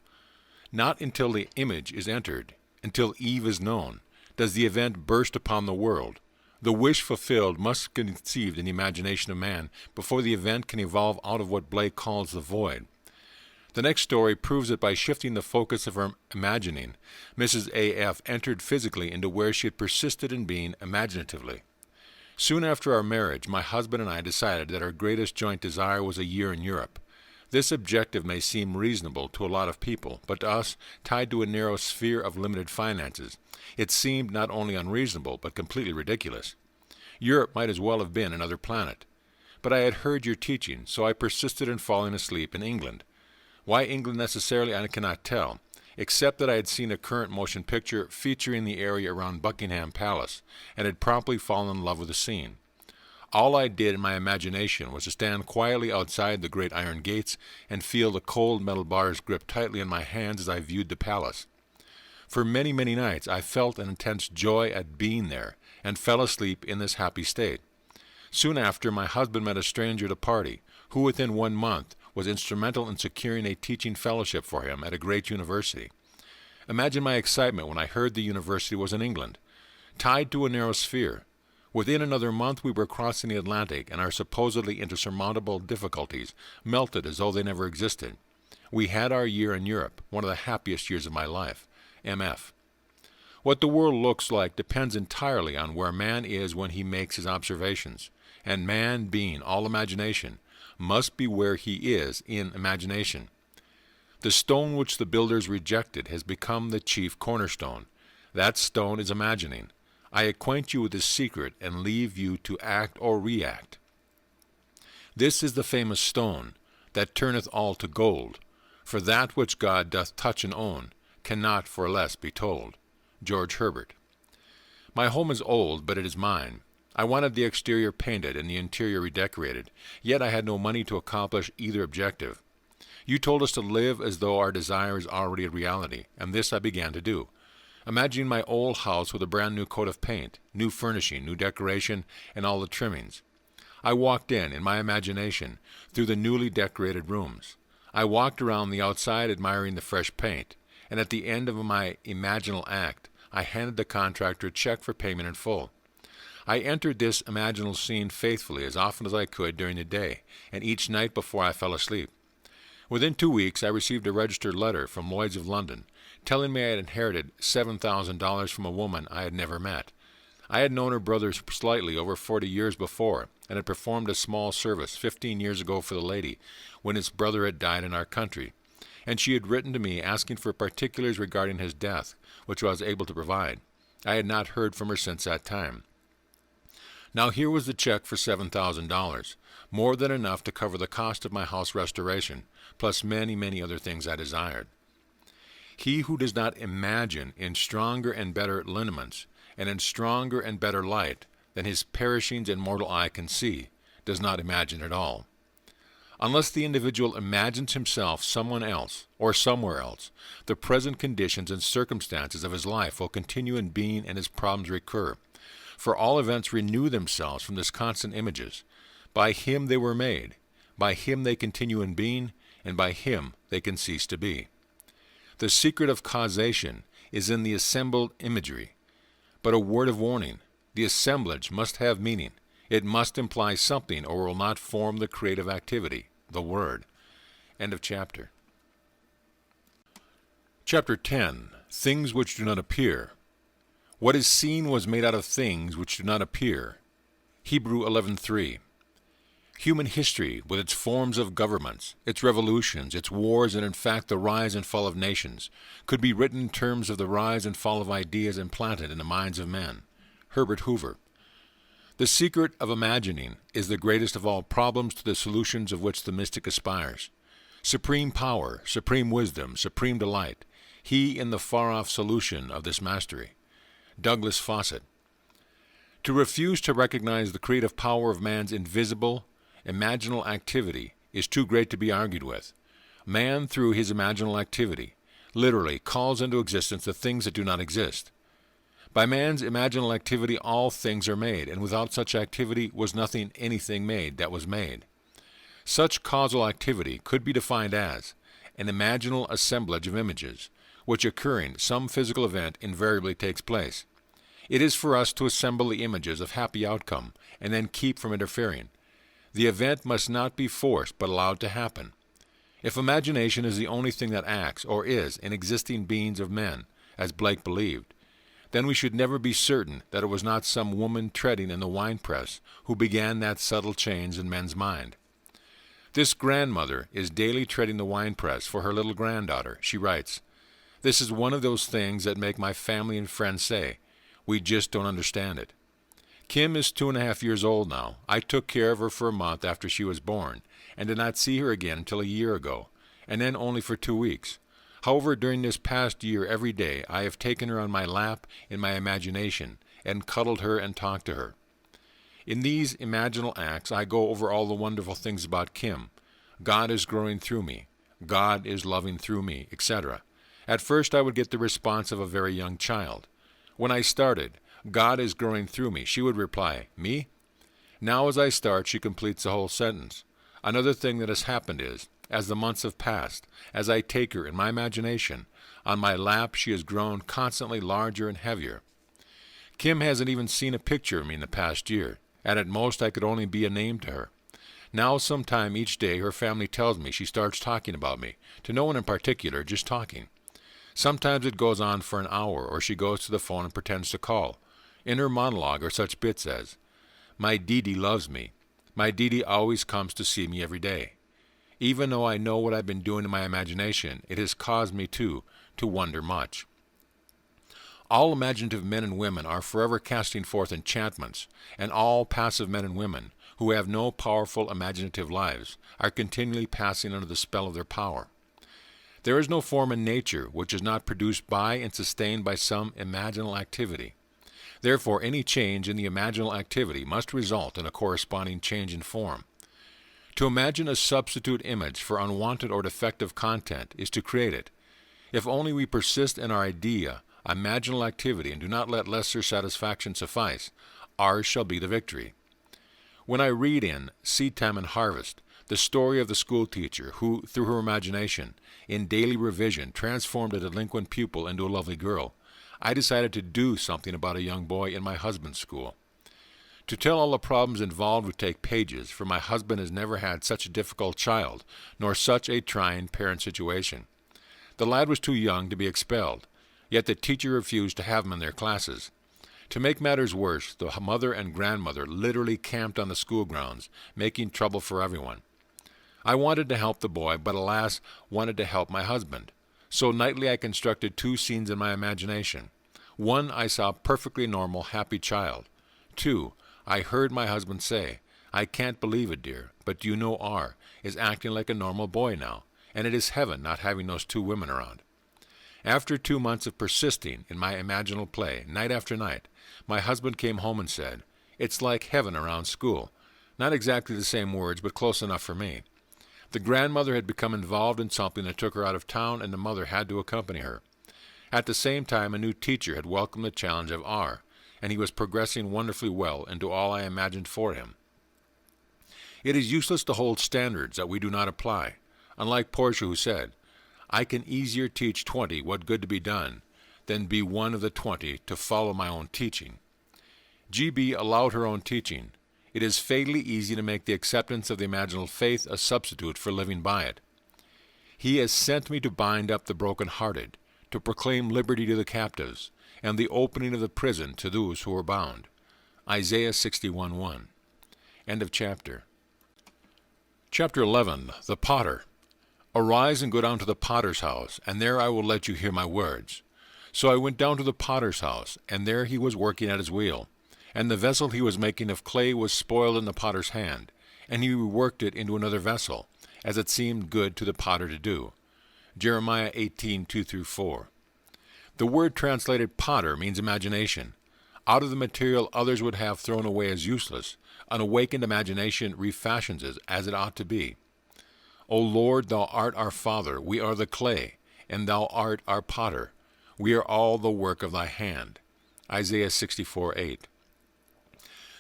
Not until the image is entered, until Eve is known, does the event burst upon the world. The wish fulfilled must be conceived in the imagination of man before the event can evolve out of what Blake calls the void. The next story proves that by shifting the focus of her imagining, Mrs. A.F. entered physically into where she had persisted in being imaginatively. Soon after our marriage, my husband and I decided that our greatest joint desire was a year in Europe. This objective may seem reasonable to a lot of people, but to us, tied to a narrow sphere of limited finances, it seemed not only unreasonable, but completely ridiculous. Europe might as well have been another planet. But I had heard your teaching, so I persisted in falling asleep in England. Why England necessarily, I cannot tell, except that I had seen a current motion picture featuring the area around Buckingham Palace, and had promptly fallen in love with the scene. All I did in my imagination was to stand quietly outside the great iron gates and feel the cold metal bars grip tightly in my hands as I viewed the palace. For many, many nights I felt an intense joy at being there, and fell asleep in this happy state. Soon after, my husband met a stranger at a party, who within 1 month was instrumental in securing a teaching fellowship for him at a great university. Imagine my excitement when I heard the university was in England, tied to a narrow sphere. Within another month we were crossing the Atlantic, and our supposedly insurmountable difficulties melted as though they never existed. We had our year in Europe, one of the happiest years of my life. M.F. What the world looks like depends entirely on where man is when he makes his observations, and man, being all imagination, must be where he is in imagination. The stone which the builders rejected has become the chief cornerstone. That stone is imagining. I acquaint you with this secret, and leave you to act or react. This is the famous stone, that turneth all to gold, for that which God doth touch and own cannot for less be told. George Herbert. My home is old, but it is mine. I wanted the exterior painted and the interior redecorated, yet I had no money to accomplish either objective. You told us to live as though our desire is already a reality, and this I began to do. Imagining my old house with a brand new coat of paint, new furnishing, new decoration, and all the trimmings. I walked in my imagination, through the newly decorated rooms. I walked around the outside admiring the fresh paint, and at the end of my imaginal act, I handed the contractor a check for payment in full. I entered this imaginal scene faithfully as often as I could during the day, and each night before I fell asleep. Within 2 weeks, I received a registered letter from Lloyd's of London, telling me I had inherited $7,000 from a woman I had never met. I had known her brother slightly over 40 years before, and had performed a small service 15 years ago for the lady, when his brother had died in our country, and she had written to me asking for particulars regarding his death, which I was able to provide. I had not heard from her since that time. Now here was the check for $7,000, more than enough to cover the cost of my house restoration, plus many, many other things I desired. He who does not imagine in stronger and better lineaments, and in stronger and better light than his perishings and mortal eye can see, does not imagine at all. Unless the individual imagines himself someone else, or somewhere else, the present conditions and circumstances of his life will continue in being and his problems recur. For all events renew themselves from this constant images. By him they were made, by him they continue in being, and by him they can cease to be. The secret of causation is in the assembled imagery. But a word of warning, the assemblage must have meaning. It must imply something, or will not form the creative activity, the word. End of chapter. Chapter 10. Things which do not appear. What is seen was made out of things which do not appear. Hebrew 11:3. Human history, with its forms of governments, its revolutions, its wars, and in fact the rise and fall of nations, could be written in terms of the rise and fall of ideas implanted in the minds of men. Herbert Hoover. The secret of imagining is the greatest of all problems, to the solutions of which the mystic aspires. Supreme power, supreme wisdom, supreme delight, he in the far-off solution of this mastery. Douglas Fawcett. To refuse to recognize the creative power of man's invisible, imaginal activity is too great to be argued with. Man, through his imaginal activity, literally calls into existence the things that do not exist. By man's imaginal activity all things are made, and without such activity was nothing anything made that was made. Such causal activity could be defined as an imaginal assemblage of images, which occurring some physical event invariably takes place. It is for us to assemble the images of happy outcome, and then keep from interfering. The event must not be forced, but allowed to happen. If imagination is the only thing that acts, or is, in existing beings of men, as Blake believed, then we should never be certain that it was not some woman treading in the winepress who began that subtle change in men's mind. This grandmother is daily treading the winepress for her little granddaughter. She writes, "This is one of those things that make my family and friends say, 'We just don't understand it.' Kim is 2.5 years old now. I took care of her for a month after she was born, and did not see her again until a year ago, and then only for 2 weeks. However, during this past year every day I have taken her on my lap in my imagination, and cuddled her and talked to her. In these imaginal acts I go over all the wonderful things about Kim. God is growing through me. God is loving through me, etc. At first I would get the response of a very young child. When I started, "God is growing through me," she would reply, "Me?" Now as I start, she completes the whole sentence. Another thing that has happened is, as the months have passed, as I take her in my imagination, on my lap she has grown constantly larger and heavier. Kim hasn't even seen a picture of me in the past year, and at most I could only be a name to her. Now sometime each day her family tells me she starts talking about me, to no one in particular, just talking. Sometimes it goes on for an hour, or she goes to the phone and pretends to call. In her monologue are such bits as, "My Dee loves me. My Dee always comes to see me every day." Even though I know what I've been doing in my imagination, it has caused me to wonder much. All imaginative men and women are forever casting forth enchantments, and all passive men and women, who have no powerful imaginative lives, are continually passing under the spell of their power. There is no form in nature which is not produced by and sustained by some imaginal activity. Therefore, any change in the imaginal activity must result in a corresponding change in form. To imagine a substitute image for unwanted or defective content is to create it. If only we persist in our idea, imaginal activity, and do not let lesser satisfaction suffice, ours shall be the victory. When I read in Seed Time and Harvest the story of the schoolteacher who, through her imagination, in daily revision, transformed a delinquent pupil into a lovely girl, I decided to do something about a young boy in my husband's school. To tell all the problems involved would take pages, for my husband has never had such a difficult child, nor such a trying parent situation. The lad was too young to be expelled, yet the teacher refused to have him in their classes. To make matters worse, the mother and grandmother literally camped on the school grounds, making trouble for everyone. I wanted to help the boy, but alas, wanted to help my husband. So nightly I constructed two scenes in my imagination. One, I saw a perfectly normal, happy child. Two, I heard my husband say, "I can't believe it, dear, but you know R. is acting like a normal boy now, and it is heaven not having those two women around." After 2 months of persisting in my imaginal play, night after night, my husband came home and said, "It's like heaven around school." Not exactly the same words, but close enough for me. The grandmother had become involved in something that took her out of town, and the mother had to accompany her. At the same time, a new teacher had welcomed the challenge of R, and he was progressing wonderfully well into all I imagined for him. It is useless to hold standards that we do not apply. Unlike Portia, who said, "I can easier teach 20 what good to be done than be one of the 20 to follow my own teaching." G.B. allowed her own teaching. It is fatally easy to make the acceptance of the imaginal faith a substitute for living by it. "He has sent me to bind up the broken-hearted, to proclaim liberty to the captives, and the opening of the prison to those who are bound." Isaiah 61:1. End of chapter. Chapter 11. The Potter. "Arise and go down to the potter's house, and there I will let you hear my words. So I went down to the potter's house, and there he was working at his wheel. And the vessel he was making of clay was spoiled in the potter's hand, and he reworked it into another vessel, as it seemed good to the potter to do." Jeremiah 18:2-4. The word translated potter means imagination. Out of the material others would have thrown away as useless, an awakened imagination refashions it as it ought to be. "O Lord, thou art our Father, we are the clay, and thou art our potter. We are all the work of thy hand." Isaiah 64:8.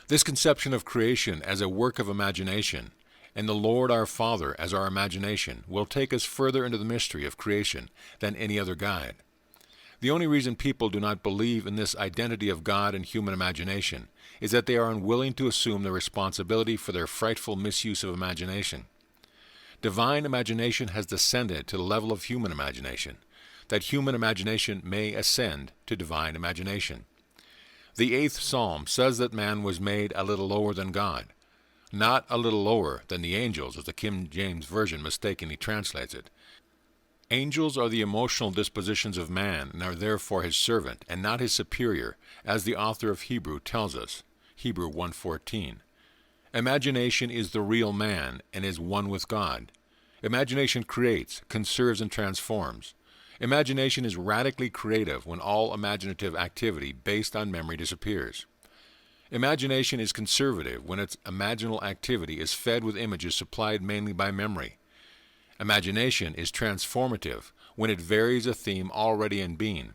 This conception of creation as a work of imagination, and the Lord our Father as our imagination, will take us further into the mystery of creation than any other guide. The only reason people do not believe in this identity of God and human imagination is that they are unwilling to assume the responsibility for their frightful misuse of imagination. Divine imagination has descended to the level of human imagination, that human imagination may ascend to divine imagination. The 8th Psalm says that man was made a little lower than God, not a little lower than the angels, as the King James Version mistakenly translates it. Angels are the emotional dispositions of man and are therefore his servant and not his superior, as the author of Hebrew tells us, Hebrew 1:14. Imagination is the real man and is one with God. Imagination creates, conserves, and transforms. Imagination is radically creative when all imaginative activity based on memory disappears. Imagination is conservative when its imaginal activity is fed with images supplied mainly by memory. Imagination is transformative when it varies a theme already in being,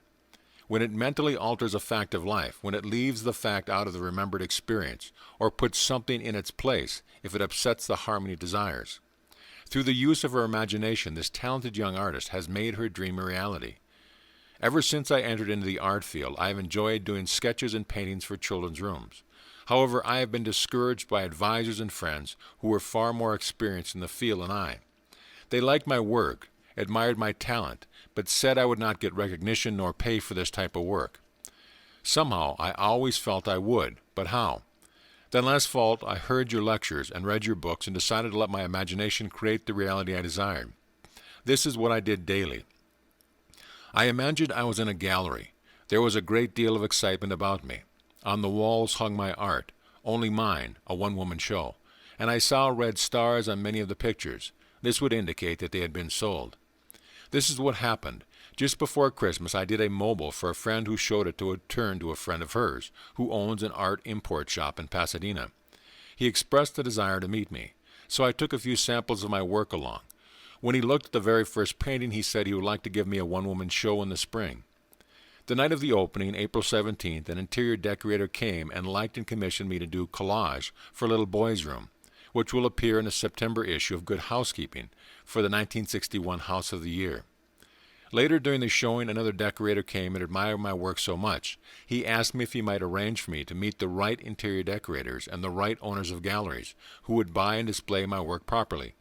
when it mentally alters a fact of life, when it leaves the fact out of the remembered experience, or puts something in its place if it upsets the harmony it desires. Through the use of her imagination, this talented young artist has made her dream a reality. Ever since I entered into the art field, I have enjoyed doing sketches and paintings for children's rooms. However, I have been discouraged by advisors and friends who were far more experienced in the field than I. They liked my work, admired my talent, but said I would not get recognition nor pay for this type of work. Somehow, I always felt I would, but how? Then last fall, I heard your lectures and read your books and decided to let my imagination create the reality I desired. This is what I did daily. I imagined I was in a gallery. There was a great deal of excitement about me. On the walls hung my art, only mine, a one-woman show, and I saw red stars on many of the pictures. This would indicate that they had been sold. This is what happened. Just before Christmas, I did a mobile for a friend who showed it to return to a friend of hers, who owns an art import shop in Pasadena. He expressed a desire to meet me, so I took a few samples of my work along. When he looked at the very first painting, he said he would like to give me a one-woman show in the spring. The night of the opening, April 17th, an interior decorator came and liked and commissioned me to do collage for a little boy's room, which will appear in the September issue of Good Housekeeping for the 1961 House of the Year. Later during the showing, another decorator came and admired my work so much, he asked me if he might arrange for me to meet the right interior decorators and the right owners of galleries who would buy and display my work properly.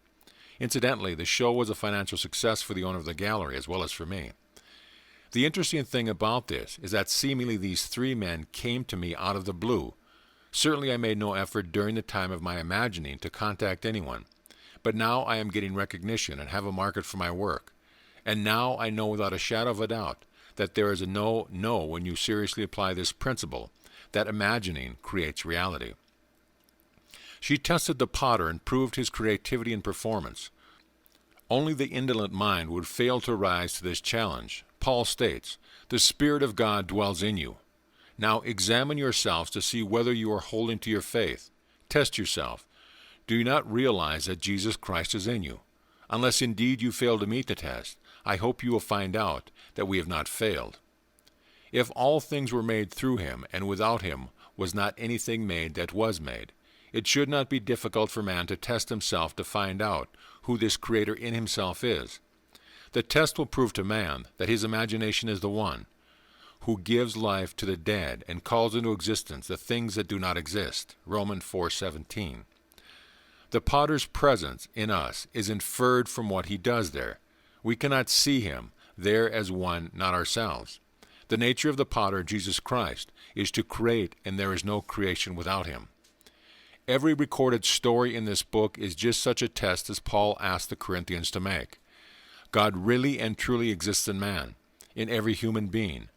Incidentally, the show was a financial success for the owner of the gallery as well as for me. The interesting thing about this is that seemingly these three men came to me out of the blue. Certainly I made no effort during the time of my imagining to contact anyone, but now I am getting recognition and have a market for my work. And now I know without a shadow of a doubt that there is a no when you seriously apply this principle, that imagining creates reality. She tested the potter and proved his creativity and performance. Only the indolent mind would fail to rise to this challenge. Paul states, "The Spirit of God dwells in you." Now examine yourselves to see whether you are holding to your faith. Test yourself. Do you not realize that Jesus Christ is in you? Unless indeed you fail to meet the test, I hope you will find out that we have not failed. If all things were made through him, and without him was not anything made that was made, it should not be difficult for man to test himself to find out who this Creator in himself is. The test will prove to man that his imagination is the one who gives life to the dead and calls into existence the things that do not exist. Romans 4:17. The potter's presence in us is inferred from what he does there. We cannot see him there as one, not ourselves. The nature of the potter, Jesus Christ, is to create, and there is no creation without him. Every recorded story in this book is just such a test as Paul asked the Corinthians to make. God really and truly exists in man, in every human being.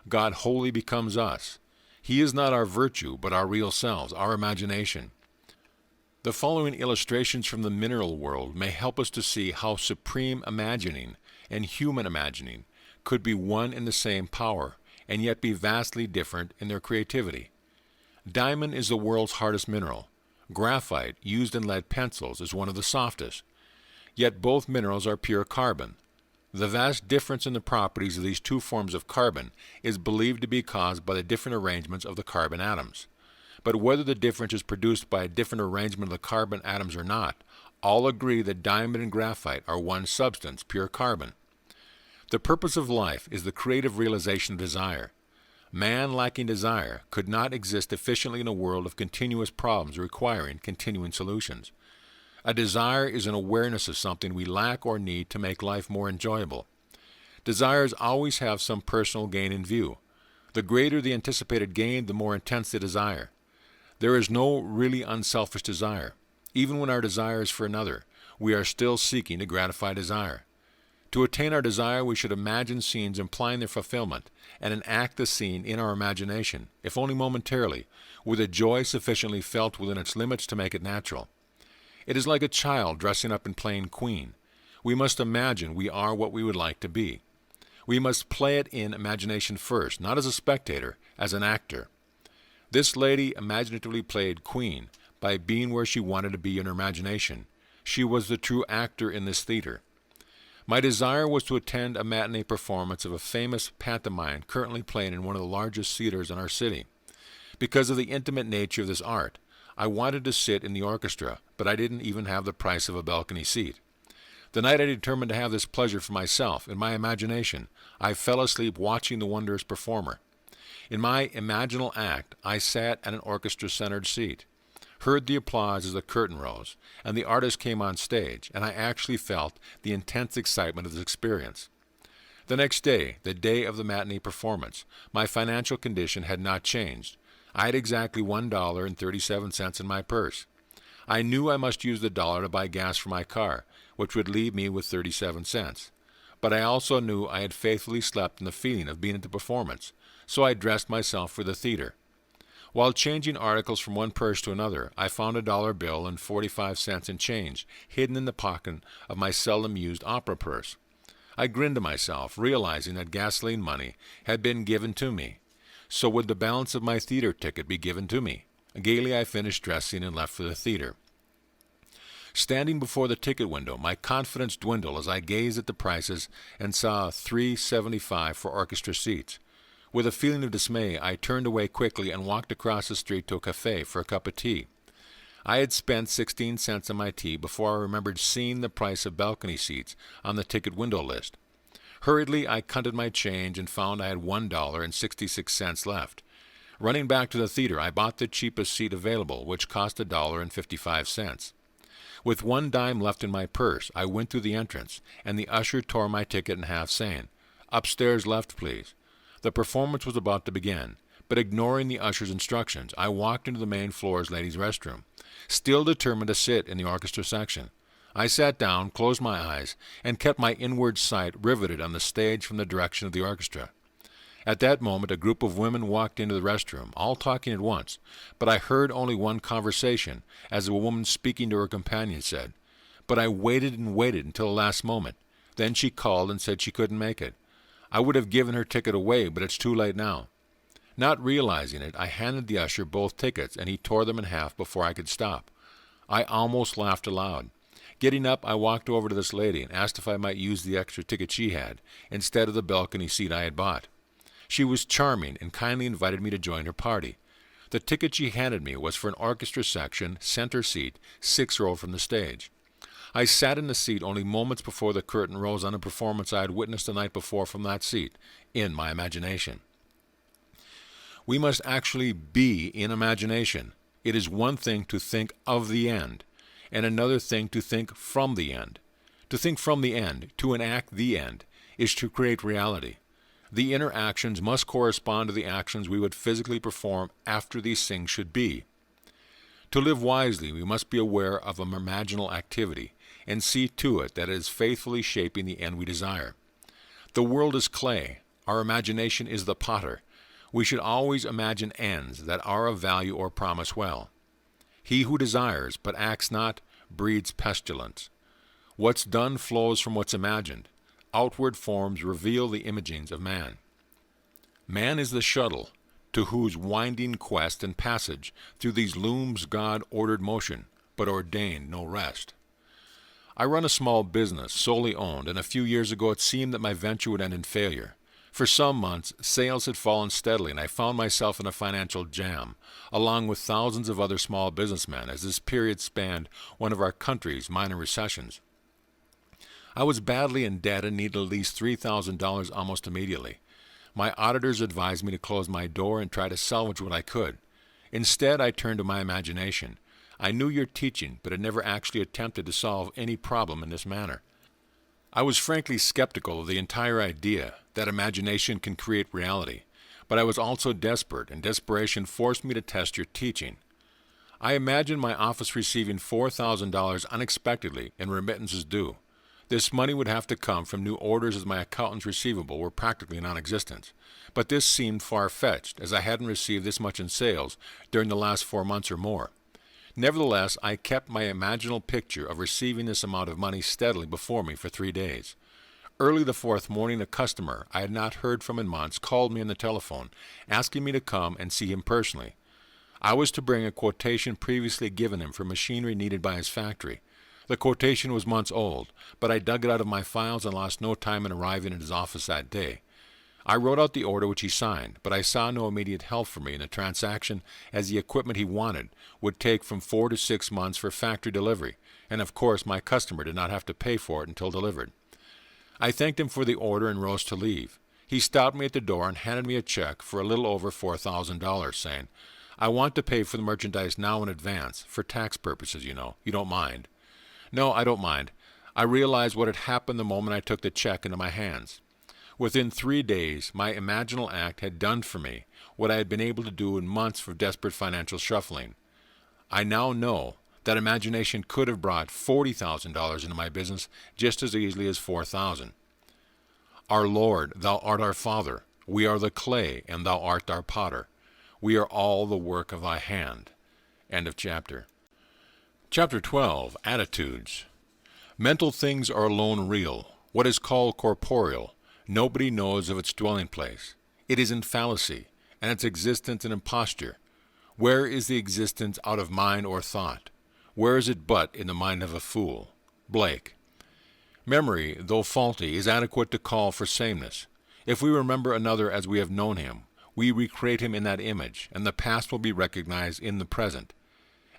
God wholly becomes us. He is not our virtue, but our real selves, our imagination. The following illustrations from the mineral world may help us to see how supreme imagining and human imagining could be one and the same power, and yet be vastly different in their creativity. Diamond is the world's hardest mineral. Graphite, used in lead pencils, is one of the softest. Yet both minerals are pure carbon. The vast difference in the properties of these two forms of carbon is believed to be caused by the different arrangements of the carbon atoms. But whether the difference is produced by a different arrangement of the carbon atoms or not, all agree that diamond and graphite are one substance, pure carbon. The purpose of life is the creative realization of desire. Man lacking desire could not exist efficiently in a world of continuous problems requiring continuing solutions. A desire is an awareness of something we lack or need to make life more enjoyable. Desires always have some personal gain in view. The greater the anticipated gain, the more intense the desire. There is no really unselfish desire. Even when our desire is for another, we are still seeking to gratify desire. To attain our desire, we should imagine scenes implying their fulfillment and enact the scene in our imagination, if only momentarily, with a joy sufficiently felt within its limits to make it natural. It is like a child dressing up and playing queen. We must imagine we are what we would like to be. We must play it in imagination first, not as a spectator, as an actor. This lady imaginatively played queen by being where she wanted to be in her imagination. She was the true actor in this theater. My desire was to attend a matinee performance of a famous pantomime currently playing in one of the largest theaters in our city. Because of the intimate nature of this art, I wanted to sit in the orchestra, but I didn't even have the price of a balcony seat. The night I determined to have this pleasure for myself, in my imagination, I fell asleep watching the wondrous performer. In my imaginal act, I sat at an orchestra-centered seat, heard the applause as the curtain rose, and the artist came on stage, and I actually felt the intense excitement of this experience. The next day, the day of the matinee performance, my financial condition had not changed. I had exactly $1.37 in my purse. I knew I must use the dollar to buy gas for my car, which would leave me with 37 cents. But I also knew I had faithfully slept in the feeling of being at the performance, so I dressed myself for the theater. While changing articles from one purse to another, I found a dollar bill and 45 cents in change hidden in the pocket of my seldom used opera purse. I grinned to myself, realizing that gasoline money had been given to me. So would the balance of my theater ticket be given to me? Gaily I finished dressing and left for the theater. Standing before the ticket window, my confidence dwindled as I gazed at the prices and saw $3.75 for orchestra seats. With a feeling of dismay, I turned away quickly and walked across the street to a cafe for a cup of tea. I had spent 16 cents on my tea before I remembered seeing the price of balcony seats on the ticket window list. Hurriedly, I counted my change and found I had $1.66 left. Running back to the theater, I bought the cheapest seat available, which cost $1.55. With 1 dime left in my purse, I went through the entrance, and the usher tore my ticket in half, saying, "Upstairs left, please." The performance was about to begin, but ignoring the usher's instructions, I walked into the main floor's ladies' restroom, still determined to sit in the orchestra section. I sat down, closed my eyes, and kept my inward sight riveted on the stage from the direction of the orchestra. At that moment, a group of women walked into the restroom, all talking at once, but I heard only one conversation, as a woman speaking to her companion said, "But I waited and waited until the last moment. Then she called and said she couldn't make it. I would have given her ticket away, but it's too late now." Not realizing it, I handed the usher both tickets, and he tore them in half before I could stop. I almost laughed aloud. Getting up, I walked over to this lady and asked if I might use the extra ticket she had, instead of the balcony seat I had bought. She was charming and kindly invited me to join her party. The ticket she handed me was for an orchestra section, center seat, 6th row from the stage. I sat in the seat only moments before the curtain rose on a performance I had witnessed the night before from that seat, in my imagination. We must actually be in imagination. It is one thing to think of the end, and another thing to think from the end. To think from the end, to enact the end, is to create reality. The inner actions must correspond to the actions we would physically perform after these things should be. To live wisely, we must be aware of an imaginal activity, and see to it that it is faithfully shaping the end we desire. The world is clay. Our imagination is the potter. We should always imagine ends that are of value or promise well. He who desires but acts not breeds pestilence. What's done flows from what's imagined. Outward forms reveal the imagings of man. Man is the shuttle to whose winding quest and passage through these looms God ordered motion, but ordained no rest. I run a small business, solely owned, and a few years ago it seemed that my venture would end in failure. For some months, sales had fallen steadily, and I found myself in a financial jam, along with thousands of other small businessmen, as this period spanned one of our country's minor recessions. I was badly in debt and needed at least $3,000 almost immediately. My auditors advised me to close my door and try to salvage what I could. Instead, I turned to my imagination. I knew your teaching, but had never actually attempted to solve any problem in this manner. I was frankly skeptical of the entire idea that imagination can create reality, but I was also desperate, and desperation forced me to test your teaching. I imagined my office receiving $4,000 unexpectedly in remittances due. This money would have to come from new orders, as my accountant's receivable were practically non-existent. But this seemed far-fetched, as I hadn't received this much in sales during the last 4 months or more. Nevertheless, I kept my imaginal picture of receiving this amount of money steadily before me for 3 days. Early the 4th morning, a customer I had not heard from in months called me on the telephone, asking me to come and see him personally. I was to bring a quotation previously given him for machinery needed by his factory. The quotation was months old, but I dug it out of my files and lost no time in arriving at his office that day. I wrote out the order which he signed, but I saw no immediate help for me in the transaction, as the equipment he wanted would take from 4 to 6 months for factory delivery, and of course my customer did not have to pay for it until delivered. I thanked him for the order and rose to leave. He stopped me at the door and handed me a check for a little over $4,000, saying, "I want to pay for the merchandise now in advance, for tax purposes, you know. You don't mind?" "No, I don't mind." I realized what had happened the moment I took the check into my hands. Within 3 days, my imaginal act had done for me what I had been able to do in months for desperate financial shuffling. I now know that imagination could have brought $40,000 into my business just as easily as $4,000. Our Lord, thou art our Father. We are the clay, and thou art our potter. We are all the work of thy hand. End of chapter. Chapter 12, Attitudes. Mental things are alone real. What is called corporeal, nobody knows of its dwelling place. It is in fallacy, and its existence an imposture. Where is the existence out of mind or thought? Where is it but in the mind of a fool? Blake. Memory, though faulty, is adequate to call for sameness. If we remember another as we have known him, we recreate him in that image, and the past will be recognized in the present.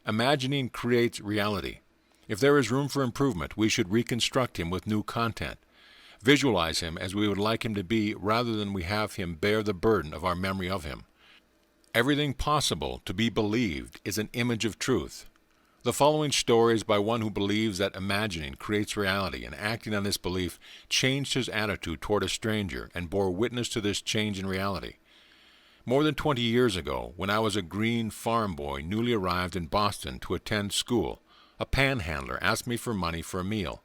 Imagining creates reality. If there is room for improvement, we should reconstruct him with new content. Visualize him as we would like him to be, rather than we have him bear the burden of our memory of him. Everything possible to be believed is an image of truth. The following story is by one who believes that imagining creates reality, and acting on this belief changed his attitude toward a stranger and bore witness to this change in reality. More than 20 years ago, when I was a green farm boy newly arrived in Boston to attend school, a panhandler asked me for money for a meal.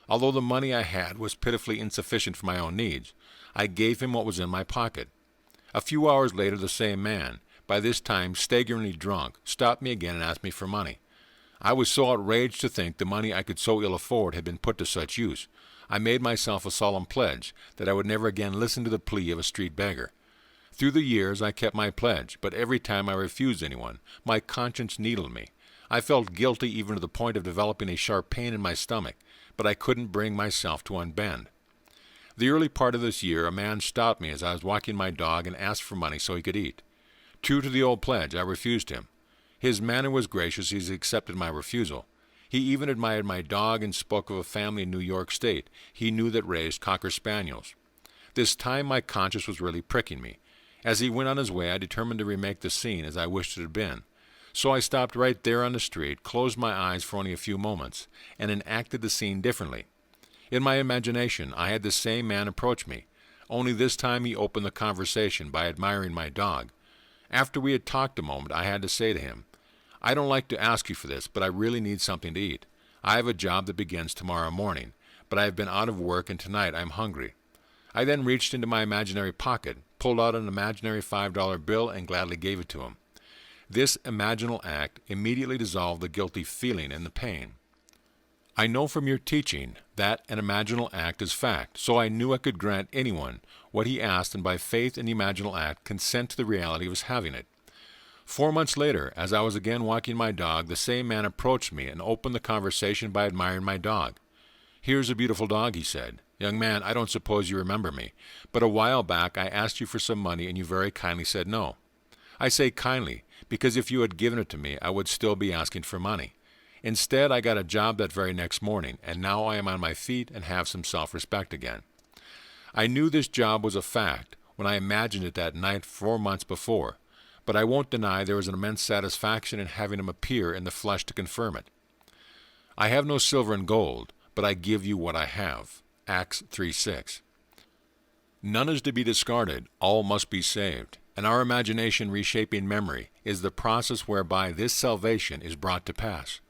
Although the money I had was pitifully insufficient for my own needs, I gave him what was in my pocket. A few hours later, the same man, by this time staggeringly drunk, stopped me again and asked me for money. I was so outraged to think the money I could so ill afford had been put to such use. I made myself a solemn pledge that I would never again listen to the plea of a street beggar. Through the years I kept my pledge, but every time I refused anyone, my conscience needled me. I felt guilty even to the point of developing a sharp pain in my stomach, but I couldn't bring myself to unbend. The early part of this year, a man stopped me as I was walking my dog and asked for money so he could eat. True to the old pledge, I refused him. His manner was gracious as he accepted my refusal. He even admired my dog and spoke of a family in New York State he knew that raised Cocker Spaniels. This time my conscience was really pricking me. As he went on his way, I determined to remake the scene as I wished it had been. So I stopped right there on the street, closed my eyes for only a few moments, and enacted the scene differently. In my imagination, I had the same man approach me, only this time he opened the conversation by admiring my dog. After we had talked a moment, I had to say to him, "I don't like to ask you for this, but I really need something to eat. I have a job that begins tomorrow morning, but I have been out of work and tonight I'm hungry." I then reached into my imaginary pocket, pulled out an imaginary $5 bill, and gladly gave it to him. This imaginal act immediately dissolved the guilty feeling and the pain. I know from your teaching that an imaginal act is fact, so I knew I could grant anyone what he asked, and by faith in the imaginal act consent to the reality of his having it. 4 months later, as I was again walking my dog, the same man approached me and opened the conversation by admiring my dog. "Here's a beautiful dog," he said. "Young man, I don't suppose you remember me, but a while back I asked you for some money and you very kindly said no. I say kindly, because if you had given it to me, I would still be asking for money. Instead, I got a job that very next morning, and now I am on my feet and have some self-respect again. I knew this job was a fact when I imagined it that night 4 months before, but I won't deny there was an immense satisfaction in having him appear in the flesh to confirm it. I have no silver and gold, but I give you what I have." Acts 3:6. None is to be discarded, all must be saved, and our imagination reshaping memory is the process whereby this salvation is brought to pass.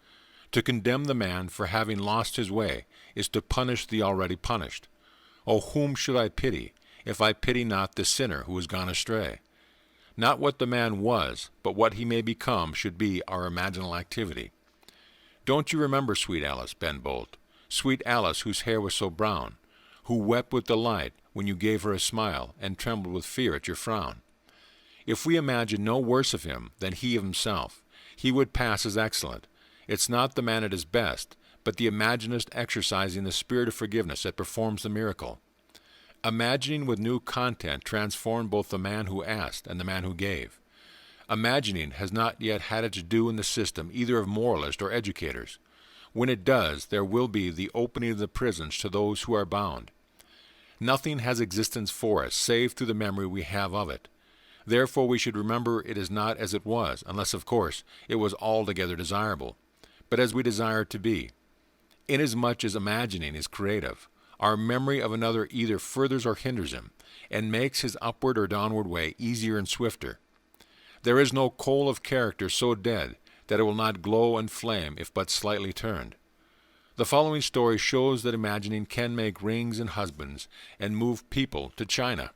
To condemn the man for having lost his way is to punish the already punished. Oh, whom should I pity, if I pity not the sinner who has gone astray? Not what the man was, but what he may become should be our imaginal activity. Don't you remember sweet Alice, Ben Bolt? Sweet Alice, whose hair was so brown, who wept with delight when you gave her a smile, and trembled with fear at your frown? If we imagine no worse of him than he of himself, he would pass as excellent. It's not the man at his best, but the imaginist exercising the spirit of forgiveness that performs the miracle. Imagining with new content transformed both the man who asked and the man who gave. Imagining has not yet had its due in the system either of moralists or educators. When it does, there will be the opening of the prisons to those who are bound. Nothing has existence for us, save through the memory we have of it. Therefore we should remember it is not as it was, unless, of course, it was altogether desirable, but as we desire it to be. Inasmuch as imagining is creative, our memory of another either furthers or hinders him, and makes his upward or downward way easier and swifter. There is no coal of character so dead that it will not glow and flame if but slightly turned. The following story shows that imagining can make rings and husbands and move people to China.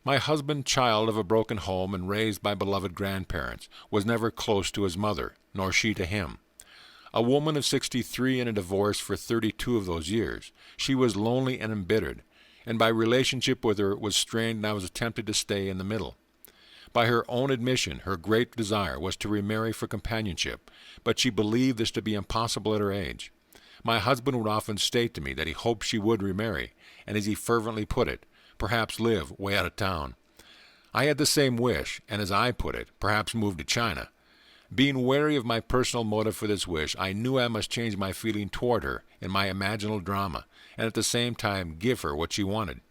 My husband, child of a broken home and raised by beloved grandparents, was never close to his mother, nor she to him. A woman of 63 in a divorce for 32 of those years, she was lonely and embittered, and by relationship with her was strained, and I was tempted to stay in the middle. By her own admission, her great desire was to remarry for companionship, but she believed this to be impossible at her age. My husband would often state to me that he hoped she would remarry, and as he fervently put it, perhaps live way out of town. I had the same wish, and as I put it, perhaps move to China. Being wary of my personal motive for this wish, I knew I must change my feeling toward her in my imaginal drama, and at the same time give her what she wanted.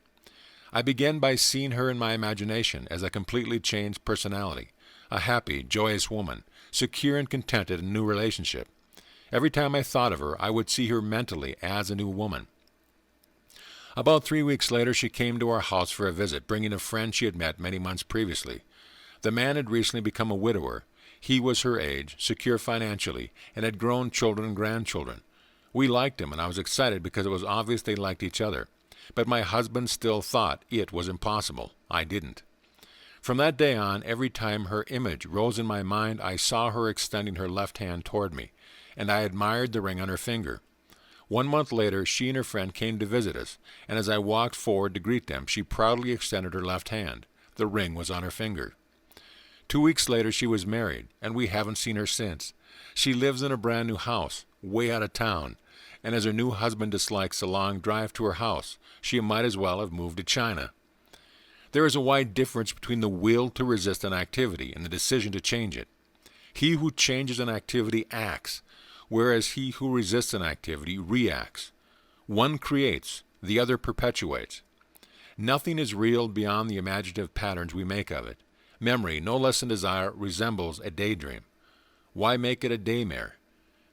I began by seeing her in my imagination as a completely changed personality, a happy, joyous woman, secure and contented in a new relationship. Every time I thought of her, I would see her mentally as a new woman. About 3 weeks later, she came to our house for a visit, bringing a friend she had met many months previously. The man had recently become a widower. He was her age, secure financially, and had grown children and grandchildren. We liked him, and I was excited because it was obvious they liked each other. But my husband still thought it was impossible. I didn't. From that day on, every time her image rose in my mind, I saw her extending her left hand toward me, and I admired the ring on her finger. 1 month later, she and her friend came to visit us, and as I walked forward to greet them, she proudly extended her left hand. The ring was on her finger. 2 weeks later, she was married, and we haven't seen her since. She lives in a brand new house, way out of town, and as her new husband dislikes a long drive to her house, she might as well have moved to China. There is a wide difference between the will to resist an activity and the decision to change it. He who changes an activity acts, whereas he who resists an activity reacts. One creates, the other perpetuates. Nothing is real beyond the imaginative patterns we make of it. Memory, no less than desire, resembles a daydream. Why make it a daymare?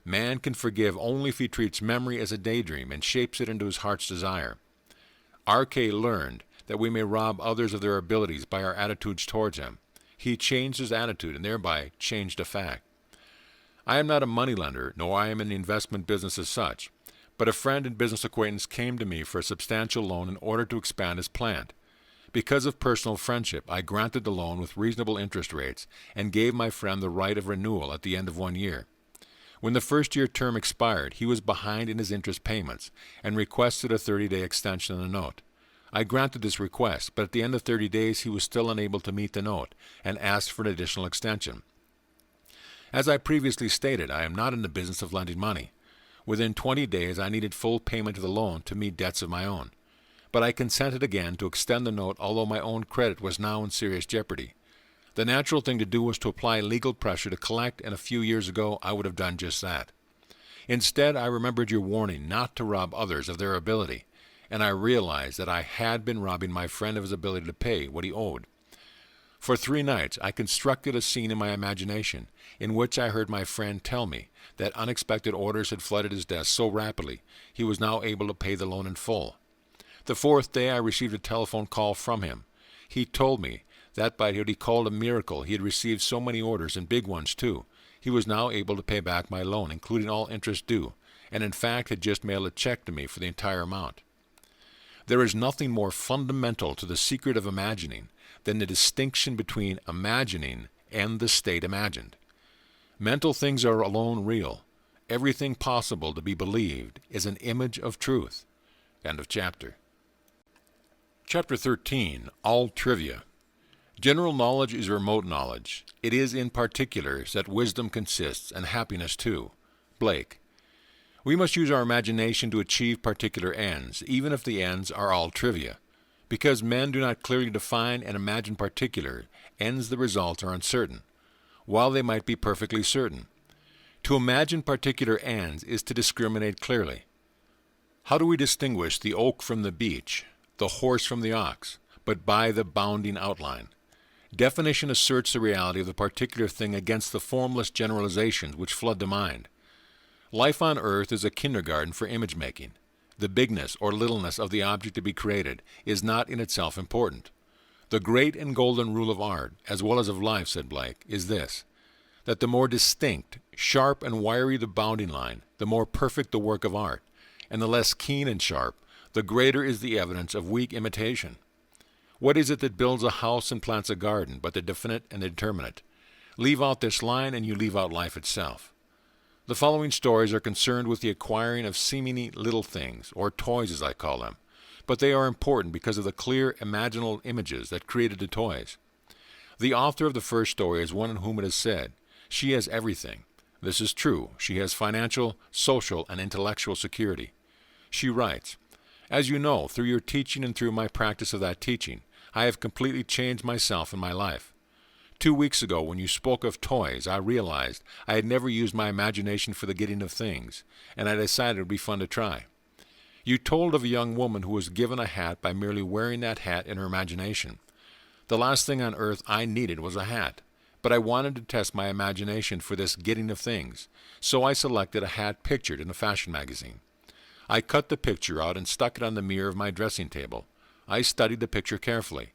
Man can forgive only if he treats memory as a daydream and shapes it into his heart's desire. R.K. learned that we may rob others of their abilities by our attitudes towards him. He changed his attitude and thereby changed a fact. I am not a moneylender, nor I am in the investment business as such, but a friend and business acquaintance came to me for a substantial loan in order to expand his plant. Because of personal friendship, I granted the loan with reasonable interest rates and gave my friend the right of renewal at the end of 1 year. When the first-year term expired, he was behind in his interest payments and requested a 30-day extension on the note. I granted this request, but at the end of 30 days he was still unable to meet the note and asked for an additional extension. As I previously stated, I am not in the business of lending money. Within 20 days I needed full payment of the loan to meet debts of my own. But I consented again to extend the note, although my own credit was now in serious jeopardy. The natural thing to do was to apply legal pressure to collect, and a few years ago I would have done just that. Instead, I remembered your warning not to rob others of their ability, and I realized that I had been robbing my friend of his ability to pay what he owed. For 3 nights I constructed a scene in my imagination in which I heard my friend tell me that unexpected orders had flooded his desk so rapidly he was now able to pay the loan in full. The 4th day I received a telephone call from him. He told me that by what he called a miracle he had received so many orders, and big ones too, he was now able to pay back my loan, including all interest due, and in fact had just mailed a check to me for the entire amount. There is nothing more fundamental to the secret of imagining than the distinction between imagining and the state imagined. Mental things are alone real. Everything possible to be believed is an image of truth. End of chapter. Chapter 13. All Trivia. General knowledge is remote knowledge. It is in particulars that wisdom consists, and happiness too. Blake. We must use our imagination to achieve particular ends, even if the ends are all trivia. Because men do not clearly define and imagine particular ends, the results are uncertain, while they might be perfectly certain. To imagine particular ends is to discriminate clearly. How do we distinguish the oak from the beech, the horse from the ox, but by the bounding outline? Definition asserts the reality of the particular thing against the formless generalizations which flood the mind. Life on earth is a kindergarten for image-making. The bigness or littleness of the object to be created is not in itself important. The great and golden rule of art, as well as of life, said Blake, is this, that the more distinct, sharp, and wiry the bounding line, the more perfect the work of art, and the less keen and sharp, the greater is the evidence of weak imitation. What is it that builds a house and plants a garden but the definite and the determinate? Leave out this line and you leave out life itself. The following stories are concerned with the acquiring of seemingly little things, or toys as I call them, but they are important because of the clear imaginal images that created the toys. The author of the first story is one in whom it is said, "She has everything." This is true. She has financial, social, and intellectual security. She writes, "As you know, through your teaching and through my practice of that teaching, I have completely changed myself and my life. 2 weeks ago, when you spoke of toys, I realized I had never used my imagination for the getting of things, and I decided it would be fun to try. You told of a young woman who was given a hat by merely wearing that hat in her imagination. The last thing on earth I needed was a hat, but I wanted to test my imagination for this getting of things, so I selected a hat pictured in a fashion magazine. I cut the picture out and stuck it on the mirror of my dressing table. I studied the picture carefully.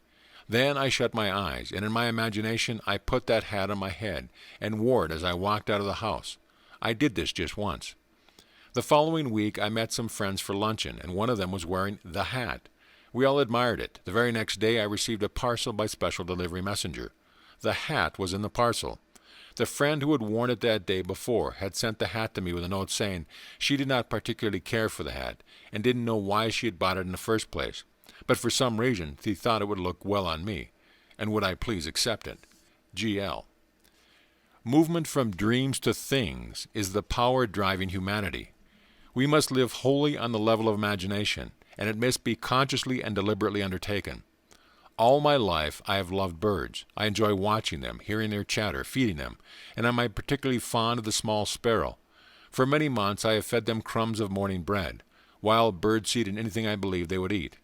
Then I shut my eyes, and in my imagination I put that hat on my head and wore it as I walked out of the house. I did this just once. The following week I met some friends for luncheon, and one of them was wearing the hat. We all admired it. The very next day I received a parcel by special delivery messenger. The hat was in the parcel. The friend who had worn it that day before had sent the hat to me with a note saying she did not particularly care for the hat and didn't know why she had bought it in the first place, but for some reason she thought it would look well on me, and would I please accept it. G.L. Movement from dreams to things is the power driving humanity. We must live wholly on the level of imagination, and it must be consciously and deliberately undertaken. All my life I have loved birds. I enjoy watching them, hearing their chatter, feeding them, and I am particularly fond of the small sparrow. For many months I have fed them crumbs of morning bread, wild birdseed, and anything I believed they would eat.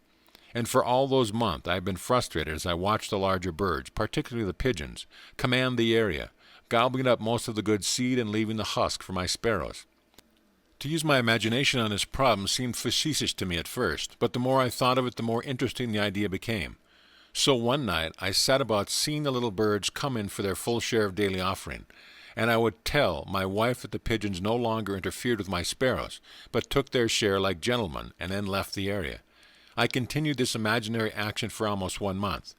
And for all those months I have been frustrated as I watched the larger birds, particularly the pigeons, command the area, gobbling up most of the good seed and leaving the husk for my sparrows. To use my imagination on this problem seemed facetious to me at first, but the more I thought of it, the more interesting the idea became. So one night I sat about seeing the little birds come in for their full share of daily offering, and I would tell my wife that the pigeons no longer interfered with my sparrows, but took their share like gentlemen, and then left the area. I continued this imaginary action for almost 1 month.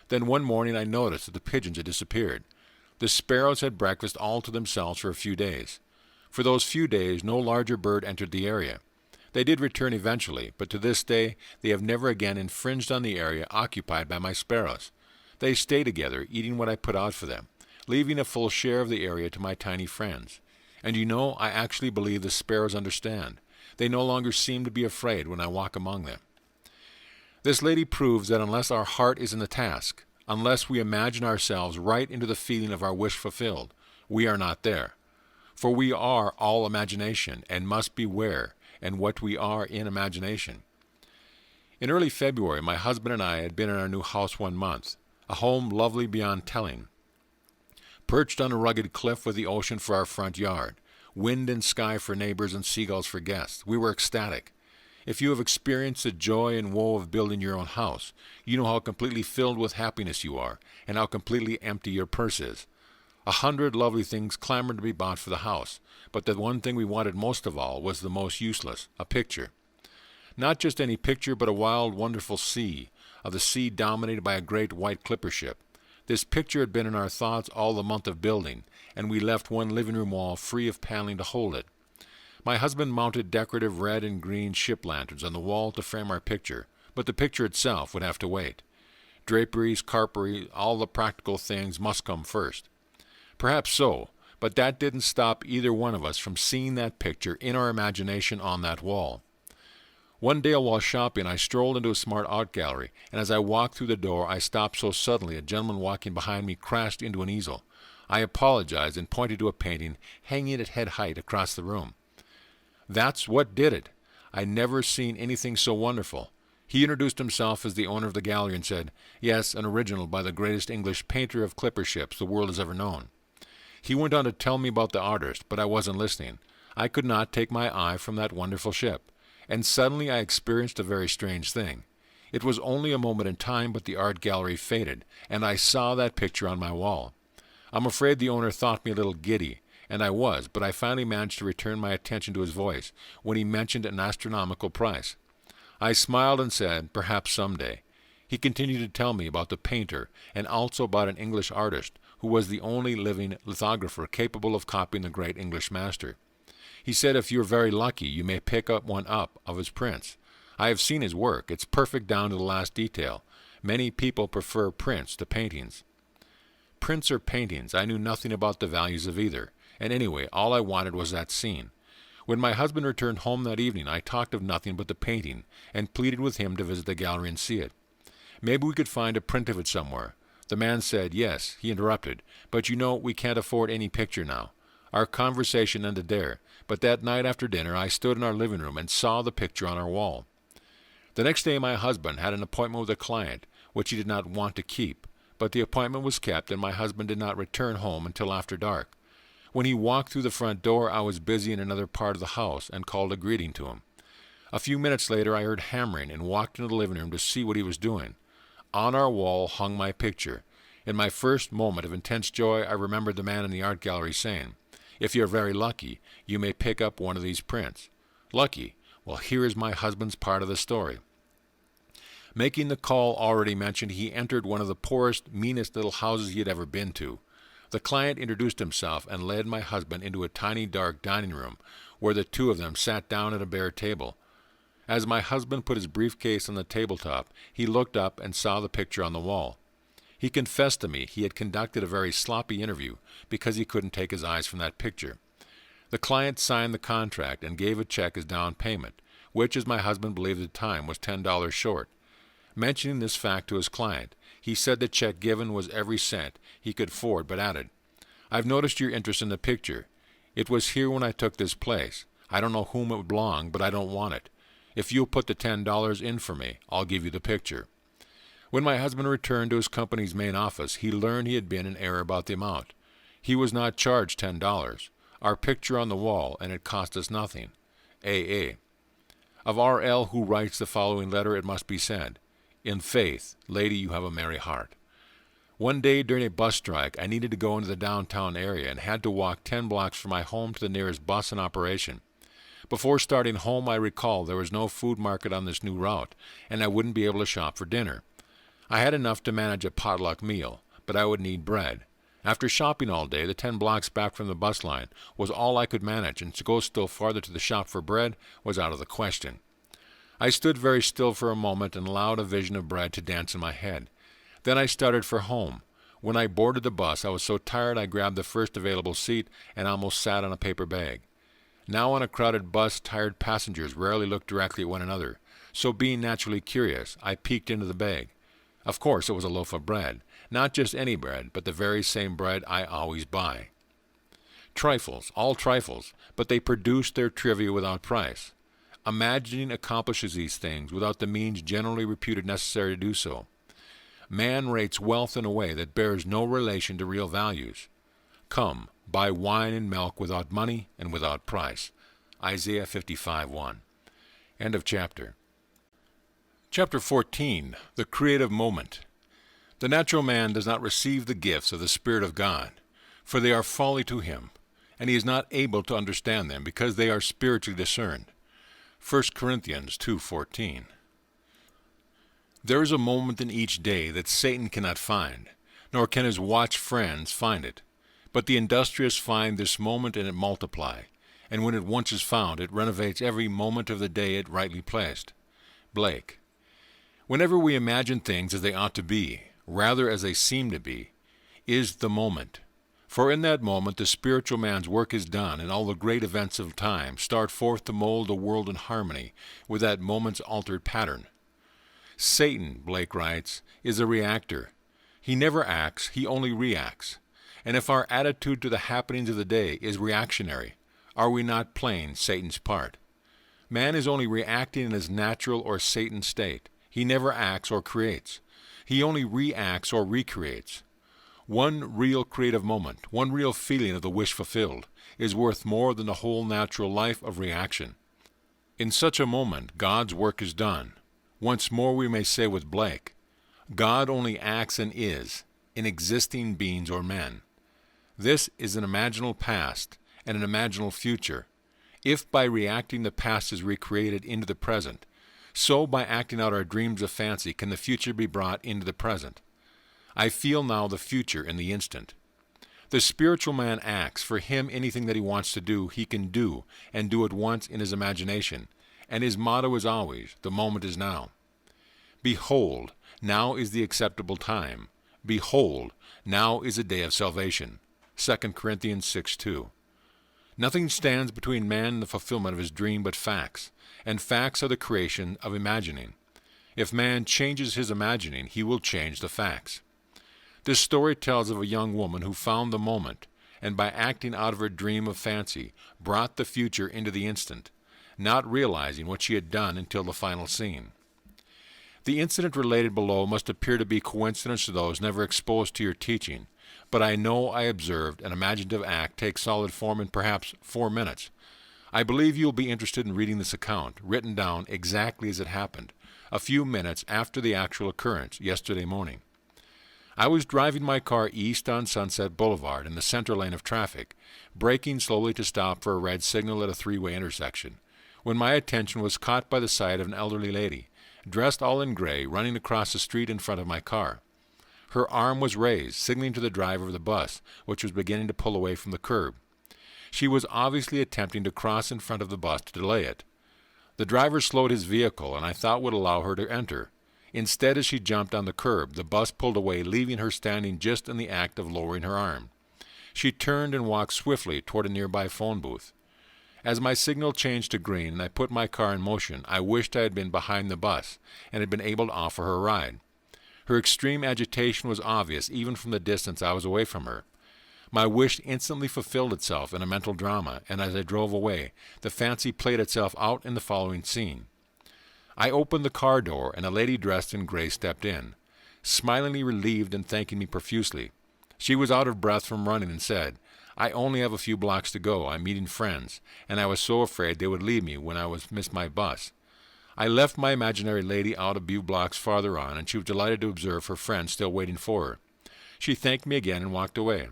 Then one morning I noticed that the pigeons had disappeared. The sparrows had breakfast all to themselves for a few days. For those few days no larger bird entered the area. They did return eventually, but to this day they have never again infringed on the area occupied by my sparrows. They stay together, eating what I put out for them, leaving a full share of the area to my tiny friends. And you know, I actually believe the sparrows understand. They no longer seem to be afraid when I walk among them. This lady proves that unless our heart is in the task, unless we imagine ourselves right into the feeling of our wish fulfilled, we are not there. For we are all imagination, and must beware and what we are in imagination. In early February, my husband and I had been in our new house 1 month, a home lovely beyond telling. Perched on a rugged cliff with the ocean for our front yard, wind and sky for neighbors and seagulls for guests, we were ecstatic. If you have experienced the joy and woe of building your own house, you know how completely filled with happiness you are, and how completely empty your purse is. 100 lovely things clamored to be bought for the house, but the one thing we wanted most of all was the most useless, a picture. Not just any picture, but a wild, wonderful sea, of the sea dominated by a great white clipper ship. This picture had been in our thoughts all the month of building, and we left one living room wall free of paneling to hold it. My husband mounted decorative red and green ship lanterns on the wall to frame our picture, but the picture itself would have to wait. Draperies, carpery, all the practical things must come first. Perhaps so, But that didn't stop either one of us from seeing that picture in our imagination on that wall. One day while shopping, I strolled into a smart art gallery, and as I walked through the door, I stopped so suddenly a gentleman walking behind me crashed into an easel. I apologized and pointed to a painting hanging at head height across the room. That's what did it. I'd never seen anything so wonderful. He introduced himself as the owner of the gallery and said, "Yes, an original by the greatest English painter of clipper ships the world has ever known." He went on to tell me about the artist, but I wasn't listening. I could not take my eye from that wonderful ship. And suddenly I experienced a very strange thing. It was only a moment in time, but the art gallery faded, and I saw that picture on my wall. I'm afraid the owner thought me a little giddy, and I was, but I finally managed to return my attention to his voice when he mentioned an astronomical price. I smiled and said, "Perhaps someday." He continued to tell me about the painter and also about an English artist who was the only living lithographer capable of copying the great English master. He said if you're very lucky, you may pick up one of his prints. I have seen his work. It's perfect down to the last detail. Many people prefer prints to paintings. Prints or paintings, I knew nothing about the values of either, and anyway, all I wanted was that scene. When my husband returned home that evening, I talked of nothing but the painting, and pleaded with him to visit the gallery and see it. Maybe we could find a print of it somewhere. The man said, "Yes," he interrupted, "but you know we can't afford any picture now." Our conversation ended there, but that night after dinner I stood in our living room and saw the picture on our wall. The next day my husband had an appointment with a client, which he did not want to keep, but the appointment was kept and my husband did not return home until after dark. When he walked through the front door, I was busy in another part of the house and called a greeting to him. A few minutes later I heard hammering and walked into the living room to see what he was doing. On our wall hung my picture. In my first moment of intense joy, I remembered the man in the art gallery saying, "If you're very lucky, you may pick up one of these prints." Lucky? Well, here is my husband's part of the story. Making the call already mentioned, he entered one of the poorest, meanest little houses he had ever been to. The client introduced himself and led my husband into a tiny dark dining room where the two of them sat down at a bare table. As my husband put his briefcase on the tabletop, he looked up and saw the picture on the wall. He confessed to me he had conducted a very sloppy interview because he couldn't take his eyes from that picture. The client signed the contract and gave a check as down payment, which, as my husband believed at the time, was $10 short. Mentioning this fact to his client, he said the check given was every cent he could afford, but added, "I've noticed your interest in the picture. It was here when I took this place. I don't know whom it belonged, but I don't want it. If you'll put the $10 in for me, I'll give you the picture." When my husband returned to his company's main office, he learned he had been in error about the amount. He was not charged $10. Our picture on the wall, and it cost us nothing. A.A. Of R.L., who writes the following letter, it must be said, "In faith, lady, you have a merry heart." One day during a bus strike, I needed to go into the downtown area and had to walk 10 blocks from my home to the nearest bus in operation. Before starting home, I recalled there was no food market on this new route, and I wouldn't be able to shop for dinner. I had enough to manage a potluck meal, but I would need bread. After shopping all day, the 10 blocks back from the bus line was all I could manage, and to go still farther to the shop for bread was out of the question. I stood very still for a moment and allowed a vision of bread to dance in my head. Then I started for home. When I boarded the bus, I was so tired I grabbed the first available seat and almost sat on a paper bag. Now on a crowded bus, tired passengers rarely look directly at one another, so being naturally curious, I peeked into the bag. Of course, it was a loaf of bread. Not just any bread, but the very same bread I always buy. Trifles, all trifles, but they produce their trivia without price. Imagining accomplishes these things without the means generally reputed necessary to do so. Man rates wealth in a way that bears no relation to real values. Come, buy wine and milk without money and without price. Isaiah 55:1. End of chapter. Chapter 14. The Creative Moment. The natural man does not receive the gifts of the Spirit of God, for they are folly to him, and he is not able to understand them because they are spiritually discerned. 1 Corinthians 2:14. There is a moment in each day that Satan cannot find, nor can his watch friends find it. But the industrious find this moment and it multiply, and when it once is found, it renovates every moment of the day it rightly placed. Blake. Whenever we imagine things as they ought to be, rather as they seem to be, is the moment. For in that moment the spiritual man's work is done, and all the great events of time start forth to mold a world in harmony with that moment's altered pattern. Satan, Blake writes, is a reactor. He never acts, he only reacts. And if our attitude to the happenings of the day is reactionary, are we not playing Satan's part? Man is only reacting in his natural or Satan state. He never acts or creates. He only reacts or recreates. One real creative moment, one real feeling of the wish fulfilled, is worth more than the whole natural life of reaction. In such a moment, God's work is done. Once more we may say with Blake, God only acts and is in existing beings or men. This is an imaginal past and an imaginal future. If by reacting the past is recreated into the present, so by acting out our dreams of fancy can the future be brought into the present. I feel now the future in the instant. The spiritual man acts. For him, anything that he wants to do, he can do, and do at once in his imagination. And his motto is always, the moment is now. Behold, now is the acceptable time. Behold, now is a day of salvation. 2 Corinthians 6:2. Nothing stands between man and the fulfillment of his dream but facts, and facts are the creation of imagining. If man changes his imagining, he will change the facts. This story tells of a young woman who found the moment, and by acting out of her dream of fancy, brought the future into the instant, not realizing what she had done until the final scene. The incident related below must appear to be coincidence to those never exposed to your teaching, but I know I observed an imaginative act take solid form in perhaps 4 minutes. I believe you will be interested in reading this account, written down exactly as it happened, a few minutes after the actual occurrence, yesterday morning. I was driving my car east on Sunset Boulevard in the center lane of traffic, braking slowly to stop for a red signal at a 3-way intersection, when my attention was caught by the sight of an elderly lady, dressed all in gray, running across the street in front of my car. Her arm was raised, signaling to the driver of the bus, which was beginning to pull away from the curb. She was obviously attempting to cross in front of the bus to delay it. The driver slowed his vehicle, and I thought would allow her to enter. Instead, as she jumped on the curb, the bus pulled away, leaving her standing just in the act of lowering her arm. She turned and walked swiftly toward a nearby phone booth. As my signal changed to green and I put my car in motion, I wished I had been behind the bus and had been able to offer her a ride. Her extreme agitation was obvious even from the distance I was away from her. My wish instantly fulfilled itself in a mental drama, and as I drove away, the fancy played itself out in the following scene. I opened the car door, and a lady dressed in gray stepped in, smilingly relieved and thanking me profusely. She was out of breath from running and said, "I only have a few blocks to go. I'm meeting friends, and I was so afraid they would leave me when I missed my bus." I left my imaginary lady out a few blocks farther on, and she was delighted to observe her friend still waiting for her. She thanked me again and walked away.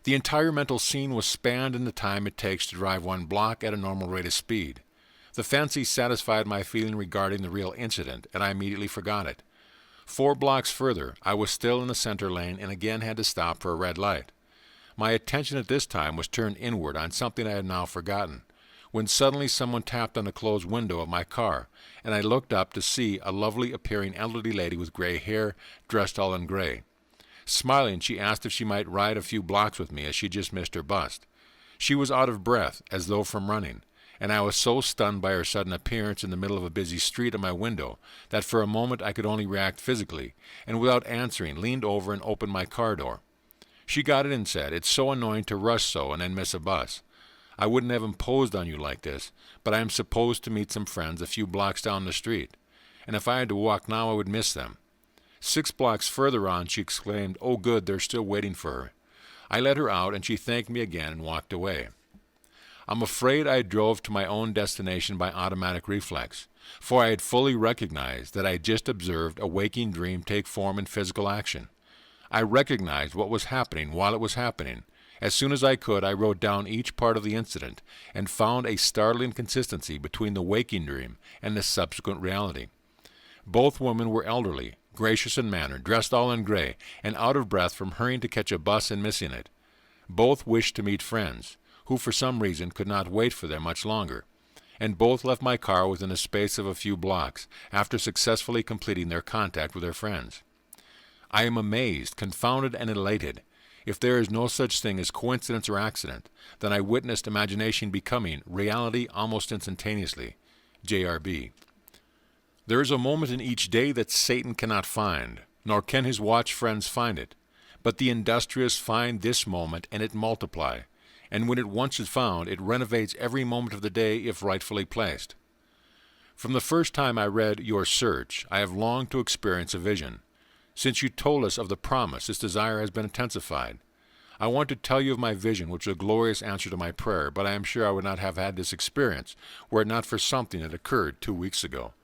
The entire mental scene was spanned in the time it takes to drive 1 block at a normal rate of speed. The fancy satisfied my feeling regarding the real incident, and I immediately forgot it. 4 blocks further, I was still in the center lane and again had to stop for a red light. My attention at this time was turned inward on something I had now forgotten, when suddenly someone tapped on the closed window of my car, and I looked up to see a lovely-appearing elderly lady with gray hair, dressed all in gray. Smiling, she asked if she might ride a few blocks with me, as she just missed her bus. She was out of breath, as though from running, and I was so stunned by her sudden appearance in the middle of a busy street at my window that for a moment I could only react physically, and without answering, leaned over and opened my car door. She got in and said, "It's so annoying to rush so and then miss a bus. I wouldn't have imposed on you like this, but I am supposed to meet some friends a few blocks down the street, and if I had to walk now I would miss them." 6 blocks further on she exclaimed, "Oh good, they're still waiting for her." I let her out, and she thanked me again and walked away. I'm afraid I drove to my own destination by automatic reflex, for I had fully recognized that I had just observed a waking dream take form in physical action. I recognized what was happening while it was happening. As soon as I could, I wrote down each part of the incident and found a startling consistency between the waking dream and the subsequent reality. Both women were elderly, gracious in manner, dressed all in gray, and out of breath from hurrying to catch a bus and missing it. Both wished to meet friends, who for some reason could not wait for them much longer, and both left my car within a space of a few blocks after successfully completing their contact with their friends. I am amazed, confounded, and elated. If there is no such thing as coincidence or accident, then I witnessed imagination becoming reality almost instantaneously. J.R.B. There is a moment in each day that Satan cannot find, nor can his watch friends find it. But the industrious find this moment, and it multiply. And when it once is found, it renovates every moment of the day if rightfully placed. From the first time I read Your Search, I have longed to experience a vision. Since you told us of the promise, this desire has been intensified. I want to tell you of my vision, which was a glorious answer to my prayer, but I am sure I would not have had this experience were it not for something that occurred 2 weeks ago.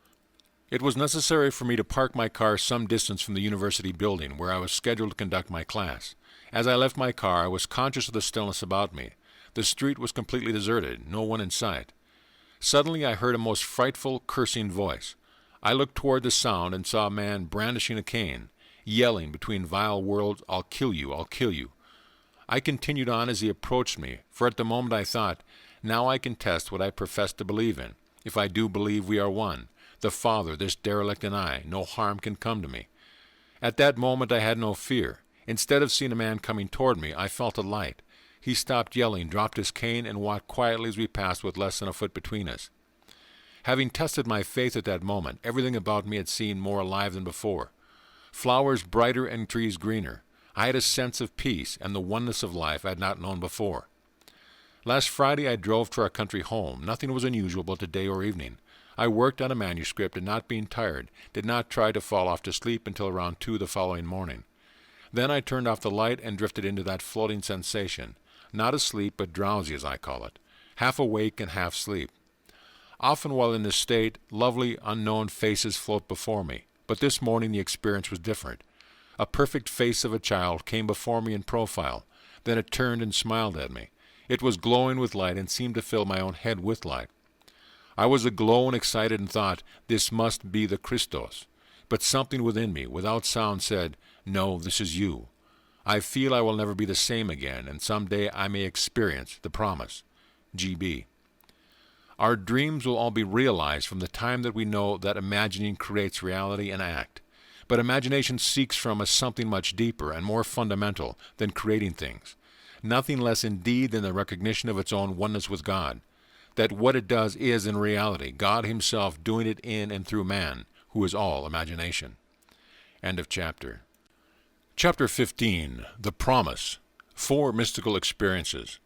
It was necessary for me to park my car some distance from the university building where I was scheduled to conduct my class. As I left my car, I was conscious of the stillness about me. The street was completely deserted, no one in sight. Suddenly I heard a most frightful, cursing voice. I looked toward the sound and saw a man brandishing a cane, yelling between vile words, "I'll kill you, I'll kill you." I continued on as he approached me, for at the moment I thought, now I can test what I profess to believe in. If I do believe we are one, the Father, this derelict, and I, no harm can come to me. At that moment I had no fear. Instead of seeing a man coming toward me, I felt a light. He stopped yelling, dropped his cane, and walked quietly as we passed with less than a foot between us. Having tested my faith at that moment, everything about me had seemed more alive than before. Flowers brighter and trees greener. I had a sense of peace and the oneness of life I had not known before. Last Friday I drove to our country home. Nothing was unusual about the day or evening. I worked on a manuscript and, not being tired, did not try to fall off to sleep until around 2 the following morning. Then I turned off the light and drifted into that floating sensation, not asleep but drowsy as I call it, half awake and half asleep. Often while in this state, lovely unknown faces float before me, but this morning the experience was different. A perfect face of a child came before me in profile, then it turned and smiled at me. It was glowing with light and seemed to fill my own head with light. I was aglow and excited and thought, this must be the Christos. But something within me, without sound, said, no, this is you. I feel I will never be the same again, and some day I may experience the promise. G.B. Our dreams will all be realized from the time that we know that imagining creates reality and act. But imagination seeks from us something much deeper and more fundamental than creating things. Nothing less indeed than the recognition of its own oneness with God. That what it does is, in reality, God himself doing it in and through man, who is all imagination. End of chapter. Chapter 15. The Promise. 4 Mystical Experiences.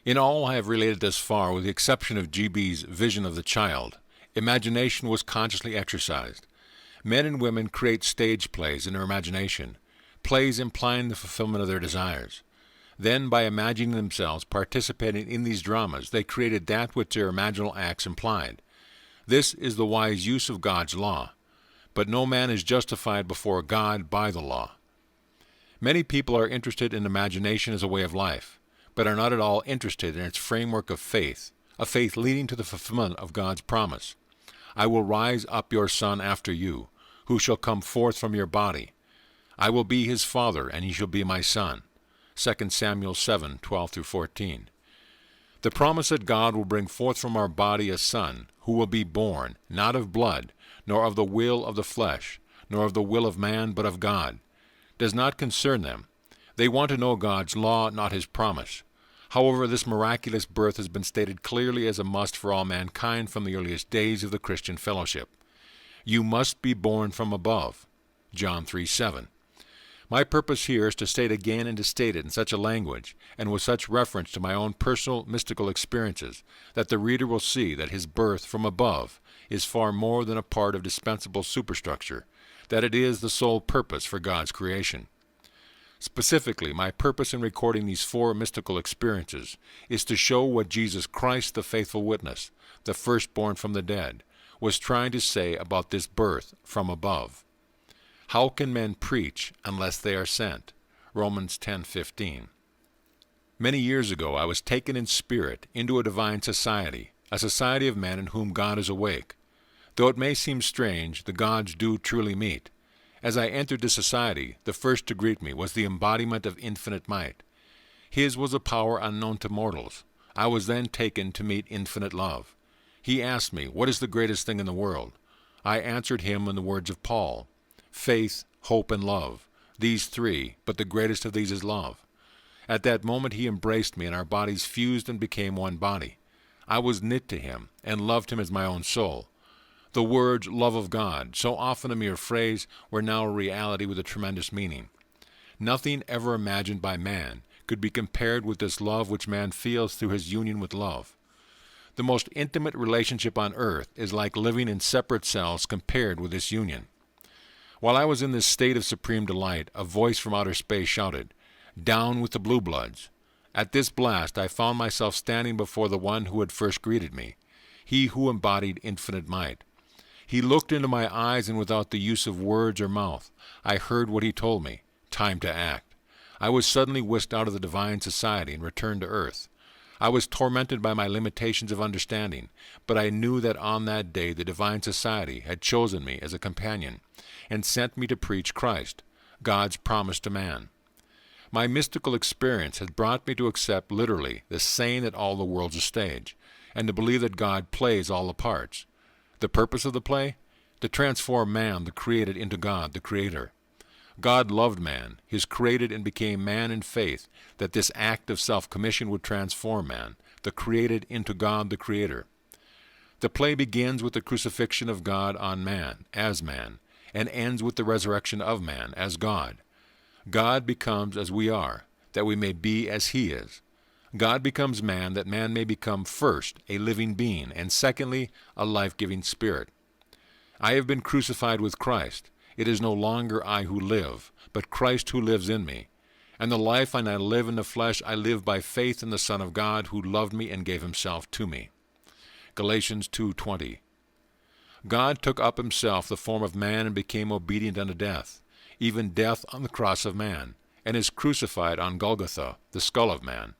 In all I have related thus far, with the exception of G.B.'s vision of the child, imagination was consciously exercised. Men and women create stage plays in their imagination, plays implying the fulfillment of their desires. Then, by imagining themselves participating in these dramas, they created that which their imaginal acts implied. This is the wise use of God's law. But no man is justified before God by the law. Many people are interested in imagination as a way of life, but are not at all interested in its framework of faith, a faith leading to the fulfillment of God's promise. I will rise up your son after you, who shall come forth from your body. I will be his father, and he shall be my son. 2 Samuel 7:12-14. The promise that God will bring forth from our body a son, who will be born, not of blood, nor of the will of the flesh, nor of the will of man, but of God, does not concern them. They want to know God's law, not his promise. However, this miraculous birth has been stated clearly as a must for all mankind from the earliest days of the Christian fellowship. You must be born from above. John 3:7. My purpose here is to state again and to state it in such a language, and with such reference to my own personal mystical experiences, that the reader will see that his birth from above is far more than a part of dispensable superstructure, that it is the sole purpose for God's creation. Specifically, my purpose in recording these 4 mystical experiences is to show what Jesus Christ, the faithful witness, the firstborn from the dead, was trying to say about this birth from above. How can men preach unless they are sent? Romans 10:15. Many years ago I was taken in spirit into a divine society, a society of men in whom God is awake. Though it may seem strange, the gods do truly meet. As I entered the society, the first to greet me was the embodiment of infinite might. His was a power unknown to mortals. I was then taken to meet infinite love. He asked me, what is the greatest thing in the world? I answered him in the words of Paul, faith, hope, and love. these three, but the greatest of these is love. At that moment he embraced me, and our bodies fused and became one body. I was knit to him, and loved him as my own soul. The words love of God, so often a mere phrase, were now a reality with a tremendous meaning. Nothing ever imagined by man could be compared with this love which man feels through his union with love. The most intimate relationship on earth is like living in separate cells compared with this union. While I was in this state of supreme delight, a voice from outer space shouted, "Down with the blue bloods!" At this blast I found myself standing before the one who had first greeted me, he who embodied infinite might. He looked into my eyes, and without the use of words or mouth, I heard what he told me, time to act. I was suddenly whisked out of the divine society and returned to earth. I was tormented by my limitations of understanding, but I knew that on that day the divine society had chosen me as a companion, and sent me to preach Christ, God's promise to man. My mystical experience had brought me to accept literally the saying that all the world's a stage, and to believe that God plays all the parts. The purpose of the play? To transform man, the created, into God, the Creator. God loved man, His created, and became man in faith that this act of self-commission would transform man, the created, into God, the Creator. The play begins with the crucifixion of God on man, as man, and ends with the resurrection of man, as God. God becomes as we are, that we may be as He is. God becomes man, that man may become first a living being, and secondly, a life-giving spirit. I have been crucified with Christ. It is no longer I who live, but Christ who lives in me. And the life I now live in the flesh, I live by faith in the Son of God, who loved me and gave Himself to me. Galatians 2:20. God took up Himself the form of man and became obedient unto death, even death on the cross of man, and is crucified on Golgotha, the skull of man.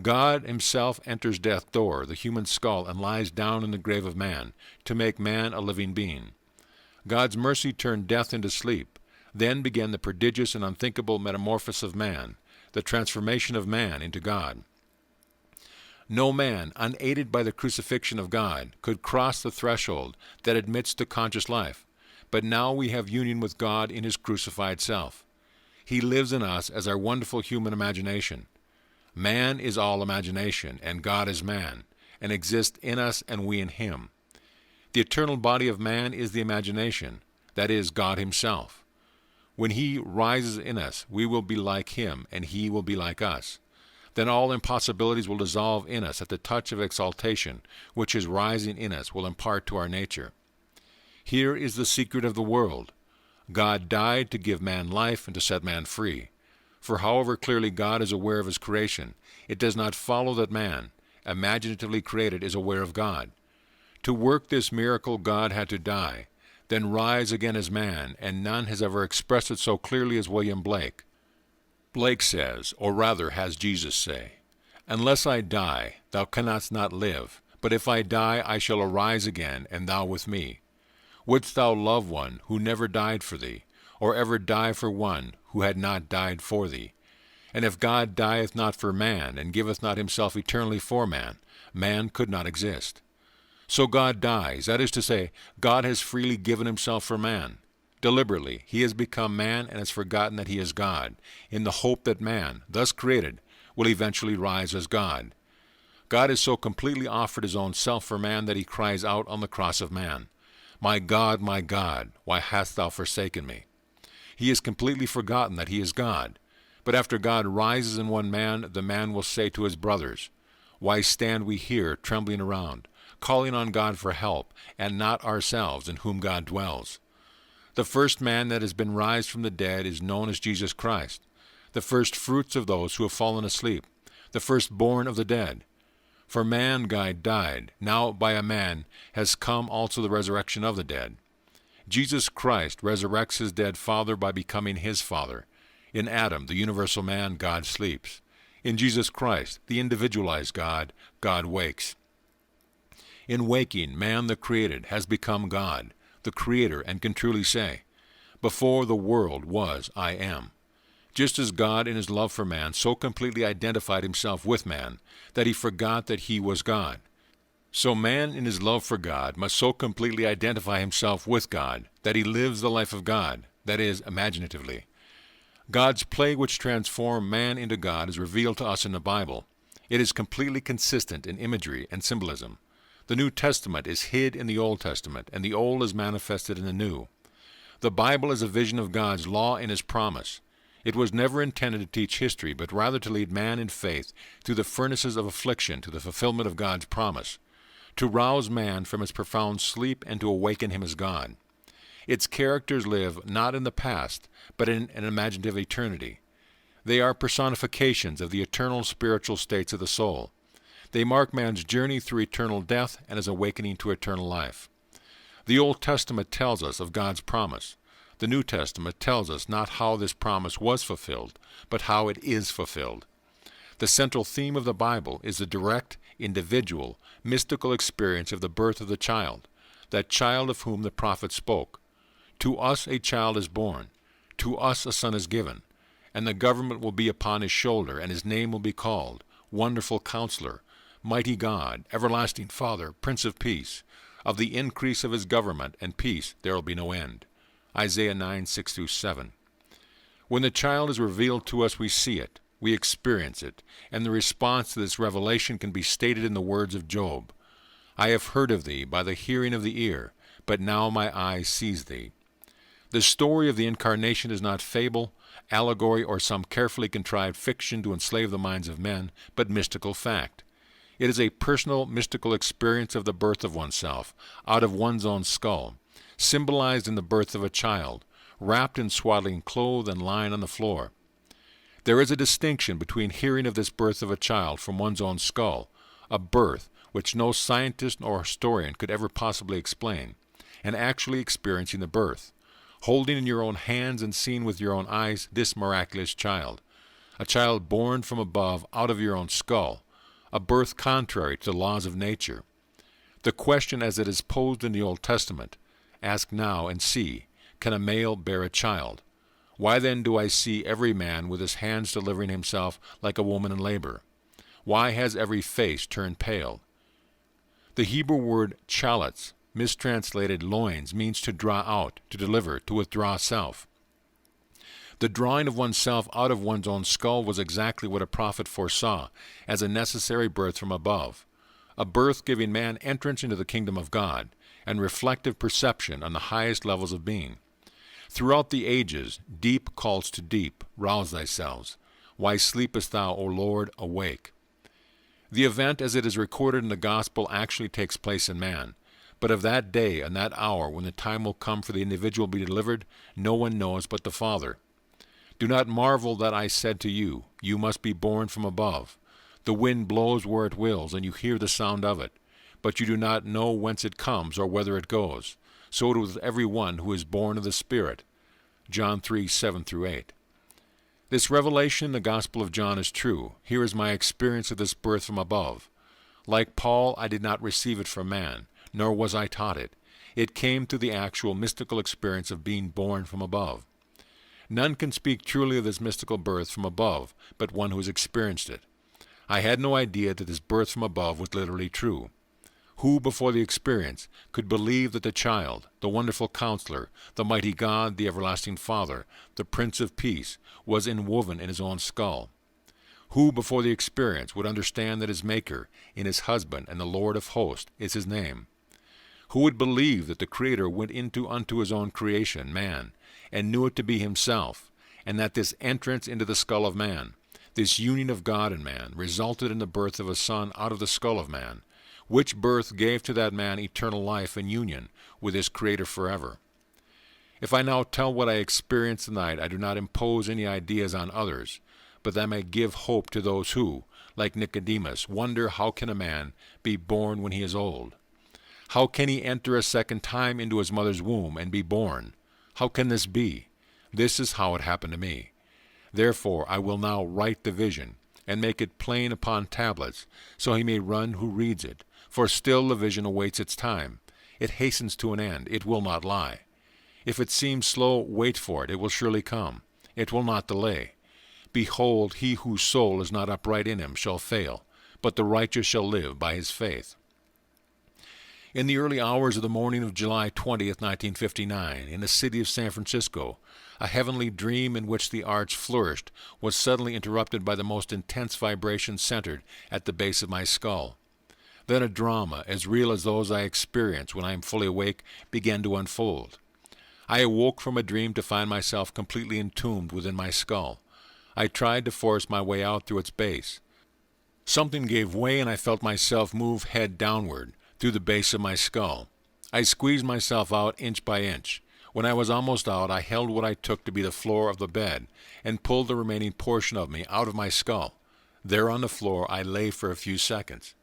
God Himself enters death's door, the human skull, and lies down in the grave of man, to make man a living being. God's mercy turned death into sleep. Then began the prodigious and unthinkable metamorphosis of man, the transformation of man into God. No man, unaided by the crucifixion of God, could cross the threshold that admits to conscious life, but now we have union with God in His crucified self. He lives in us as our wonderful human imagination. Man is all imagination, and God is man, and exists in us and we in Him. The eternal body of man is the imagination, that is, God Himself. When He rises in us, we will be like Him, and He will be like us. Then all impossibilities will dissolve in us at the touch of exaltation, which His rising in us will impart to our nature. Here is the secret of the world. God died to give man life and to set man free. For however clearly God is aware of His creation, it does not follow that man, imaginatively created, is aware of God. To work this miracle, God had to die, then rise again as man, and none has ever expressed it so clearly as William Blake. Blake says, or rather has Jesus say, "Unless I die, thou canst not live, but if I die, I shall arise again, and thou with me. Wouldst thou love one who never died for thee, or ever die for one who had not died for thee? And if God dieth not for man, and giveth not Himself eternally for man, man could not exist. So God dies, that is to say, God has freely given Himself for man. Deliberately, He has become man and has forgotten that He is God, in the hope that man, thus created, will eventually rise as God. God has so completely offered His own self for man that He cries out on the cross of man, my God, why hast thou forsaken me?" He has completely forgotten that He is God. But after God rises in one man, the man will say to his brothers, "Why stand we here trembling around, calling on God for help, and not ourselves in whom God dwells?" The first man that has been raised from the dead is known as Jesus Christ, the first fruits of those who have fallen asleep, the firstborn of the dead. For man God died, now by a man has come also the resurrection of the dead. Jesus Christ resurrects His dead Father by becoming His Father. In Adam, the universal man, God sleeps. In Jesus Christ, the individualized God, God wakes. In waking, man the created has become God, the Creator, and can truly say, "Before the world was, I am." Just as God in His love for man so completely identified Himself with man that He forgot that He was God, so man in his love for God must so completely identify himself with God that he lives the life of God, that is, imaginatively. God's play which transformed man into God is revealed to us in the Bible. It is completely consistent in imagery and symbolism. The New Testament is hid in the Old Testament, and the Old is manifested in the New. The Bible is a vision of God's law and His promise. It was never intended to teach history, but rather to lead man in faith through the furnaces of affliction to the fulfillment of God's promise, to rouse man from his profound sleep and to awaken him as God. Its characters live not in the past, but in an imaginative eternity. They are personifications of the eternal spiritual states of the soul. They mark man's journey through eternal death and his awakening to eternal life. The Old Testament tells us of God's promise. The New Testament tells us not how this promise was fulfilled, but how it is fulfilled. The central theme of the Bible is the direct, individual, mystical experience of the birth of the child, that child of whom the prophet spoke. To us a child is born, to us a son is given, and the government will be upon his shoulder, and his name will be called Wonderful Counselor, Mighty God, Everlasting Father, Prince of Peace. Of the increase of his government and peace there will be no end. Isaiah 9:6-7. When the child is revealed to us, we see it, we experience it, and the response to this revelation can be stated in the words of Job. I have heard of thee by the hearing of the ear, but now my eye sees thee. The story of the Incarnation is not fable, allegory, or some carefully contrived fiction to enslave the minds of men, but mystical fact. It is a personal, mystical experience of the birth of oneself, out of one's own skull, symbolized in the birth of a child, wrapped in swaddling clothes and lying on the floor. There is a distinction between hearing of this birth of a child from one's own skull, a birth which no scientist or historian could ever possibly explain, and actually experiencing the birth, holding in your own hands and seeing with your own eyes this miraculous child, a child born from above out of your own skull, a birth contrary to the laws of nature. The question as it is posed in the Old Testament, ask now and see, can a male bear a child? Why then do I see every man with his hands delivering himself like a woman in labor? Why has every face turned pale? The Hebrew word chalitz, mistranslated loins, means to draw out, to deliver, to withdraw self. The drawing of oneself out of one's own skull was exactly what a prophet foresaw as a necessary birth from above, a birth giving man entrance into the kingdom of God and reflective perception on the highest levels of being. Throughout the ages, deep calls to deep, rouse thyself. Why sleepest thou, O Lord? Awake. The event as it is recorded in the Gospel actually takes place in man, but of that day and that hour when the time will come for the individual to be delivered, no one knows but the Father. Do not marvel that I said to you, you must be born from above. The wind blows where it wills, and you hear the sound of it, but you do not know whence it comes or whither it goes. So it is with every one who is born of the Spirit. John 3:7-8. This revelation in the Gospel of John is true. Here is my experience of this birth from above. Like Paul, I did not receive it from man, nor was I taught it. It came through the actual mystical experience of being born from above. None can speak truly of this mystical birth from above but one who has experienced it. I had no idea that this birth from above was literally true. Who, before the experience, could believe that the child, the wonderful counselor, the mighty God, the everlasting Father, the Prince of Peace, was enwoven in his own skull? Who, before the experience, would understand that his Maker, in his husband and the Lord of hosts, is his name? Who would believe that the Creator went unto his own creation, man, and knew it to be himself, and that this entrance into the skull of man, this union of God and man, resulted in the birth of a son out of the skull of man, which birth gave to that man eternal life and union with his Creator forever? If I now tell what I experienced tonight, I do not impose any ideas on others, but that I may give hope to those who, like Nicodemus, wonder how can a man be born when he is old? How can he enter a second time into his mother's womb and be born? How can this be? This is how it happened to me. Therefore I will now write the vision, and make it plain upon tablets, so he may run who reads it. For still the vision awaits its time. It hastens to an end. It will not lie. If it seems slow, wait for it. It will surely come. It will not delay. Behold, he whose soul is not upright in him shall fail, but the righteous shall live by his faith. In the early hours of the morning of July 20th, 1959, in the city of San Francisco, a heavenly dream in which the arts flourished was suddenly interrupted by the most intense vibration centered at the base of my skull. Then a drama, as real as those I experience when I am fully awake, began to unfold. I awoke from a dream to find myself completely entombed within my skull. I tried to force my way out through its base. Something gave way and I felt myself move head downward through the base of my skull. I squeezed myself out inch by inch. When I was almost out, I held what I took to be the floor of the bed and pulled the remaining portion of me out of my skull. There on the floor I lay for a few seconds.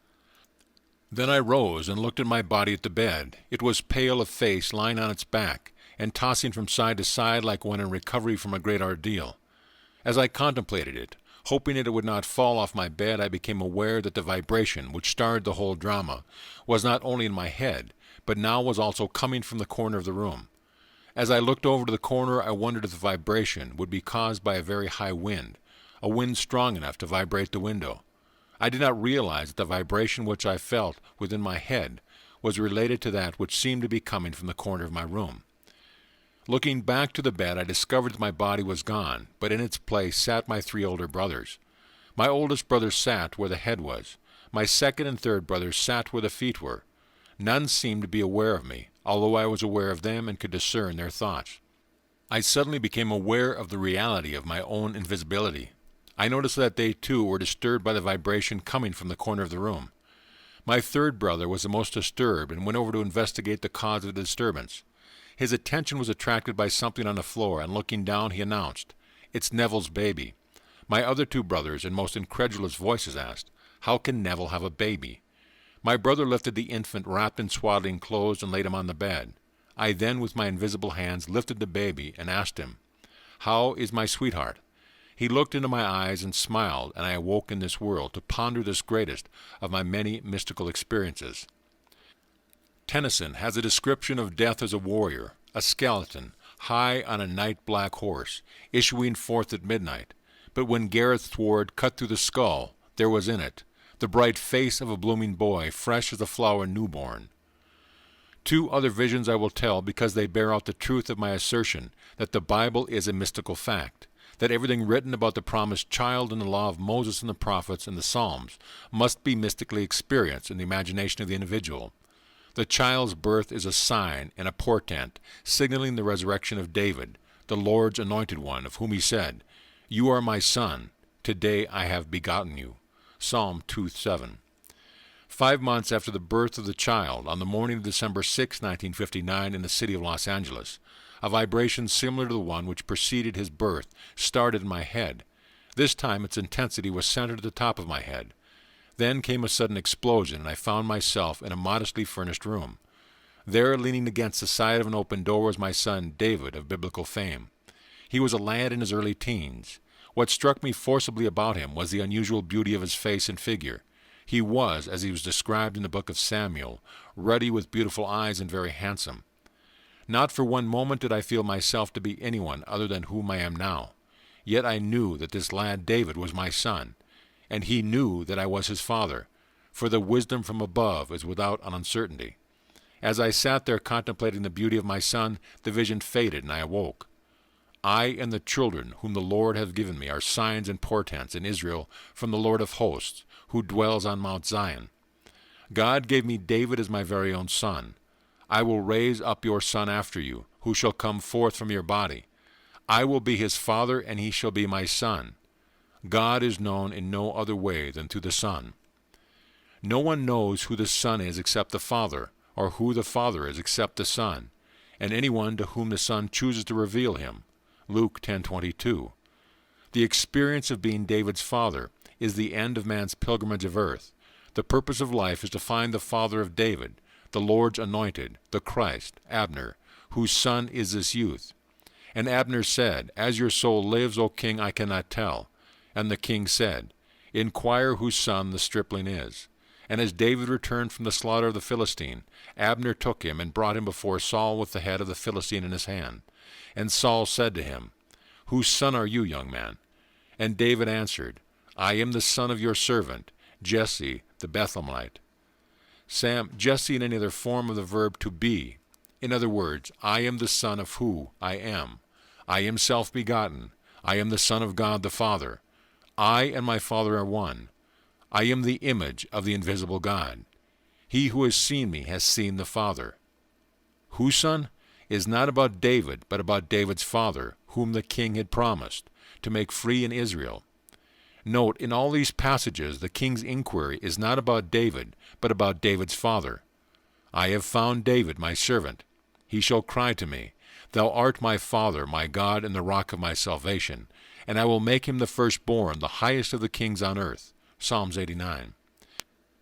Then I rose and looked at my body at the bed. It was pale of face, lying on its back, and tossing from side to side like one in recovery from a great ordeal. As I contemplated it, hoping that it would not fall off my bed, I became aware that the vibration, which started the whole drama, was not only in my head, but now was also coming from the corner of the room. As I looked over to the corner, I wondered if the vibration would be caused by a very high wind, a wind strong enough to vibrate the window. I did not realize that the vibration which I felt within my head was related to that which seemed to be coming from the corner of my room. Looking back to the bed, I discovered that my body was gone, but in its place sat my 3 older brothers. My oldest brother sat where the head was. My second and third brothers sat where the feet were. None seemed to be aware of me, although I was aware of them and could discern their thoughts. I suddenly became aware of the reality of my own invisibility. I noticed that they too were disturbed by the vibration coming from the corner of the room. My third brother was the most disturbed and went over to investigate the cause of the disturbance. His attention was attracted by something on the floor, and looking down he announced, "It's Neville's baby." My other 2 brothers, in most incredulous voices, asked, "How can Neville have a baby?" My brother lifted the infant wrapped in swaddling clothes and laid him on the bed. I then, with my invisible hands, lifted the baby and asked him, "How is my sweetheart?" He looked into my eyes and smiled, and I awoke in this world to ponder this greatest of my many mystical experiences. Tennyson has a description of death as a warrior, a skeleton, high on a night-black horse, issuing forth at midnight. But when Gareth's sword cut through the skull, there was in it the bright face of a blooming boy, fresh as a flower newborn. 2 other visions I will tell because they bear out the truth of my assertion that the Bible is a mystical fact, that everything written about the promised child in the law of Moses and the prophets and the Psalms must be mystically experienced in the imagination of the individual. The child's birth is a sign and a portent, signaling the resurrection of David, the Lord's anointed one, of whom he said, "You are my son, today I have begotten you." Psalm 2:7. 5 months after the birth of the child, on the morning of December 6, 1959, in the city of Los Angeles, a vibration similar to the one which preceded his birth started in my head. This time its intensity was centered at the top of my head. Then came a sudden explosion, and I found myself in a modestly furnished room. There, leaning against the side of an open door, was my son David, of biblical fame. He was a lad in his early teens. What struck me forcibly about him was the unusual beauty of his face and figure. He was, as he was described in the book of Samuel, ruddy with beautiful eyes and very handsome. Not for one moment did I feel myself to be anyone other than whom I am now. Yet I knew that this lad David was my son, and he knew that I was his father, for the wisdom from above is without an uncertainty. As I sat there contemplating the beauty of my son, the vision faded, and I awoke. I and the children whom the Lord hath given me are signs and portents in Israel from the Lord of hosts, who dwells on Mount Zion. God gave me David as my very own son. I will raise up your son after you, who shall come forth from your body. I will be his father, and he shall be my son. God is known in no other way than through the Son. No one knows who the Son is except the Father, or who the Father is except the Son, and anyone to whom the Son chooses to reveal him. Luke 10:22. The experience of being David's father is the end of man's pilgrimage of earth. The purpose of life is to find the father of David, the Lord's anointed, the Christ, Abner, whose son is this youth. And Abner said, "As your soul lives, O king, I cannot tell." And the king said, "Inquire whose son the stripling is." And as David returned from the slaughter of the Philistine, Abner took him and brought him before Saul with the head of the Philistine in his hand. And Saul said to him, "Whose son are you, young man?" And David answered, "I am the son of your servant, Jesse the Bethlehemite." Sam, Jesse in any other form of the verb to be. In other words, I am the son of who I am. I am self-begotten. I am the Son of God the Father. I and my Father are one. I am the image of the invisible God. He who has seen me has seen the Father. Whose son? Is not about David, but about David's father, whom the king had promised, to make free in Israel. Note, in all these passages, the king's inquiry is not about David, but about David's father. I have found David, my servant. He shall cry to me, Thou art my father, my God, and the rock of my salvation, and I will make him the firstborn, the highest of the kings on earth. Psalms 89.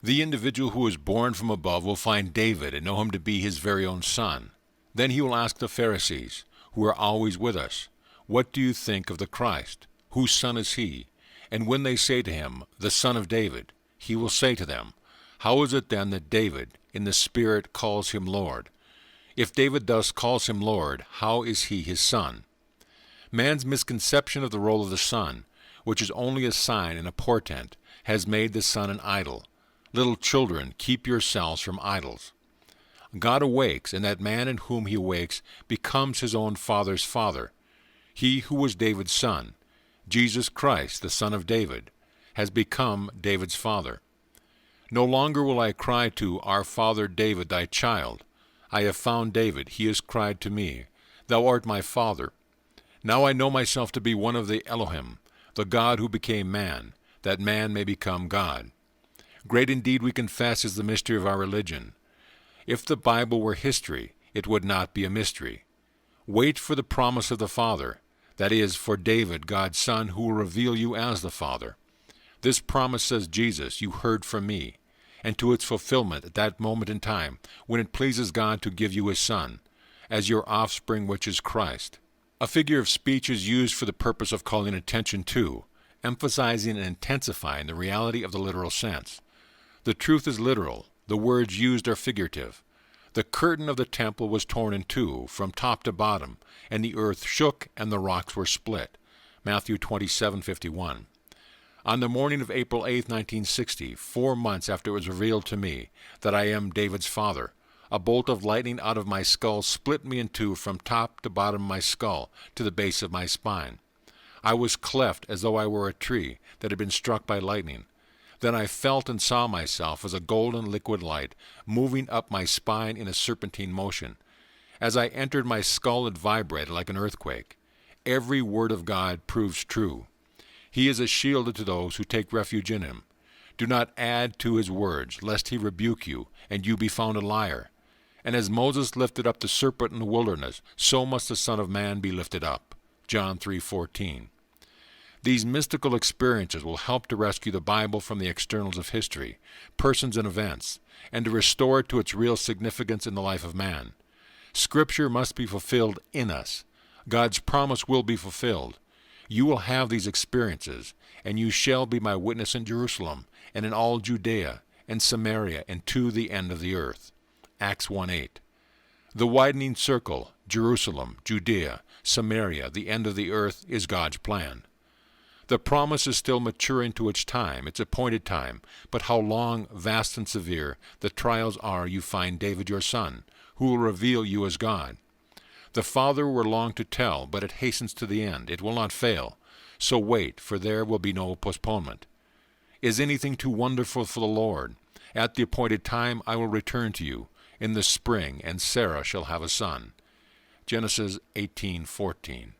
The individual who is born from above will find David and know him to be his very own son. Then he will ask the Pharisees, who are always with us, What do you think of the Christ? Whose son is he? And when they say to him, The Son of David, he will say to them, How is it then that David, in the Spirit, calls him Lord? If David thus calls him Lord, how is he his son? Man's misconception of the role of the son, which is only a sign and a portent, has made the son an idol. Little children, keep yourselves from idols. God awakes, and that man in whom he awakes becomes his own father's father. He who was David's son, Jesus Christ, the Son of David, has become David's father. No longer will I cry to our father David, thy child. I have found David, he has cried to me, Thou art my father. Now I know myself to be one of the Elohim, the God who became man, that man may become God. Great indeed, we confess, is the mystery of our religion. If the Bible were history, it would not be a mystery. Wait for the promise of the Father, that is, for David, God's Son, who will reveal you as the Father. This promise, says Jesus, you heard from me, and to its fulfillment at that moment in time, when it pleases God to give you his Son, as your offspring, which is Christ. A figure of speech is used for the purpose of calling attention to, emphasizing and intensifying the reality of the literal sense. The truth is literal. The words used are figurative. The curtain of the temple was torn in two, from top to bottom, and the earth shook and the rocks were split. Matthew 27:51. On the morning of April 8, 1960, 4 months after it was revealed to me that I am David's father, a bolt of lightning out of my skull split me in two from top to bottom of my skull to the base of my spine. I was cleft as though I were a tree that had been struck by lightning. Then I felt and saw myself as a golden liquid light moving up my spine in a serpentine motion. As I entered my skull, it vibrated like an earthquake. Every word of God proves true. He is a shield to those who take refuge in him. Do not add to his words, lest he rebuke you, and you be found a liar. And as Moses lifted up the serpent in the wilderness, so must the Son of Man be lifted up. John 3:14. These mystical experiences will help to rescue the Bible from the externals of history, persons and events, and to restore it to its real significance in the life of man. Scripture must be fulfilled in us. God's promise will be fulfilled. You will have these experiences, and you shall be my witness in Jerusalem, and in all Judea, and Samaria, and to the end of the earth. Acts 1:8. The widening circle, Jerusalem, Judea, Samaria, the end of the earth, is God's plan. The promise is still maturing to its time, its appointed time, but how long, vast and severe, the trials are you find David your son, who will reveal you as God. The Father were long to tell, but it hastens to the end. It will not fail. So wait, for there will be no postponement. Is anything too wonderful for the Lord? At the appointed time I will return to you in the spring, and Sarah shall have a son. Genesis 18:14.